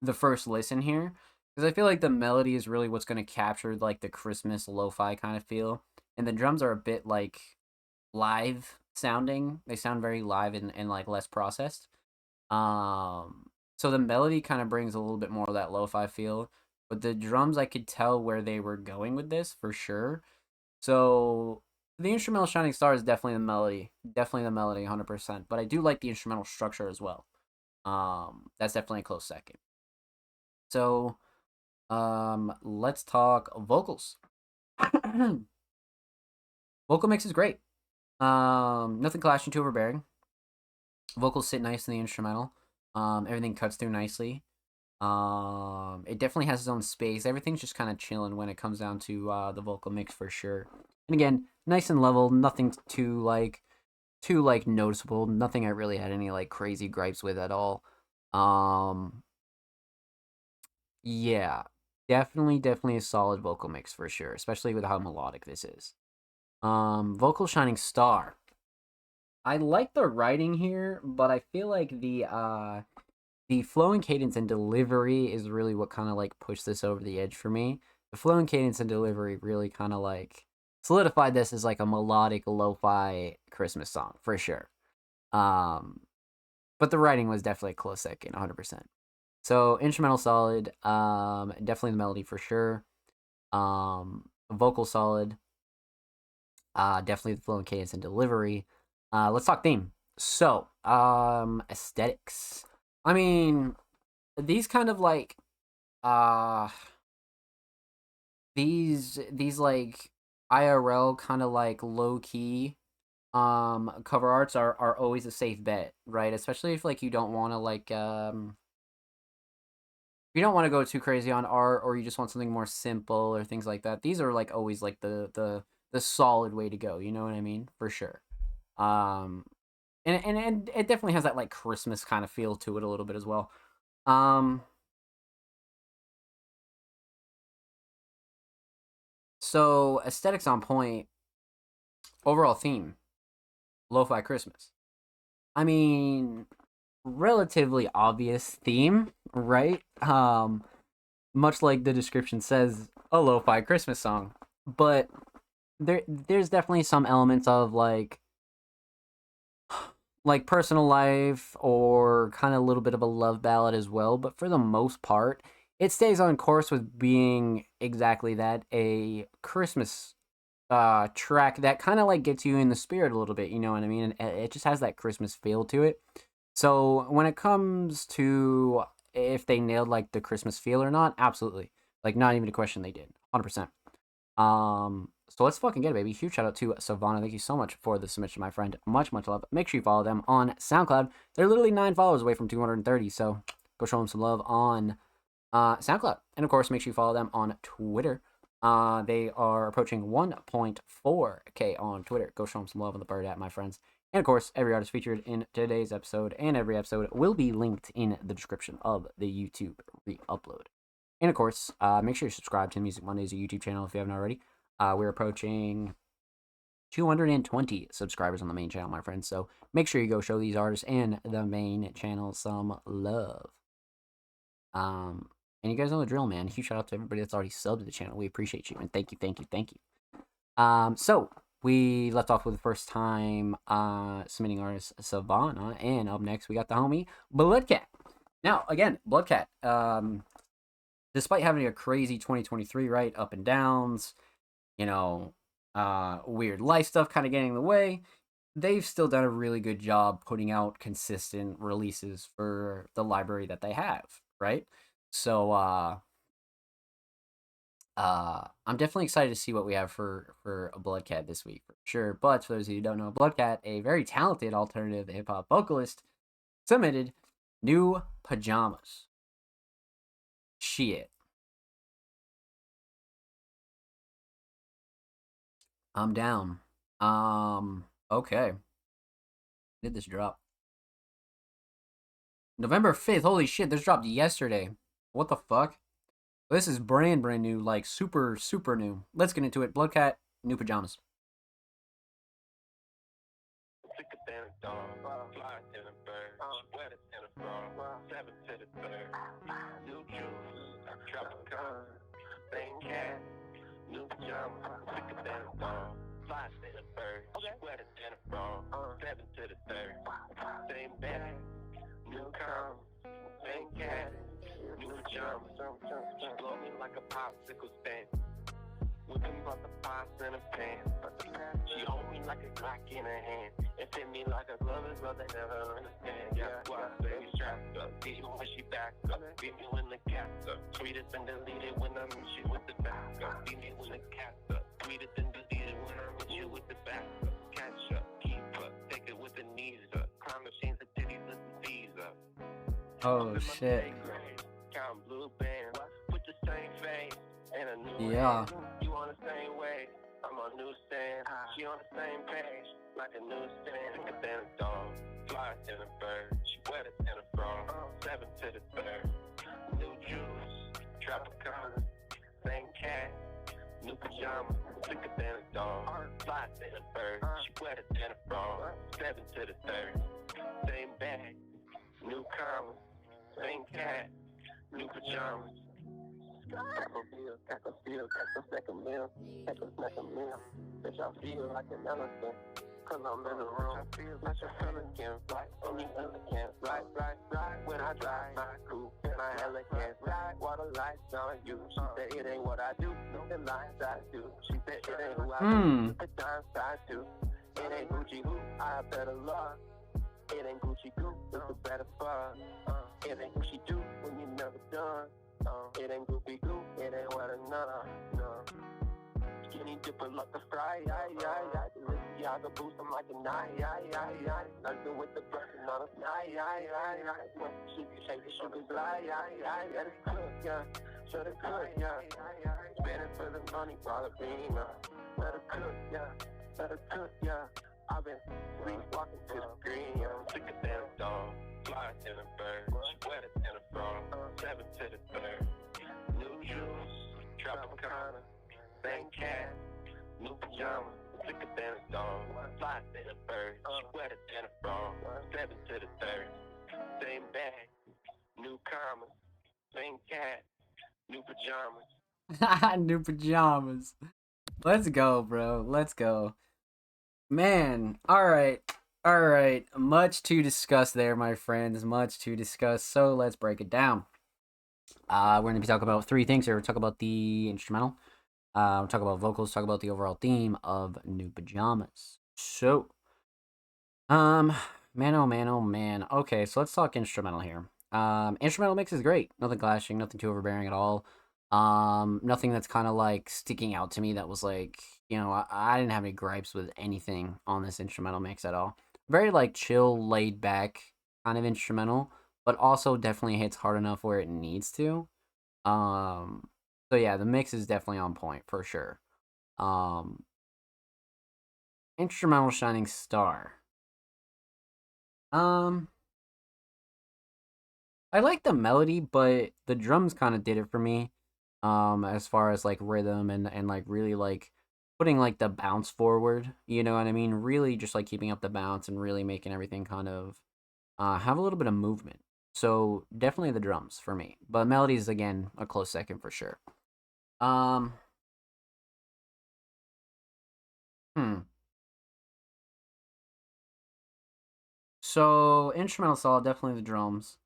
the first listen here, because I feel like the melody is really what's going to capture like the Christmas lo-fi kind of feel, and the drums are a bit like live sounding. They sound very live and like less processed. So the melody kind of brings a little bit more of that lo-fi feel, but the drums I could tell where they were going with this for sure. So the instrumental Shining Star is definitely the melody, 100%. But I do like the instrumental structure as well. That's definitely a close second. So, let's talk vocals. Vocal mix is great. Nothing clashing, too overbearing. Vocals sit nice in the instrumental. Everything cuts through nicely. It definitely has its own space. Everything's just kind of chilling when it comes down to the vocal mix for sure. And again, nice and level. Nothing too noticeable. Nothing I really had any like crazy gripes with at all. Yeah, definitely a solid vocal mix for sure, especially with how melodic this is. Vocal Shining Star. I like the writing here, but I feel like the flowing cadence and delivery is really what kind of like pushed this over the edge for me. The flowing cadence and delivery really kind of like solidified this as like a melodic lo-fi Christmas song for sure. But the writing was definitely a close second, 100%. So instrumental solid, definitely the melody for sure. Vocal solid, definitely the flowing cadence and delivery. Let's talk theme. So, aesthetics. I mean, these kind of like, these like IRL kind of like low key, cover arts are always a safe bet, right? Especially if like you don't want to like, you don't want to go too crazy on art, or you just want something more simple or things like that. These are like always like the solid way to go. You know what I mean? For sure. And it definitely has that like Christmas kind of feel to it a little bit as well. So aesthetics on point. Overall theme, lo-fi Christmas. I mean, relatively obvious theme, right? much like the description says, a lo-fi Christmas song. But there's definitely some elements of like personal life or kind of a little bit of a love ballad as well, but for the most part it stays on course with being exactly that, a Christmas track that kind of like gets you in the spirit a little bit, you know what I mean? And it just has that Christmas feel to it. So when it comes to if they nailed like the Christmas feel or not, absolutely. Like not even a question, they did. 100%. So let's fucking get it, baby. Huge shout out to Savannah. Thank you so much for the submission, my friend. Much love. Make sure you follow them on SoundCloud. They're literally 9 followers away from 230, so go show them some love on SoundCloud. And of course, make sure you follow them on Twitter. They are approaching 1.4K on Twitter. Go show them some love on the bird app, my friends. And of course, every artist featured in today's episode and every episode will be linked in the description of the YouTube re-upload. And of course, make sure you subscribe to Music Mondays YouTube channel if you haven't already. We're approaching 220 subscribers on the main channel, my friends. So make sure you go show these artists and the main channel some love. And you guys know the drill, man. Huge shout out to everybody that's already subbed to the channel. We appreciate you, and thank you. So we left off with the first time submitting artist Savannah, and up next we got the homie Bloodcat. Now again, Bloodcat. Despite having a crazy 2023, right, up and downs, you know, weird life stuff kind of getting in the way, they've still done a really good job putting out consistent releases for the library that they have, right? So I'm definitely excited to see what we have for Bloodcat this week, for sure. But for those of you who don't know, Bloodcat, a very talented alternative hip-hop vocalist, submitted New Pajamas. Shit. I'm down. Okay. Did this drop? November 5th. Holy shit, this dropped yesterday. What the fuck? This is brand new, like super new. Let's get into it. Bloodcat, New Pajamas. New pajamas, thicker than a thong. Fly than a bird, wetter than a frog. 7 to the 3rd, same bag, new commas, same cat, new pajamas. She blow me like a popsicle stand. Whipping about the pots in a pan. She hold me like a Glock in her hand. And fit me like a glove is what they never understand. Yeah, why baby strapped up. Beat you when she back up. Beat me when the cat's up. Tweet us and delete it when I meet you with the back up. Beat me when the cat's up. Tweet us and delete it when I meet you with the back up. Catch up, keep up. Take it with the knees up. Crime machines, the titties, lift the fees up. Oh shit. Count blue bands. Put the same face. And a new yeah. You on the same way, I'm on newsstand. She on the same page, like a newsstand. Thicker than a dog, fly than a bird. She wetter than a frog, 7 to the 3rd. New juice, Tropicana, same cat, new pajamas. Thicker than a dog, fly than a bird. She wetter than a frog, 7 to the 3rd. Same bag, new commas, same cat, new pajamas. Taco feel, taco second meal, taco second meal. Bitch, I feel like an elephant, cause I'm in the room. I feel like a pelican, fly on the elegant. Right, when I drive my coupe and my elegant. Right, water lights on you. She said it ain't what I do, the lines I do. She said it ain't who I do, the times I do. It ain't Gucci who, I better love. It ain't Gucci goo, it's a better fuck. It ain't Gucci do when you never done. It ain't goofy goo, it ain't what another, no. Skinny dipper like a fry, Balenciaga boost, I'm like a nothing with the person on a when she be shaking, she be fly, let it cook, yeah, should it cook, yeah. Spending for the money, ballerina. Let it cook, yeah, let it cook, yeah. I've been sleepwalking to the green, yeah. Thicker than a dog, fly than a bird, she wetter than a frog, 7 to the 3rd. New juice, Tropicana, same cat, new pajamas. Thicker than a dog, fly than a bird, she wetter than a frog, 7 to the 3rd. Same bag, new commas, same cat, New pajamas. New pajamas. Let's go, bro. Let's go. Man, all right. All right. Much to discuss there, my friends. Much to discuss. So let's break it down. We're going to be talking about three things here. We'll talk about the instrumental. We'll talk about vocals, talk about the overall theme of New Pajamas. So, man, oh man, oh man. Okay, so let's talk instrumental here. Instrumental mix is great. Nothing clashing, nothing too overbearing at all. Nothing that's kind of like sticking out to me that was like, I didn't have any gripes with anything on this instrumental mix at all. Very like chill, laid back kind of instrumental, but also definitely hits hard enough where it needs to. So yeah, the mix is definitely on point for sure. Instrumental Shining Star. I like the melody, but the drums kind of did it for me. As far as like rhythm and like really like putting like the bounce forward, you know what I mean? Really just like keeping up the bounce and really making everything kind of have a little bit of movement. So definitely the drums for me, but melodies again a close second for sure. Um, hmm. So instrumental solid, definitely the drums.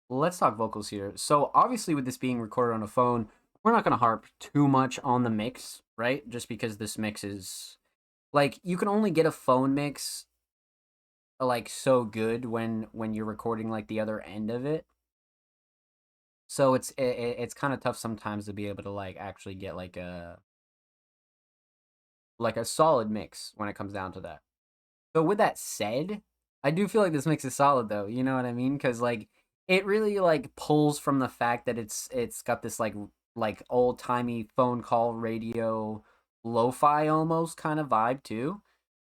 Let's talk vocals here. So obviously, with this being recorded on a phone, we're not gonna harp too much on the mix, right? Just because this mix is like you can only get a phone mix like so good when you're recording like the other end of it. So it's kind of tough sometimes to be able to like actually get like a solid mix when it comes down to that. So with that said, I do feel like this mix is solid though. You know what I mean? Because like it really like pulls from the fact that it's got this like old timey phone call radio lo-fi almost kind of vibe too.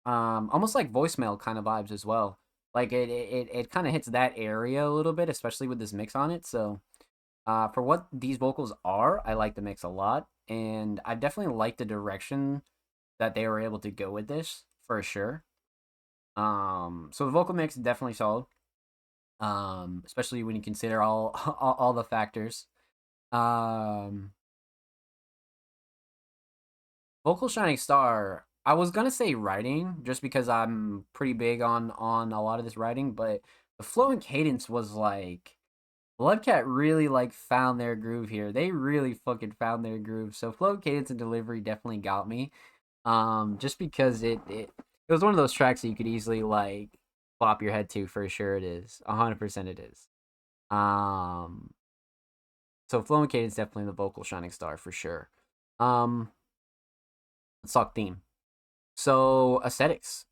Almost like voicemail kind of vibes as well. Like it kind of hits that area a little bit, especially with this mix on it. So for what these vocals are, I like the mix a lot, and I definitely like the direction that they were able to go with this for sure. So the vocal mix is definitely solid. Especially when you consider all the factors. Um, Vocal Shining Star. I was gonna say writing, just because I'm pretty big on a lot of this writing, but the flow and cadence was like Bloodcat really like found their groove here. They really fucking found their groove. So flow, cadence, and delivery definitely got me. Just because it was one of those tracks that you could easily like bop your head to for sure. It is 100%. It is. Um, so flow and cadence definitely the vocal shining star for sure. Um, let's talk theme. So aesthetics.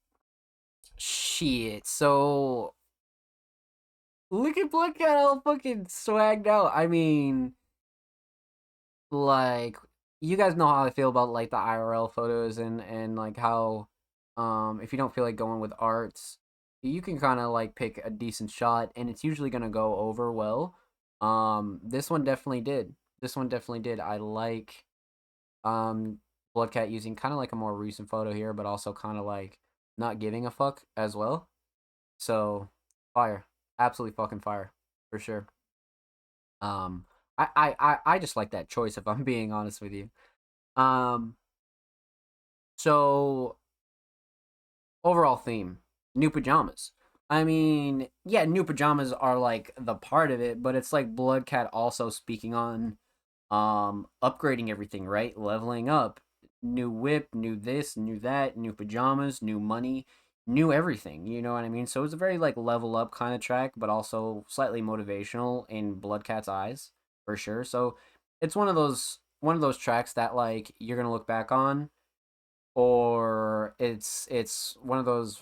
Shit. So look at Bloodcat all fucking swagged out. I mean, like you guys know how I feel about like the IRL photos and like how if you don't feel like going with arts, you can kind of like pick a decent shot and it's usually going to go over well. This one definitely did. This one definitely did. I like Bloodcat using kind of like a more recent photo here, but also kind of like not giving a fuck as well. So, fire. Absolutely fucking fire for sure. Um I just like that choice if I'm being honest with you. Um so overall theme, new pajamas. I mean, yeah, new pajamas are like the part of it, but it's like Bloodcat also speaking on upgrading everything, right? Leveling up. New whip, new this, new that, new pajamas, new money, new everything, you know what I mean? So it's a very like level up kind of track, but also slightly motivational in Bloodcat's eyes, for sure. So it's one of those tracks that like you're gonna look back on, or it's one of those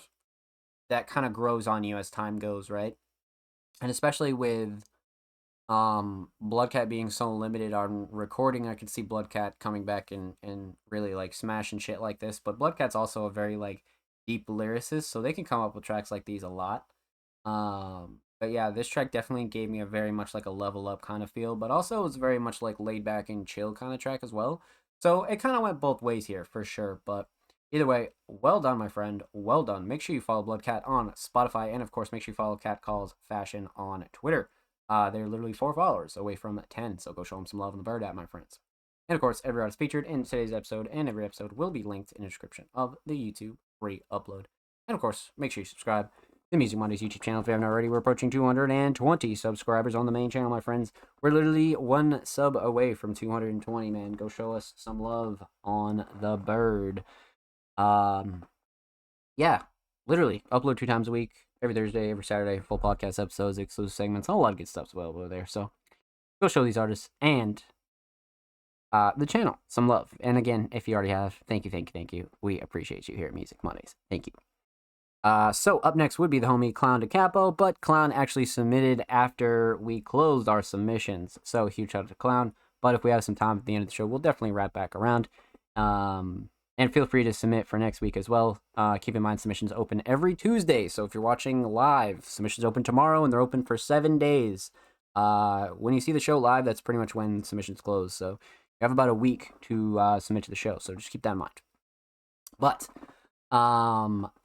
that kind of grows on you as time goes, right? And especially with Bloodcat being so limited on recording, I could see Bloodcat coming back and really like smashing shit like this. But Bloodcat's also a very like deep lyricist, so they can come up with tracks like these a lot. But yeah, this track definitely gave me a very much like a level up kind of feel, but also it's very much like laid back and chill kind of track as well. So it kind of went both ways here for sure. But either way, well done, my friend. Well done. Make sure you follow Bloodcat on Spotify, and of course, make sure you follow Cat Calls Fashion on Twitter. They're literally 4 followers away from 10, so go show them some love on the bird app, my friends. And of course, every artist featured in today's episode and every episode will be linked in the description of the YouTube free upload. And of course, make sure you subscribe to the Music Mondays YouTube channel if you haven't already. We're approaching 220 subscribers on the main channel, my friends. We're literally 1 sub away from 220, man. Go show us some love on the bird. Yeah, literally upload 2 times a week, every Thursday, every Saturday, full podcast episodes, exclusive segments, a lot of good stuff's available over there. So go show these artists and the channel some love. And again, if you already have, thank you. We appreciate you here at Music Mondays. Thank you. So up next would be the homie Clown DeCapo, but Clown actually submitted after we closed our submissions. So huge shout out to Clown. But if we have some time at the end of the show, we'll definitely wrap back around. And feel free to submit for next week as well. Keep in mind, submissions open every Tuesday. So if you're watching live, submissions open tomorrow, and they're open for 7 days. When you see the show live, that's pretty much when submissions close. So you have about a week to submit to the show. So just keep that in mind. But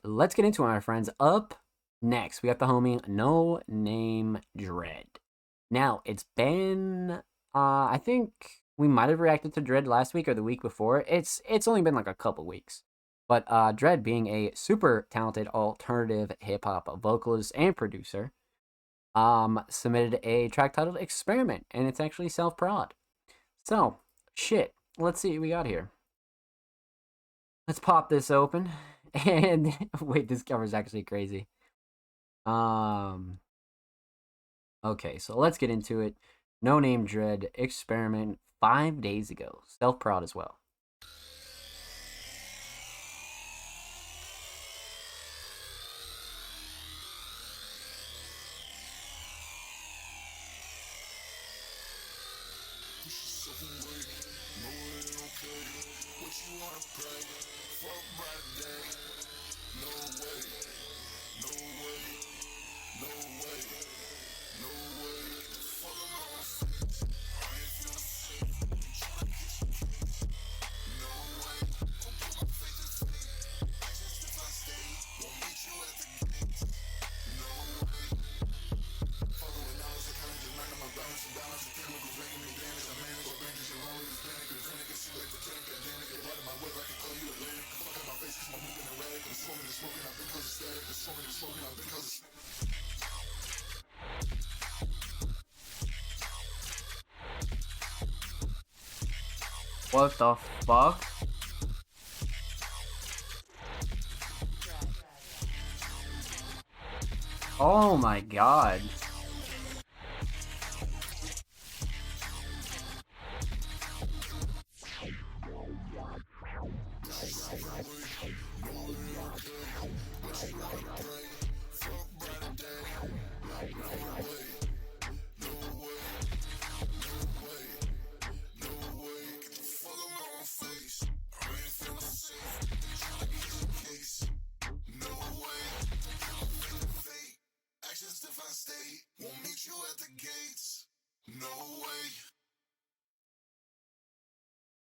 let's get into it, my friends. Up next, we got the homie No Name Dread. Now, it's been, I think we might have reacted to Dread last week or the week before. It's only been like a couple weeks. But Dread, being a super talented alternative hip-hop vocalist and producer, submitted a track titled Experiment, and it's actually self-prod. So, shit, let's see what we got here. Let's pop this open. And, wait, this cover's actually crazy. Okay, so let's get into it. No Name Dread, Experiment, 5 days ago. Self-prod as well. What the fuck? Oh my god.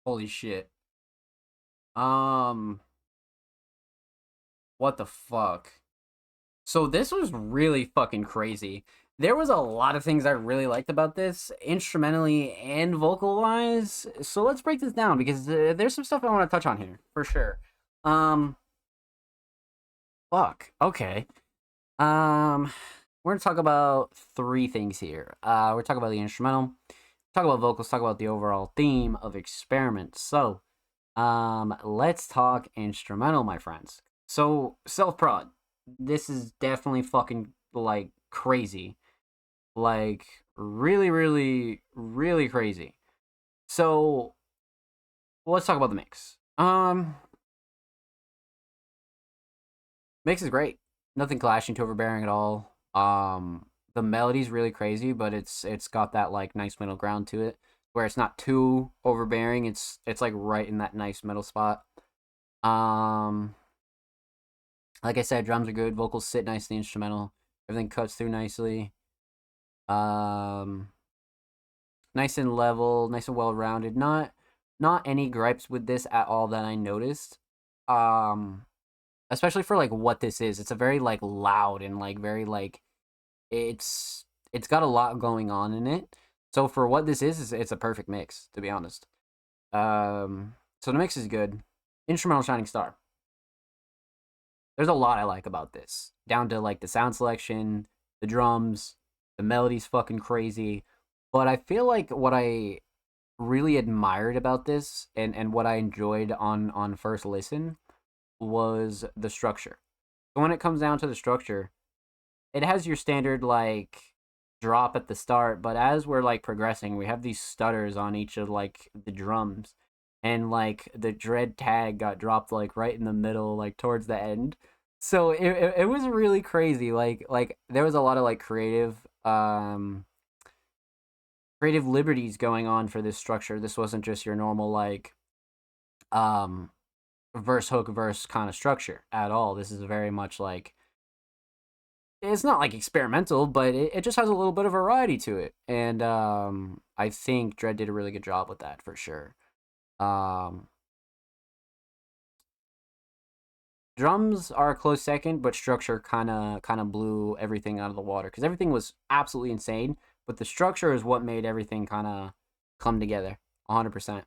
Holy shit. What the fuck? So this was really fucking crazy. There was a lot of things I really liked about this, instrumentally and vocal-wise. So let's break this down, because there's some stuff I want to touch on here, for sure. Fuck. Okay. We're gonna talk about 3 things here. We're talking about the instrumental, talk about vocals, talk about the overall theme of Experiment. So, let's talk instrumental, my friends. So, self-prod. This is definitely fucking, like, crazy. Like, really, really, really crazy. So, let's talk about the mix. Mix is great. Nothing clashing to overbearing at all. The melody's really crazy, but it's got that like nice middle ground to it, where it's not too overbearing. It's like right in that nice middle spot. Like I said, drums are good, vocals sit nicely, instrumental, everything cuts through nicely. Nice and level, nice and well rounded. Not any gripes with this at all that I noticed. Especially for like what this is. It's a very like loud and like very like it's It's got a lot going on in it. So for what this is it's a perfect mix, to be honest. So the mix is good. Instrumental Shining Star. There's a lot I like about this. Down to like the sound selection, the drums, the melody's fucking crazy. But I feel like what I really admired about this and what I enjoyed on first listen was the structure. So when it comes down to the structure, it has your standard like drop at the start, but as we're like progressing, we have these stutters on each of like the drums. And like the dread tag got dropped like right in the middle, like towards the end. So it was really crazy. Like there was a lot of like creative liberties going on for this structure. This wasn't just your normal like um verse hook verse kind of structure at all. This is very much like, it's not like experimental, but it just has a little bit of variety to it. And I think Dredd did a really good job with that for sure. Um Drums are a close second, but structure kind of blew everything out of the water because everything was absolutely insane, but the structure is what made everything kind of come together 100%.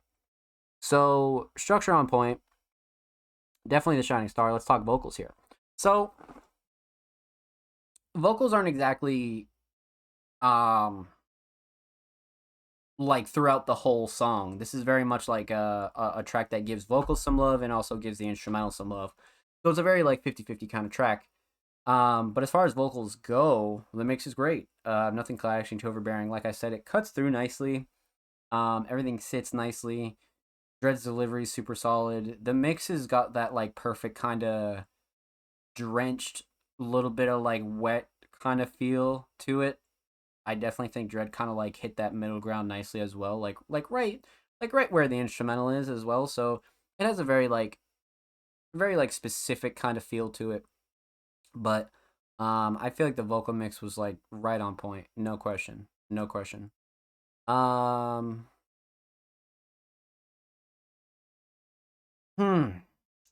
So, structure on point. Definitely the shining star. Let's talk vocals here. So, vocals aren't exactly um like throughout the whole song. This is very much like a track that gives vocals some love and also gives the instrumental some love. So it's a very like 50-50 kind of track. But as far as vocals go, the mix is great. Nothing clashing, too overbearing. Like I said, it cuts through nicely. Everything sits nicely. Dredd's delivery is super solid. The mix has got that like perfect kind of drenched, little bit of like wet kind of feel to it. I definitely think Dredd kind of like hit that middle ground nicely as well. Like right where the instrumental is as well. So it has a very like specific kind of feel to it. But I feel like the vocal mix was like right on point. No question. No question. Um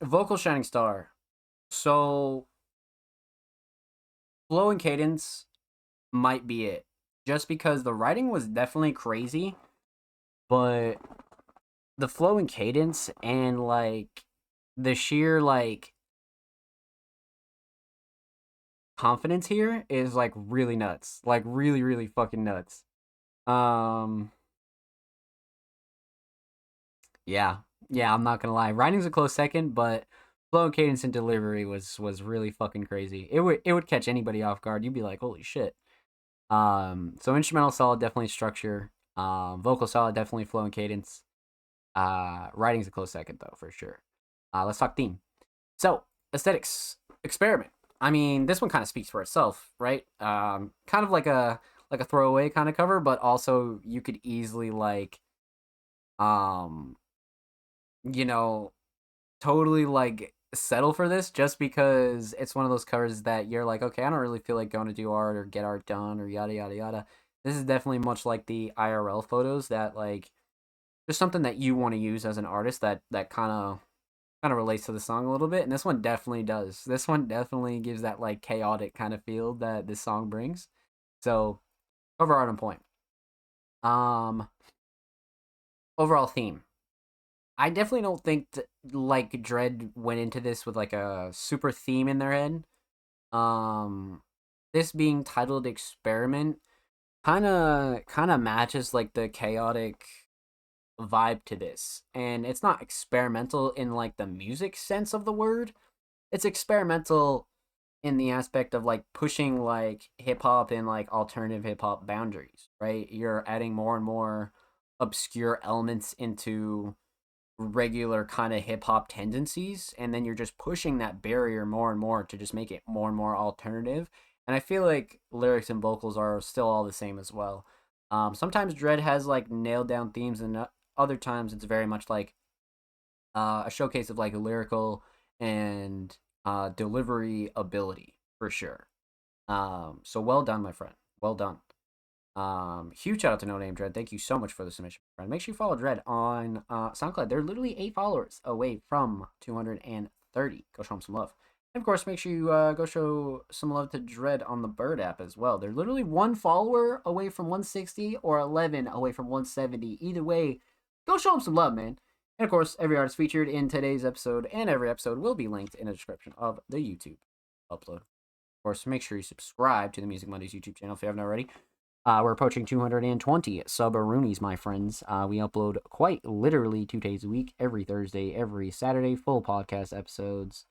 Vocal Shining Star. So flow and cadence might be it. Just because the writing was definitely crazy, but the flow and cadence and like the sheer like confidence here is like really nuts. Like really, really fucking nuts. Um yeah. Yeah, I'm not gonna lie. Writing's a close second, but flow and cadence and delivery was really fucking crazy. It would catch anybody off guard. You'd be like, holy shit. So instrumental solid, definitely structure. Vocal solid, definitely flow and cadence. Writing's a close second though, for sure. Let's talk theme. So, aesthetics, experiment. I mean, this one kind of speaks for itself, right? Kind of like a throwaway kind of cover, but also you could easily like, um, you know, totally like settle for this just because it's one of those covers that you're like, okay, I don't really feel like going to do art or get art done or yada yada yada. This is definitely much like the IRL photos that like there's something that you want to use as an artist that kind of relates to the song a little bit, and this one definitely does. This one definitely gives that like chaotic kind of feel that this song brings. So overall on point. Um, Overall theme. I definitely don't think like Dredd went into this with like a super theme in their head. Um, this being titled Experiment kind of matches like the chaotic vibe to this. And it's not experimental in like the music sense of the word. It's experimental in the aspect of like pushing like hip hop and like alternative hip hop boundaries, right? You're adding more and more obscure elements into regular kind of hip hop tendencies, and then you're just pushing that barrier more and more to just make it more and more alternative. And I feel like lyrics and vocals are still all the same as well. Sometimes Dredd has like nailed down themes, and other times it's very much like a showcase of like lyrical and delivery ability for sure. So well done, my friend. Well done. Huge shout out to No Name Dread. Thank you so much for the submission, friend. Make sure you follow Dread on SoundCloud. They're literally 8 followers away from 230. Go show them some love. And of course, make sure you go show some love to Dread on the Bird app as well. They're literally 1 follower away from 160 or 11 away from 170. Either way, go show them some love, man. And of course, every artist featured in today's episode and every episode will be linked in the description of the YouTube upload. Of course, make sure you subscribe to the Music Mondays YouTube channel if you haven't already. We're approaching 220 sub-aroonies, my friends. We upload quite literally 2 days a week, every Thursday, every Saturday, full podcast episodes,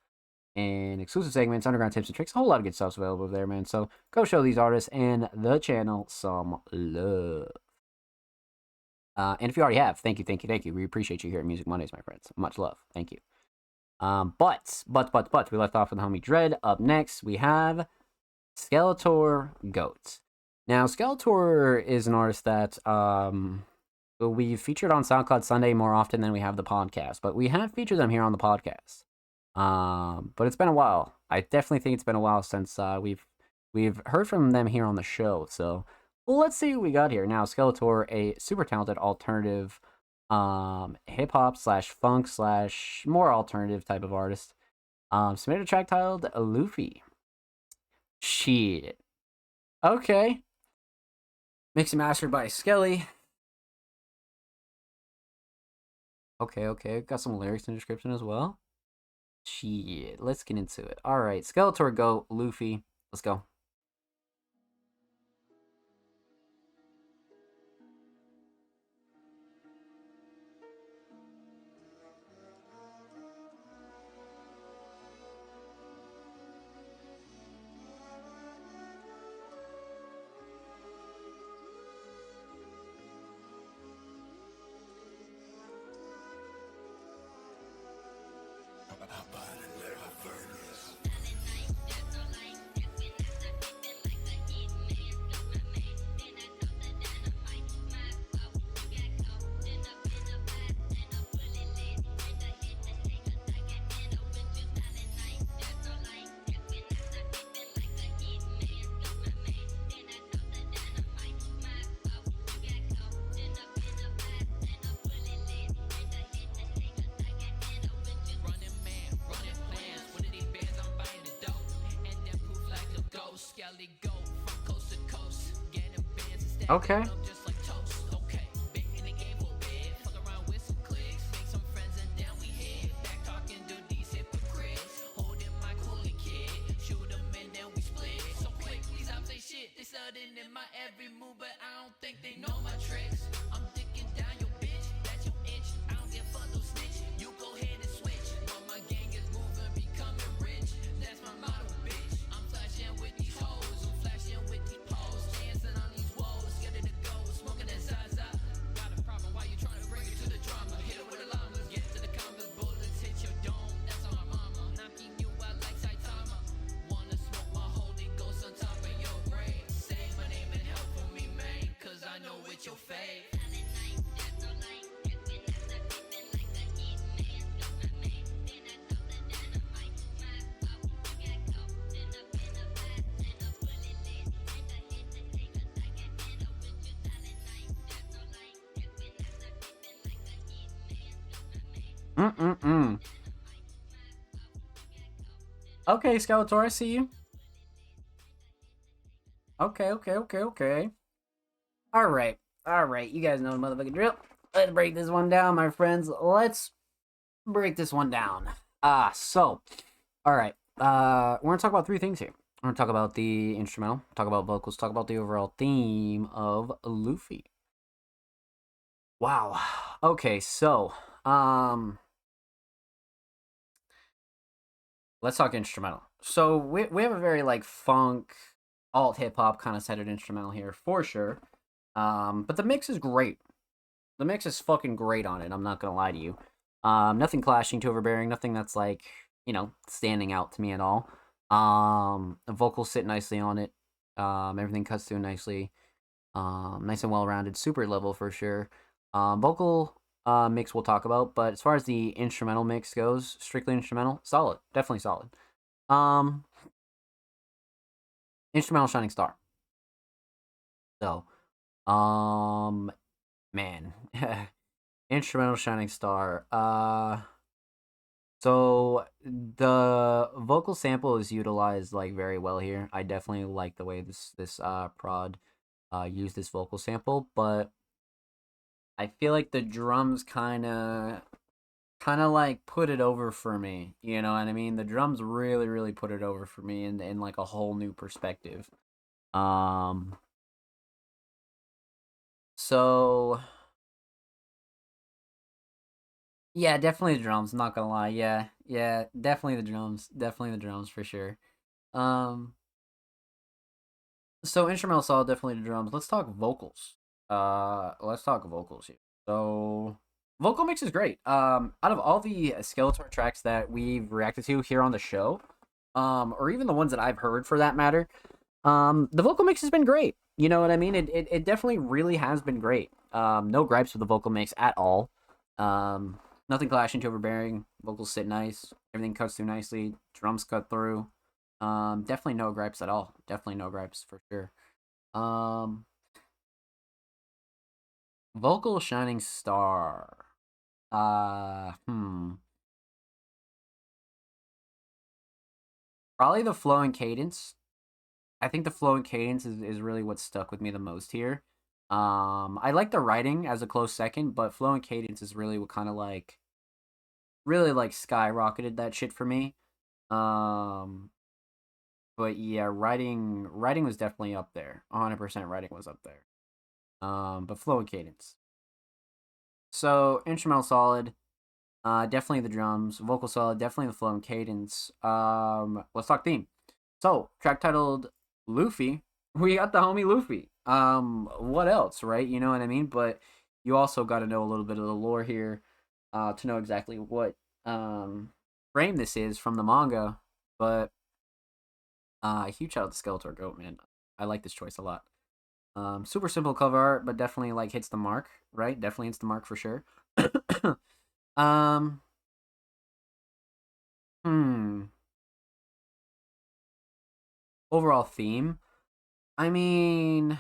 and exclusive segments, underground tips and tricks. A whole lot of good stuff's available over there, man. So go show these artists and the channel some love. And if you already have, thank you. We appreciate you here at Music Mondays, my friends. Much love. Thank you. But we left off with the homie Dread. Up next, we have Skeletor Goat. Now, Skeletor is an artist that we've featured on SoundCloud Sunday more often than we have the podcast, but we have featured them here on the podcast. But it's been a while. I definitely think it's been a while since we've heard from them here on the show. So let's see what we got here. Now, Skeletor, a super talented alternative hip hop / funk / more alternative type of artist, submitted a track titled Luffy. Shit. Okay. Mixed and mastered by Skelly. Okay. Got some lyrics in the description as well. Shit. Let's get into it. Alright. Skeletor Goat, Luffy. Let's go. Okay. Okay, Skeletor, I see you. Okay. Alright. You guys know the motherfucking drill. Let's break this one down, my friends. Let's break this one down. Alright. We're gonna talk about 3 things here. We're gonna talk about the instrumental, talk about vocals, talk about the overall theme of Luffy. Wow. Okay, so, let's talk instrumental. So we have a very like funk, alt hip hop kind of centered instrumental here for sure. But the mix is great. The mix is fucking great on it. I'm not gonna lie to you. Nothing clashing, too overbearing. Nothing that's like, standing out to me at all. The vocals sit nicely on it. Everything cuts through nicely. Nice and well rounded. Super level for sure. Vocal mix we'll talk about, but as far as the instrumental mix goes, strictly instrumental, solid, definitely solid. Instrumental Shining Star. So, man, instrumental Shining Star. So the vocal sample is utilized like very well here. I definitely like the way this prod used this vocal sample, but I feel like the drums kind of like put it over for me. You know what I mean? The drums really put it over for me in like a whole new perspective. Um so yeah, definitely the drums, not gonna lie. Yeah, definitely the drums. Definitely the drums for sure. Um so instrumental solid, definitely the drums. Let's talk vocals. Let's talk vocals here. So vocal mix is great. Out of all the Skeletor tracks that we've reacted to here on the show, or even the ones that I've heard for that matter, the vocal mix has been great. You know what I mean? It definitely really has been great. No gripes with the vocal mix at all. Nothing clashing to overbearing. Vocals sit nice. Everything cuts through nicely. Drums cut through. Definitely no gripes at all. Definitely no gripes for sure. Vocal shining star. Probably the flow and cadence. I think the flow and cadence is really what stuck with me the most here. I like the writing as a close second, but flow and cadence is really what kind of like really like skyrocketed that shit for me. But yeah, writing was definitely up there. 100% writing was up there. But flow and cadence. So instrumental solid, definitely the drums. Vocal solid, definitely the flow and cadence. Let's talk theme. So track titled Luffy. We got the homie Luffy. What else, right? You know what I mean? But you also got to know a little bit of the lore here, to know exactly what frame this is from the manga. But huge shout out to Skeletor Goat, man. I like this choice a lot. Super simple cover art, but definitely like hits the mark, right? Definitely hits the mark for sure. um, Overall theme. I mean,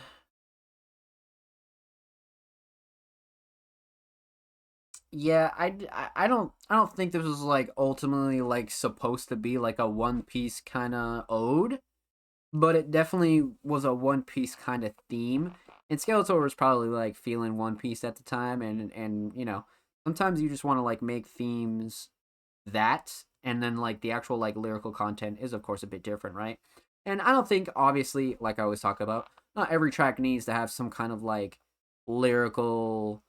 yeah, I don't think this was like ultimately like supposed to be like a One Piece kind of ode, but it definitely was a One Piece kind of theme. And Skeletor was probably like feeling One Piece at the time, and you know, sometimes you just want to like make themes that, and then like the actual like lyrical content is of course a bit different, right? And I don't think obviously, like I always talk about, not every track needs to have some kind of like lyrical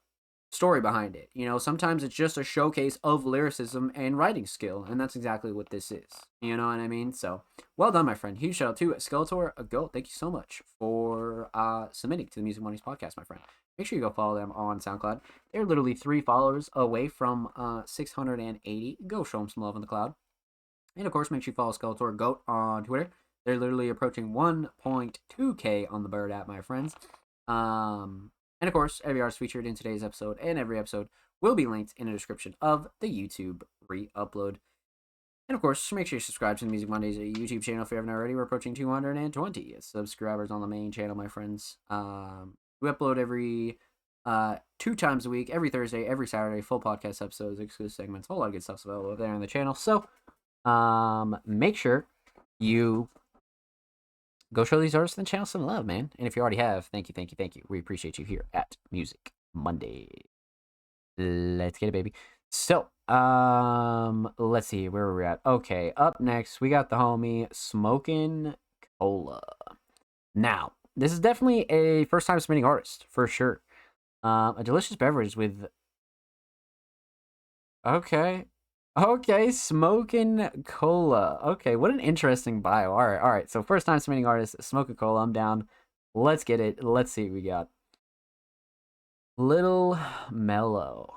story behind it. You know, sometimes it's just a showcase of lyricism and writing skill, and that's exactly what this is. You know what I mean? So, well done, my friend. Huge shout out to Skeletor, a goat. Thank you so much for submitting to the Music Mondays podcast, my friend. Make sure you go follow them on SoundCloud. They're literally 3 followers away from 680. Go show them some love in the cloud. And of course, make sure you follow Skeletor Goat on Twitter. They're literally approaching 1.2K on the Bird app, my friends. And of course, every artist featured in today's episode and every episode will be linked in the description of the YouTube re-upload. And of course, make sure you subscribe to the Music Mondays YouTube channel if you haven't already. We're approaching 220 subscribers on the main channel, my friends. We upload every 2 times a week, every Thursday, every Saturday, full podcast episodes, exclusive segments, a whole lot of good stuff's available over there on the channel. So, make sure you go show these artists in the channel some love, man. And if you already have, thank you. We appreciate you here at Music Monday. Let's get it, baby. So, let's see where we're at. Okay, up next, we got the homie Smokin' Cola. Now, this is definitely a first-time submitting artist, for sure. A delicious beverage with... Okay, Smokin' Cola. Okay, what an interesting bio. All right. So first time submitting artist, Smokin' Cola. I'm down. Let's get it. Let's see what we got. Little Mellow.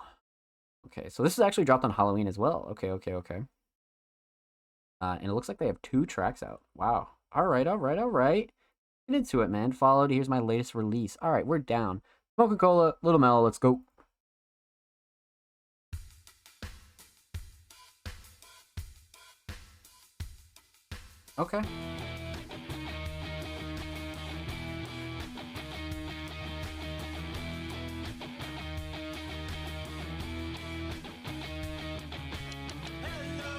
Okay, so this is actually dropped on Halloween as well. Okay. And it looks like they have 2 tracks out. Wow. All right. Get into it, man. Followed. Here's my latest release. All right, we're down. Smokin' Cola, Little Mellow. Let's go. Okay. Hello,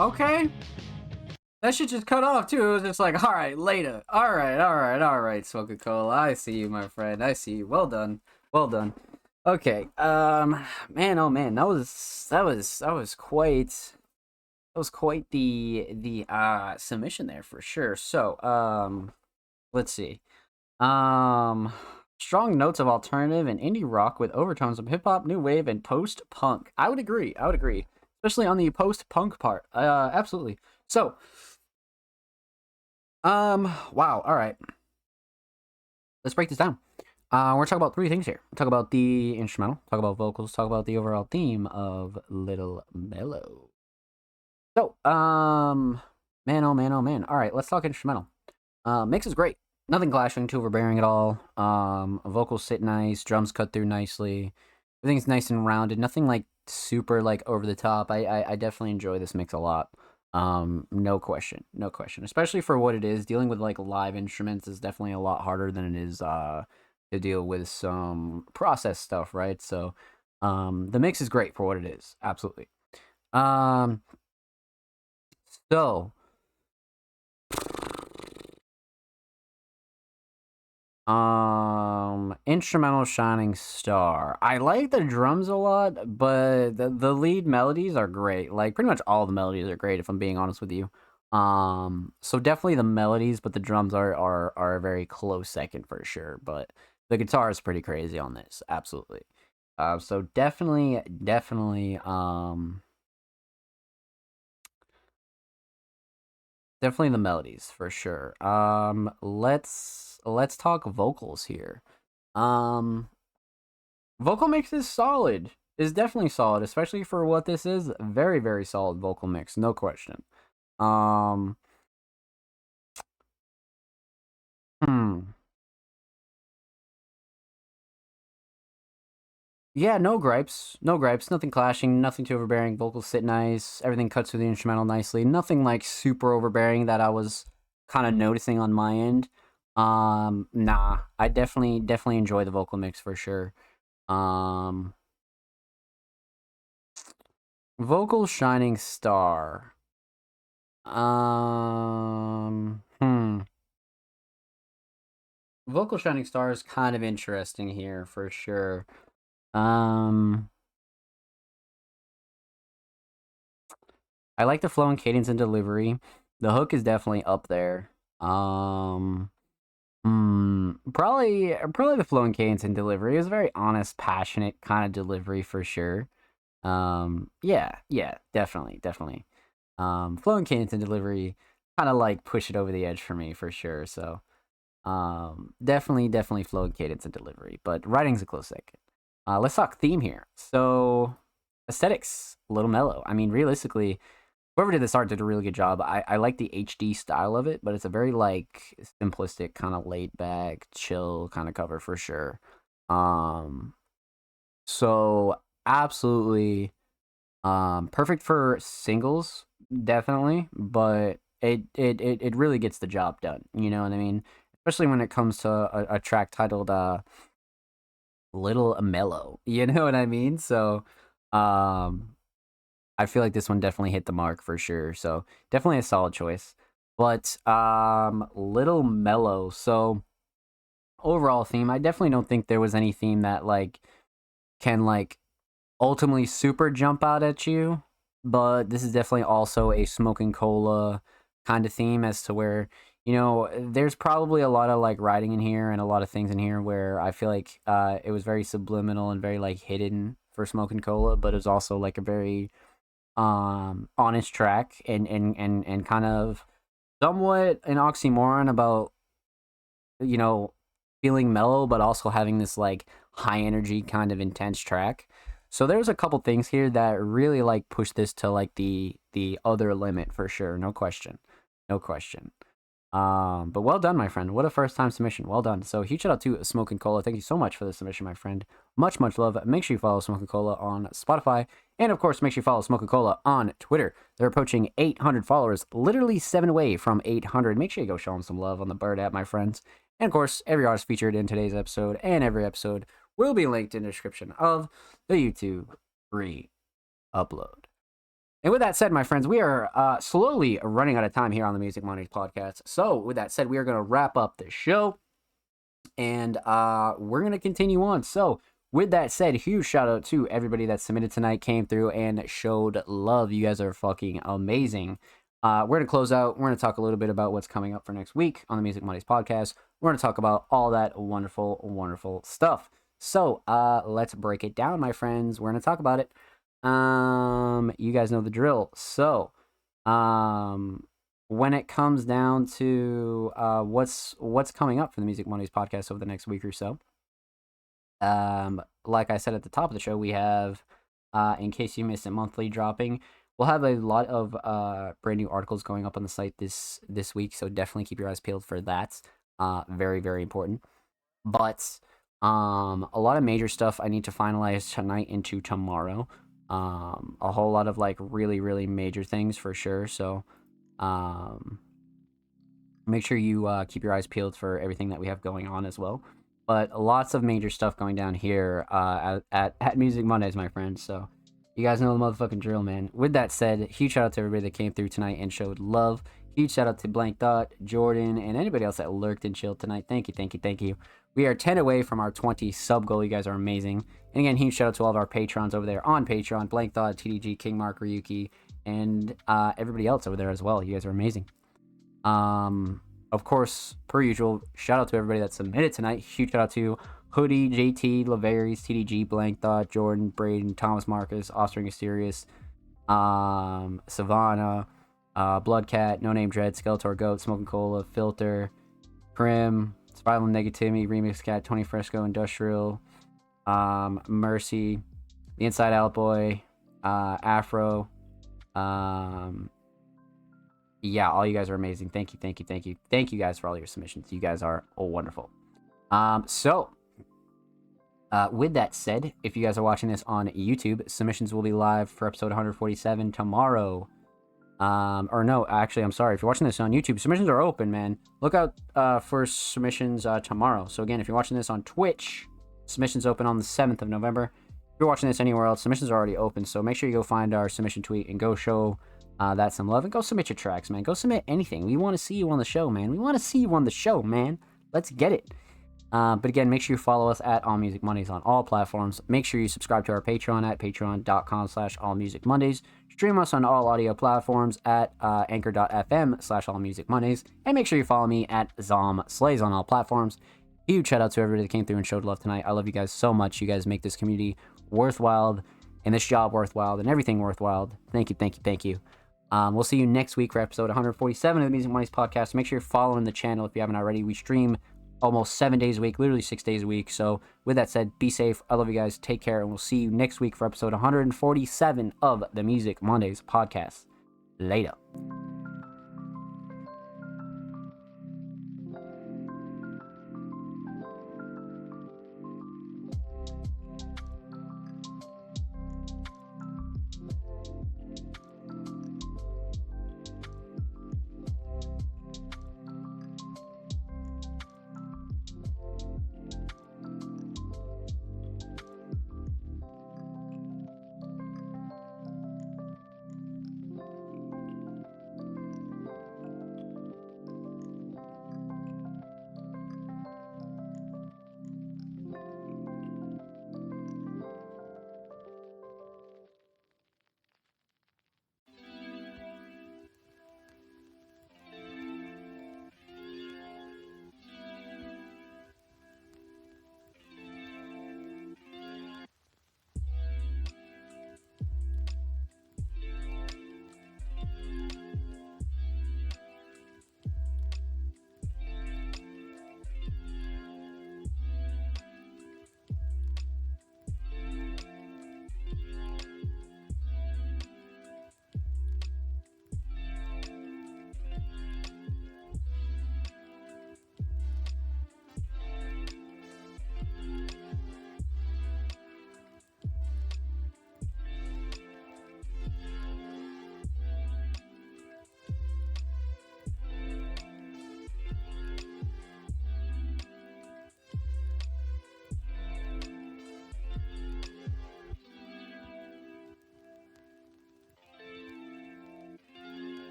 Okay. That shit just cut off too. It was just like, all right, later. All right, Smoking Cola. I see you, my friend. I see you. Well done. Well done. Okay. Man, oh man, that was quite the submission there for sure. So, let's see. Strong notes of alternative and indie rock with overtones of hip hop, new wave, and post punk. I would agree. Especially on the post punk part. Absolutely. So, wow. All right. Let's break this down. We're talking about three things here. Talk about the instrumental, talk about vocals, talk about the overall theme of Little Mellow. So, man, oh man, oh man. All right, let's talk instrumental. Mix is great. Nothing clashing, too overbearing at all. Vocals sit nice, drums cut through nicely. Everything's nice and rounded. Nothing like super like over the top. I definitely enjoy this mix a lot. No question. Especially for what it is. Dealing with like live instruments is definitely a lot harder than it is to deal with some process stuff, right? So the mix is great for what it is. Absolutely. So instrumental Shining Star. I like the drums a lot, but the lead melodies are great. Like pretty much all the melodies are great if I'm being honest with you. So definitely the melodies, but the drums are a very close second for sure. But the guitar is pretty crazy on this. Absolutely. So definitely definitely the melodies for sure. Let's talk vocals here. Vocal mix is solid. Is definitely solid, especially for what this is. Very, very solid vocal mix, no question. Um, hmm. Yeah, no gripes. No gripes. Nothing clashing. Nothing too overbearing. Vocals sit nice. Everything cuts through the instrumental nicely. Nothing like super overbearing that I was kind of noticing on my end. Nah. I definitely enjoy the vocal mix for sure. Um, Vocal Shining Star. Hmm. Vocal Shining Star is kind of interesting here for sure. Um, I like the flow and cadence and delivery. The hook is definitely up there. Probably the flow and cadence and delivery. It was a very honest, passionate kind of delivery for sure. Yeah, definitely. Flow and cadence and delivery kind of like push it over the edge for me for sure. So, definitely flow and cadence and delivery. But writing's a close second. Let's talk theme here. So, aesthetics, a little mellow. I mean, realistically, whoever did this art did a really good job. I like the HD style of it, but it's a very like simplistic, kind of laid back, chill kind of cover for sure. Um, so absolutely, perfect for singles, definitely, but it really gets the job done. You know what I mean? Especially when it comes to a track titled Little Mellow. You know what I mean? So, um, I feel like this one definitely hit the mark for sure. So definitely a solid choice. But Little Mellow. So overall theme, I definitely don't think there was any theme that like can like ultimately super jump out at you. But this is definitely also a Smoking Cola kind of theme as to where, you know, there's probably a lot of like writing in here and a lot of things in here where I feel like it was very subliminal and very like hidden for Smoking Cola, but it was also like a very honest track and kind of somewhat an oxymoron about, you know, feeling mellow but also having this like high energy kind of intense track. So there's a couple things here that really like push this to like the other limit for sure. No question. But well done, my friend. What a first time submission. Well done. So huge shout out to Smoking Cola. Thank you so much for the submission, my friend. Much love. Make sure you follow Smoking Cola on Spotify. And of course, make sure you follow Smoking Cola on Twitter. They're approaching 800 followers, literally 7 away from 800. Make sure you go show them some love on the Bird app, my friends. And of course, every artist featured in today's episode and every episode will be linked in the description of the YouTube free upload. And with that said, my friends, we are slowly running out of time here on the Music Mondays podcast. So with that said, we are going to wrap up the show, and we're going to continue on. So with that said, huge shout out to everybody that submitted tonight, came through and showed love. You guys are fucking amazing. We're going to close out. We're going to talk a little bit about what's coming up for next week on the Music Mondays podcast. We're going to talk about all that wonderful, wonderful stuff. So let's break it down, my friends. We're going to talk about it. You guys know the drill. So when it comes down to what's coming up for the Music Mondays podcast over the next week or so, like I said at the top of the show, we have, in case you missed it, monthly dropping. We'll have a lot of brand new articles going up on the site this week, so definitely keep your eyes peeled for that. Very, very important. But a lot of major stuff I need to finalize tonight into tomorrow. A whole lot of like really, really major things for sure. So make sure you keep your eyes peeled for everything that we have going on as well. But lots of major stuff going down here at Music Mondays, my friends. So you guys know the motherfucking drill, man. With that said, huge shout out to everybody that came through tonight and showed love. Huge shout out to Blank Thought, Jordan, and anybody else that lurked and chilled tonight. Thank you, thank you, thank you. We are 10 away from our 20 sub goal. You guys are amazing. And again, huge shout out to all of our patrons over there on Patreon. Blank Thought, TDG, King Mark, Ryuki, and everybody else over there as well. You guys are amazing. Of course, per usual, shout out to everybody that submitted tonight. Huge shout out to Hoodie, JT, Lavaries, TDG, Blank Thought, Jordan, Braden, Thomas Marcus, Offspring Asterius, Savannah, Bloodcat, No Name Dread, Skeletor Goat, Smoking Cola, Filter, Prim, Survival Negativity, Remix Cat, Tony Fresco, Industrial, Mercy, The Inside Out Boy, Afro. Yeah, all you guys are amazing. Thank you, thank you, thank you. Thank you guys for all your submissions. You guys are wonderful. With that said, if you guys are watching this on YouTube, submissions will be live for episode 147 tomorrow. Or no, actually, I'm sorry. If you're watching this on YouTube, submissions are open, man. Look out for submissions tomorrow. So again, if you're watching this on Twitch, submissions open on the 7th of November. If you're watching this anywhere else, submissions are already open. So make sure you go find our submission tweet and go show that some love. And go submit your tracks, man. Go submit anything. We want to see you on the show, man. We want to see you on the show, man. Let's get it. But again, make sure you follow us at All Music Mondays on all platforms. Make sure you subscribe to our Patreon at patreon.com/allmusicmondays. Stream us on all audio platforms at anchor.fm/allmusicmondays. And make sure you follow me at ZomSlays on all platforms. Huge shout out to everybody that came through and showed love tonight. I love you guys so much. You guys make this community worthwhile and this job worthwhile and everything worthwhile. Thank you, thank you, thank you. We'll see you next week for episode 147 of the Music Mondays podcast. Make sure you're following the channel if you haven't already. We stream almost 7 days a week, literally 6 days a week. So with that said, be safe. I love you guys. Take care. And we'll see you next week for episode 147 of the Music Mondays podcast. Later.